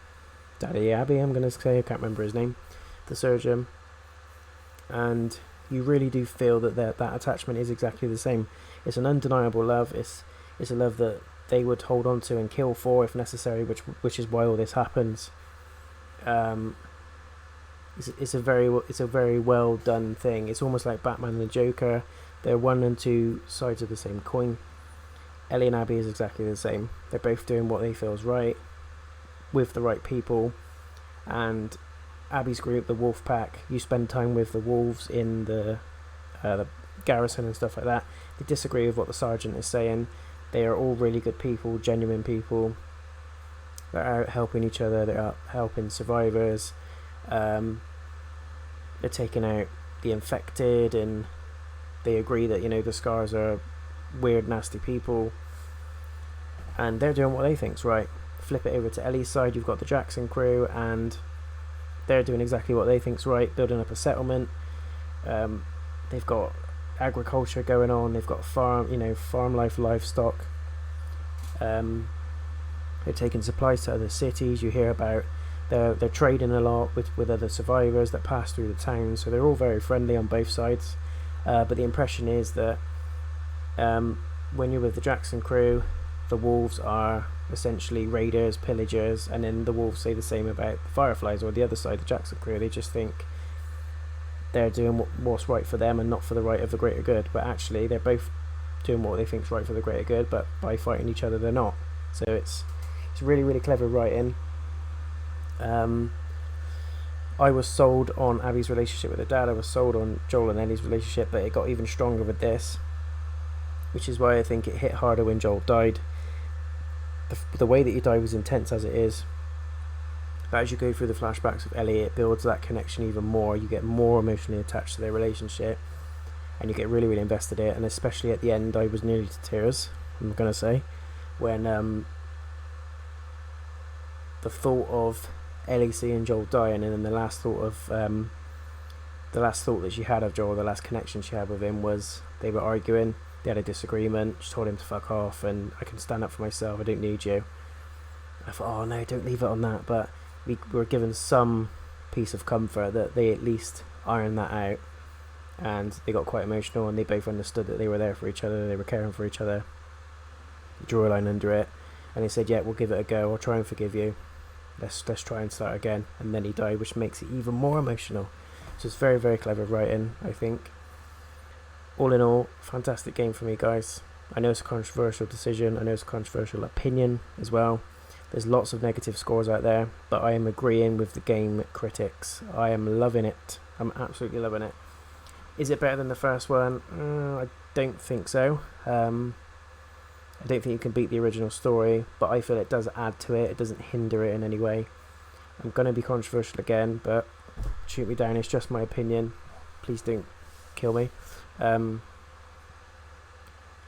Daddy Abby, I'm going to say, I can't remember his name, the surgeon. And you really do feel that that attachment is exactly the same. It's an undeniable love. It's a love that they would hold on to and kill for if necessary, which is why all this happens. It's a very well done thing. It's almost like Batman and the Joker. They're one and two sides of the same coin. Ellie and Abby is exactly the same. They're both doing what they feel is right with the right people. And Abby's group, the Wolf Pack, you spend time with the wolves in the garrison and stuff like that. They disagree with what the sergeant is saying. They are all really good people, genuine people. They're out helping each other. They're out helping survivors. They're taking out the infected, and they agree that, you know, the Scars are weird, nasty people, and they're doing what they think's right. Flip it over to Ellie's side, you've got the Jackson crew, and they're doing exactly what they think's right, building up a settlement. They've got agriculture going on, they've got farm life, livestock. They're taking supplies to other cities. You hear about they're trading a lot with other survivors that pass through the town, so they're all very friendly on both sides. But the impression is that when you're with the Jackson crew, the wolves are essentially raiders, pillagers, and then the wolves say the same about the Fireflies, or the other side, the Jackson crew. They just think they're doing what's right for them and not for the right of the greater good, but actually they're both doing what they think's right for the greater good, but by fighting each other they're not. So it's really, really clever writing. I was sold on Abby's relationship with her dad. I was sold on Joel and Ellie's relationship, but it got even stronger with this, which is why I think it hit harder when Joel died. The way that he died was intense as it is, but as you go through the flashbacks of Ellie, it builds that connection even more. You get more emotionally attached to their relationship, and you get really, really invested in it. And especially at the end, I was nearly to tears, I'm gonna say, when the thought of Ellie seeing Joel dying, and then the last thought that she had of Joel, the last connection she had with him, was they were arguing, they had a disagreement, she told him to fuck off and I can stand up for myself, I don't need you. I thought, oh no, don't leave it on that, but we were given some piece of comfort that they at least ironed that out, and they got quite emotional, and they both understood that they were there for each other, they were caring for each other, drew a line under it, and they said, yeah, we'll give it a go, I'll try and forgive you, let's try and start again. And then he died, which makes it even more emotional. So it's very, very clever writing, I think. all in all, fantastic game for me, guys. I know it's a controversial decision, I know it's a controversial opinion as well. There's lots of negative scores out there, but I am agreeing with the game critics. I am loving it. I'm absolutely loving it. Is it better than the first one? I don't think so. I don't think you can beat the original story, but I feel it does add to it. It doesn't hinder it in any way. I'm going to be controversial again, but shoot me down. It's just my opinion. Please don't kill me.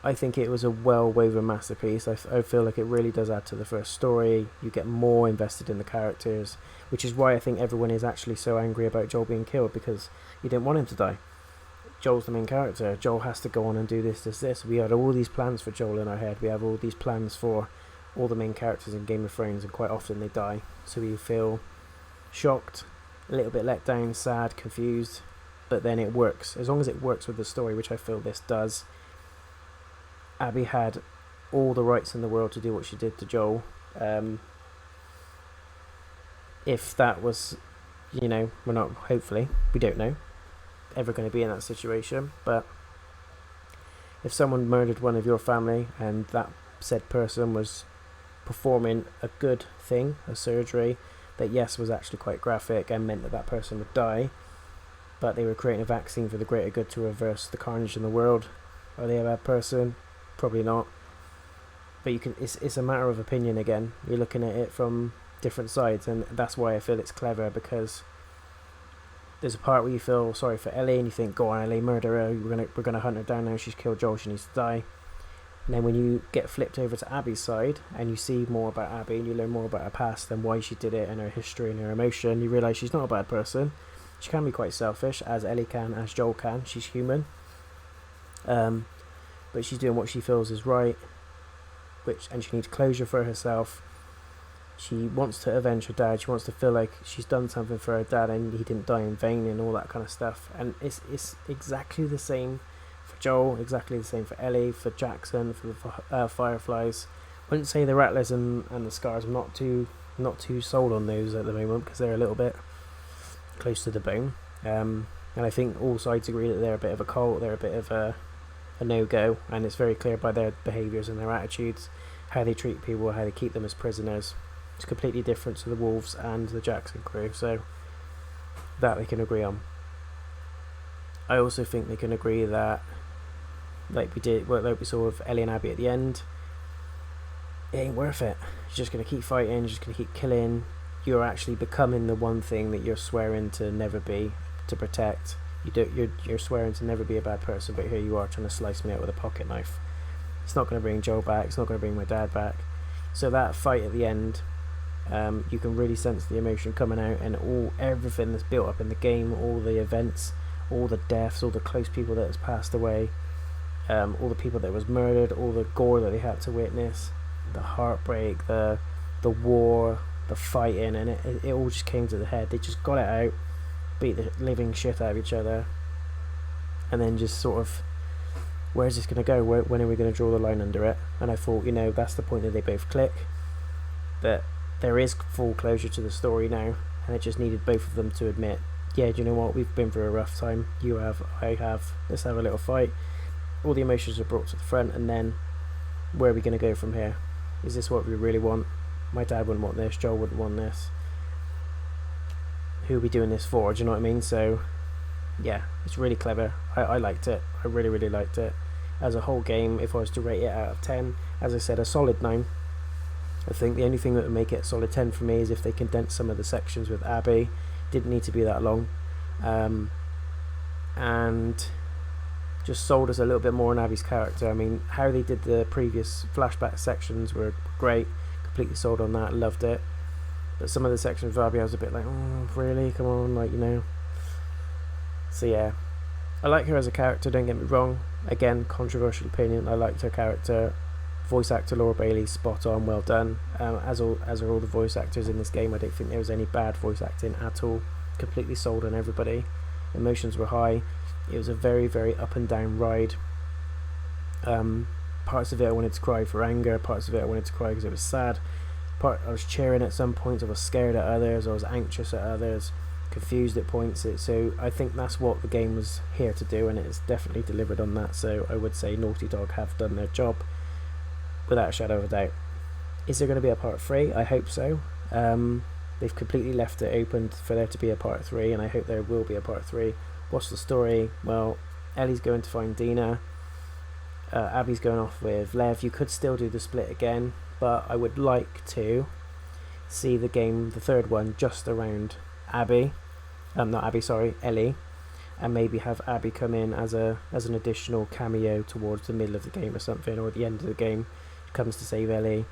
I think it was a well-woven masterpiece. I feel like it really does add to the first story. You get more invested in the characters, which is why I think everyone is actually so angry about Joel being killed, because you didn't want him to die. Joel's the main character. Joel has to go on and do this. We had all these plans for Joel in our head. We have all these plans for all the main characters in Game of Thrones, and quite often they die. So we feel shocked, a little bit let down, sad, confused, but then it works. As long as it works with the story, which I feel this does. Abby had all the rights in the world to do what she did to Joel. If that was, we're not, hopefully, we don't know, ever going to be in that situation, but if someone murdered one of your family and that said person was performing a good thing, a surgery that, yes, was actually quite graphic and meant that that person would die, but they were creating a vaccine for the greater good to reverse the carnage in the world, are they a bad person? Probably not. But it's a matter of opinion again. You're looking at it from different sides, and that's why I feel it's clever, because there's a part where you feel sorry for Ellie and you think, go on Ellie, murder her, we're gonna hunt her down now, she's killed Joel, she needs to die. And then when you get flipped over to Abby's side and you see more about Abby and you learn more about her past and why she did it and her history and her emotion, you realise she's not a bad person. She can be quite selfish, as Ellie can, as Joel can. She's human. But she's doing what she feels is right, and she needs closure for herself. She wants to avenge her dad. She wants to feel like she's done something for her dad and he didn't die in vain and all that kind of stuff. And it's exactly the same for Joel, exactly the same for Ellie, for Jackson, for the Fireflies. I wouldn't say the Rattlers and the Scars. I'm not too sold on those at the moment, because they're a little bit close to the bone. And I think all sides agree that they're a bit of a cult. They're a bit of a no-go, and it's very clear by their behaviours and their attitudes, how they treat people, how they keep them as prisoners. It's completely different to the Wolves and the Jackson crew, so that they can agree on. I also think they can agree that, like we saw with Ellie and Abby at the end, it ain't worth it. You're just going to keep fighting, you're just going to keep killing. You're actually becoming the one thing that you're swearing to never be, to protect. You're swearing to never be a bad person, but here you are trying to slice me out with a pocket knife. It's not going to bring Joel back, it's not going to bring my dad back. So that fight at the end, you can really sense the emotion coming out, and everything that's built up in the game, all the events, all the deaths, all the close people that has passed away, all the people that was murdered, all the gore that they had to witness, the heartbreak, the war, the fighting, and it all just came to the head. They just got it out, beat the living shit out of each other, and then just sort of, where's this going to go? When are we going to draw the line under it? And I thought, that's the point that they both click, that there is full closure to the story now, and it just needed both of them to admit, yeah, do you know what, we've been through a rough time, you have, I have, let's have a little fight. All the emotions are brought to the front, and then where are we going to go from here? Is this what we really want? My dad wouldn't want this, Joel wouldn't want this. Who are we doing this for? Do you know what I mean? So yeah, it's really clever. I liked it. I really, really liked it. As a whole game, if I was to rate it out of 10, as I said, a solid 9. I think the only thing that would make it a solid 10 for me is if they condensed some of the sections with Abby. Didn't need to be that long. And just sold us a little bit more on Abby's character. I mean, how they did the previous flashback sections were great. Completely sold on that. Loved it. But some of the sections of Abby, I was a bit like, oh, really? Come on, So yeah, I like her as a character, don't get me wrong. Again, controversial opinion, I liked her character. Voice actor Laura Bailey, spot on, well done. As are all the voice actors in this game. I don't think there was any bad voice acting at all. Completely sold on everybody. Emotions were high. It was a very, very up and down ride. Parts of it I wanted to cry for anger, parts of it I wanted to cry because it was sad. I was cheering at some points, I was scared at others, I was anxious at others. confused at points. So I think that's what the game was here to do, and it's definitely delivered on that. So I would say Naughty Dog have done their job without a shadow of a doubt. Is there going to be a part 3? I hope so. They've completely left it open for there to be a part 3, and I hope there will be a part 3. What's the story? Well, Ellie's going to find Dina. Abby's going off with Lev. You could still do the split again, but I would like to see the game, the third one, just around Abby. Not Abby, sorry, Ellie. And maybe have Abby come in as an additional cameo towards the middle of the game or something, or at the end of the game, comes to save Ellie.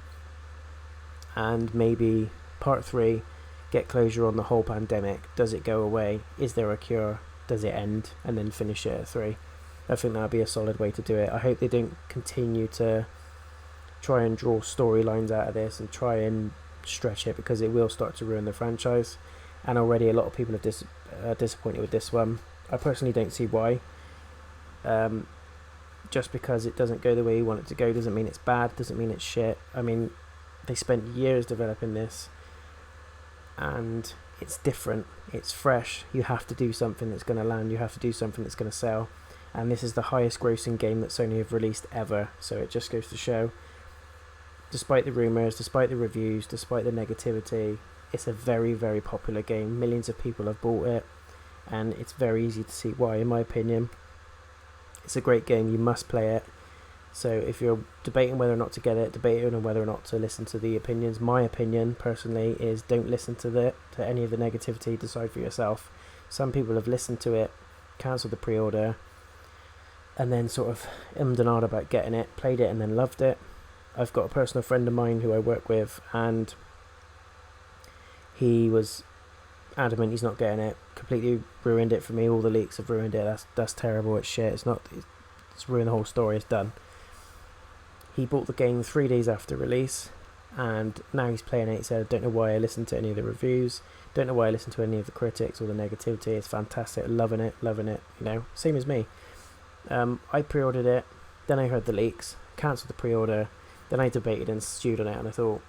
And maybe part 3, get closure on the whole pandemic. Does it go away? Is there a cure? Does it end? And then finish it at 3. I think that would be a solid way to do it. I hope they don't continue to try and draw storylines out of this and try and stretch it, because it will start to ruin the franchise. And already a lot of people are disappointed with this one. I personally don't see why. Just because it doesn't go the way you want it to go doesn't mean it's bad, doesn't mean it's shit. I mean, they spent years developing this, and it's different, it's fresh. You have to do something that's going to land, you have to do something that's going to sell. And this is the highest grossing game that Sony have released ever, so it just goes to show, despite the rumours, despite the reviews, despite the negativity, it's a very, very popular game. Millions of people have bought it, and it's very easy to see why, in my opinion. It's a great game, you must play it. So if you're debating whether or not to get it, debating on whether or not to listen to the opinions, my opinion personally is don't listen to any of the negativity, decide for yourself. Some people have listened to it, cancelled the pre-order, and then sort of ummed and ahed about getting it, played it and then loved it. I've got a personal friend of mine who I work with, and he was adamant he's not getting it. Completely ruined it for me. All the leaks have ruined it. That's terrible. It's shit. It's ruined the whole story. It's done. He bought the game 3 days after release, and now he's playing it. He said, I don't know why I listened to any of the reviews, don't know why I listened to any of the critics or the negativity. It's fantastic. Loving it, you know, same as me. I pre-ordered it, then I heard the leaks, cancelled the pre-order, then I debated and stewed on it, and I thought,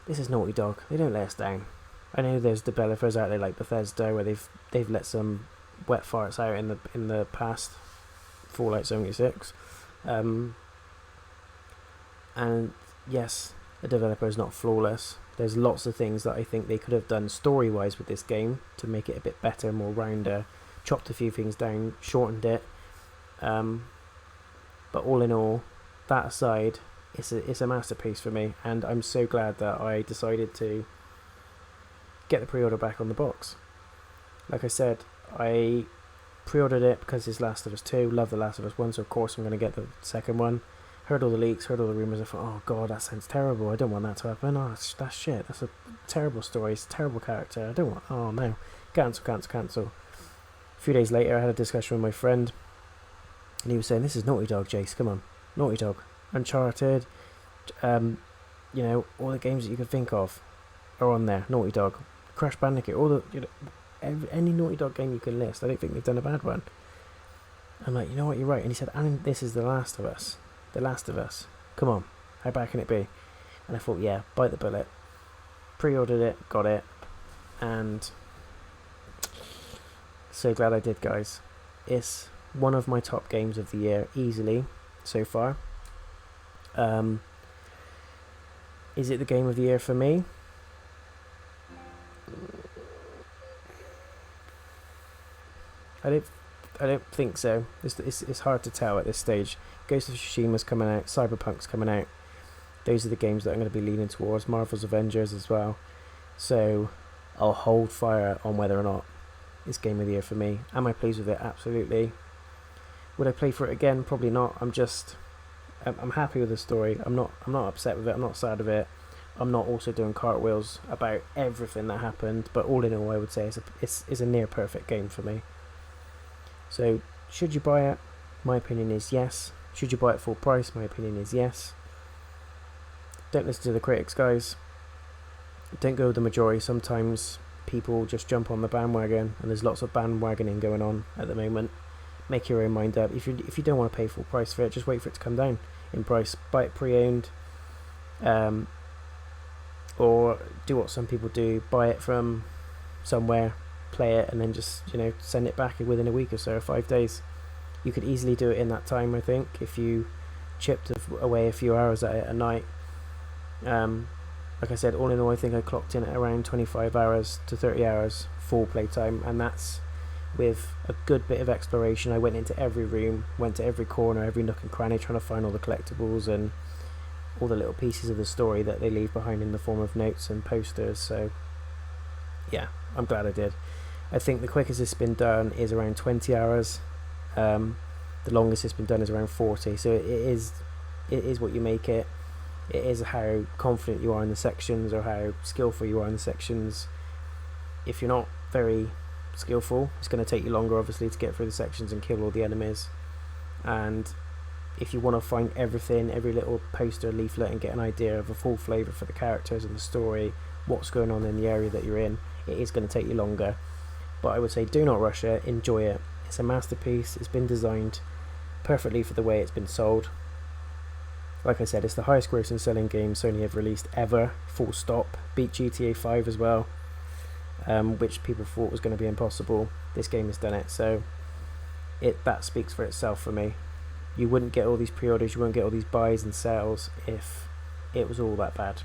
this is Naughty Dog, they don't let us down. I know there's developers out there like Bethesda where they've let some wet farts out in the past, Fallout 76, and yes, the developer is not flawless. There's lots of things that I think they could have done story-wise with this game to make it a bit better, more rounder, chopped a few things down, shortened it. But all in all, that aside, it's a masterpiece for me, and I'm so glad that I decided to get the pre-order back on the box. Like I said, I pre-ordered it because it's Last of Us 2, love the Last of Us 1, so of course I'm going to get the second one. Heard all the leaks, heard all the rumours, I thought, oh god, that sounds terrible, I don't want that to happen, oh that's shit, that's a terrible story, it's a terrible character, I don't want, oh no, cancel. A few days later I had a discussion with my friend, and he was saying, this is Naughty Dog, Jace, come on, Naughty Dog, Uncharted, you know, all the games that you could think of are on there, Naughty Dog, Crash Bandicoot, all the, you know, any Naughty Dog game you can list, I don't think they've done a bad one. I'm like, you know what, you're right, and he said, and this is The Last of Us, come on, how bad can it be? And I thought, yeah, bite the bullet, pre-ordered it, got it, and so glad I did, guys. It's one of my top games of the year, easily, so far. Is it the game of the year for me? I don't think so. It's hard to tell at this stage. Ghost of Tsushima's coming out, Cyberpunk's coming out. Those are the games that I'm going to be leaning towards. Marvel's Avengers as well. So I'll hold fire on whether or not it's game of the year for me. Am I pleased with it? Absolutely. Would I play for it again? Probably not. I'm happy with the story. I'm not upset with it. I'm not sad with it. I'm not also doing cartwheels about everything that happened. But all in all, I would say it's a near perfect game for me. So should you buy it? My opinion is yes. Should you buy it full price? My opinion is yes. Don't listen to the critics, guys. Don't go with the majority. Sometimes people just jump on the bandwagon, and there's lots of bandwagoning going on at the moment. Make your own mind up. If you don't want to pay full price for it, just wait for it to come down in price. Buy it pre-owned, or do what some people do: buy it from somewhere, play it and then just, you know, send it back within a week or so, or 5 days. You could easily do it in that time, I think, if you chipped away a few hours at it a night. Like I said, all in all, I think I clocked in at around 25 hours to 30 hours full playtime, and that's with a good bit of exploration. I went into every room, went to every corner, every nook and cranny, trying to find all the collectibles and all the little pieces of the story that they leave behind in the form of notes and posters. So yeah, I'm glad I did. I think the quickest it's been done is around 20 hours. The longest it's been done is around 40. So it is what you make it. It is how confident you are in the sections, or how skillful you are in the sections. If you're not very skillful, it's going to take you longer, obviously, to get through the sections and kill all the enemies. And if you want to find everything, every little poster, leaflet, and get an idea of a full flavour for the characters and the story, what's going on in the area that you're in, it is going to take you longer. But I would say do not rush it, enjoy it. It's a masterpiece. It's been designed perfectly for the way it's been sold. Like I said, it's the highest grossing selling game Sony have released ever, full stop. Beat GTA 5 as well, which people thought was going to be impossible. This game has done it, so that speaks for itself for me. You wouldn't get all these pre-orders, you wouldn't get all these buys and sales if it was all that bad.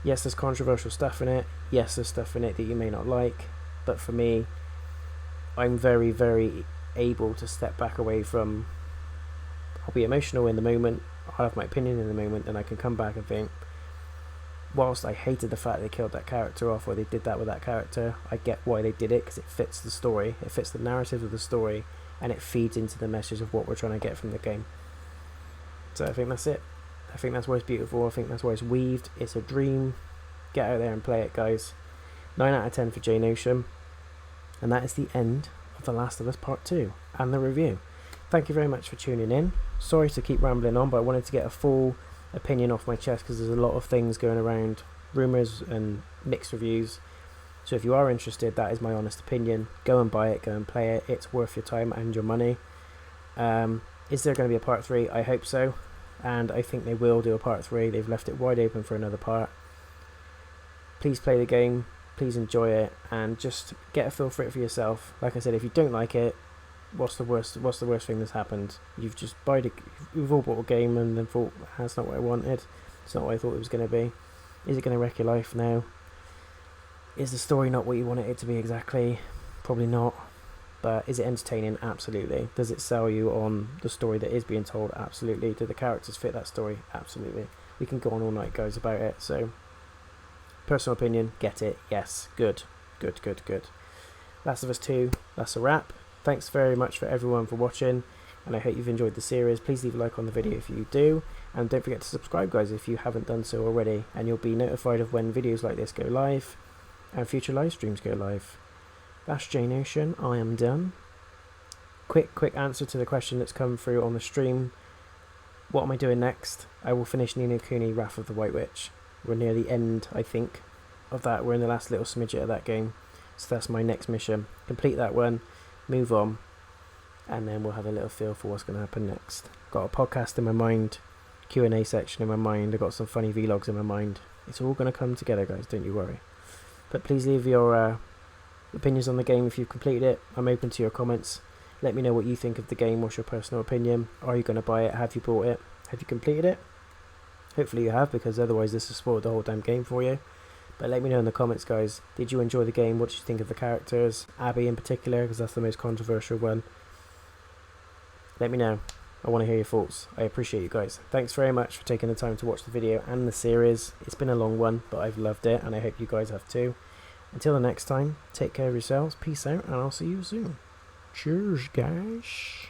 Yes, there's controversial stuff in it. Yes, there's stuff in it that you may not like, but for me, I'm very, very able to step back away from... I'll be emotional in the moment, I'll have my opinion in the moment, and I can come back and think, whilst I hated the fact they killed that character off, or they did that with that character, I get why they did it, because it fits the story, it fits the narrative of the story, and it feeds into the message of what we're trying to get from the game. So I think that's it. I think that's why it's beautiful. I think that's why it's weaved. It's a dream. Get out there and play it, guys. 9 out of 10 for JayNotion. And that is the end of The Last of Us Part 2 and the review. Thank you very much for tuning in. Sorry to keep rambling on, but I wanted to get a full opinion off my chest, because there's a lot of things going around, rumours and mixed reviews. So if you are interested, that is my honest opinion. Go and buy it, go and play it. It's worth your time and your money. Is there going to be a part 3? I hope so. And I think they will do a part 3. They've left it wide open for another part. Please play the game. Please enjoy it. And just get a feel for it for yourself. Like I said, if you don't like it, what's the worst thing that's happened? You've just you've all bought a game and then thought, that's not what I wanted. It's not what I thought it was going to be. Is it going to wreck your life? No. Is the story not what you wanted it to be exactly? Probably not. But is it entertaining? Absolutely. Does it sell you on the story that is being told? Absolutely. Do the characters fit that story? Absolutely. We can go on all night, guys, about it. So, personal opinion, get it. Yes. Good. Good, good, good. Last of Us 2, that's a wrap. Thanks very much for everyone for watching, and I hope you've enjoyed the series. Please leave a like on the video if you do, and don't forget to subscribe, guys, if you haven't done so already, and you'll be notified of when videos like this go live and future live streams go live. That's JayNotion. I am done. Quick answer to the question that's come through on the stream. What am I doing next? I will finish Ni no Kuni Wrath of the White Witch. We're near the end, I think, of that. We're in the last little smidget of that game, so that's my next mission. Complete that one, move on, and then we'll have a little feel for what's going to happen next. Got a podcast in my mind, Q&A section in my mind, I've got some funny vlogs in my mind. It's all going to come together, guys, don't you worry. But please leave your opinions on the game if you've completed it. I'm open to your comments. Let me know what you think of the game. What's your personal opinion? Are you going to buy it? Have you bought it? Have you completed it? Hopefully you have, because otherwise this has spoiled the whole damn game for you. But let me know in the comments, guys. Did you enjoy the game? What did you think of the characters? Abby in particular, because that's the most controversial one. Let me know. I want to hear your thoughts. I appreciate you guys. Thanks very much for taking the time to watch the video and the series. It's been a long one, but I've loved it, and I hope you guys have too. Until the next time, take care of yourselves, peace out, and I'll see you soon. Cheers, guys.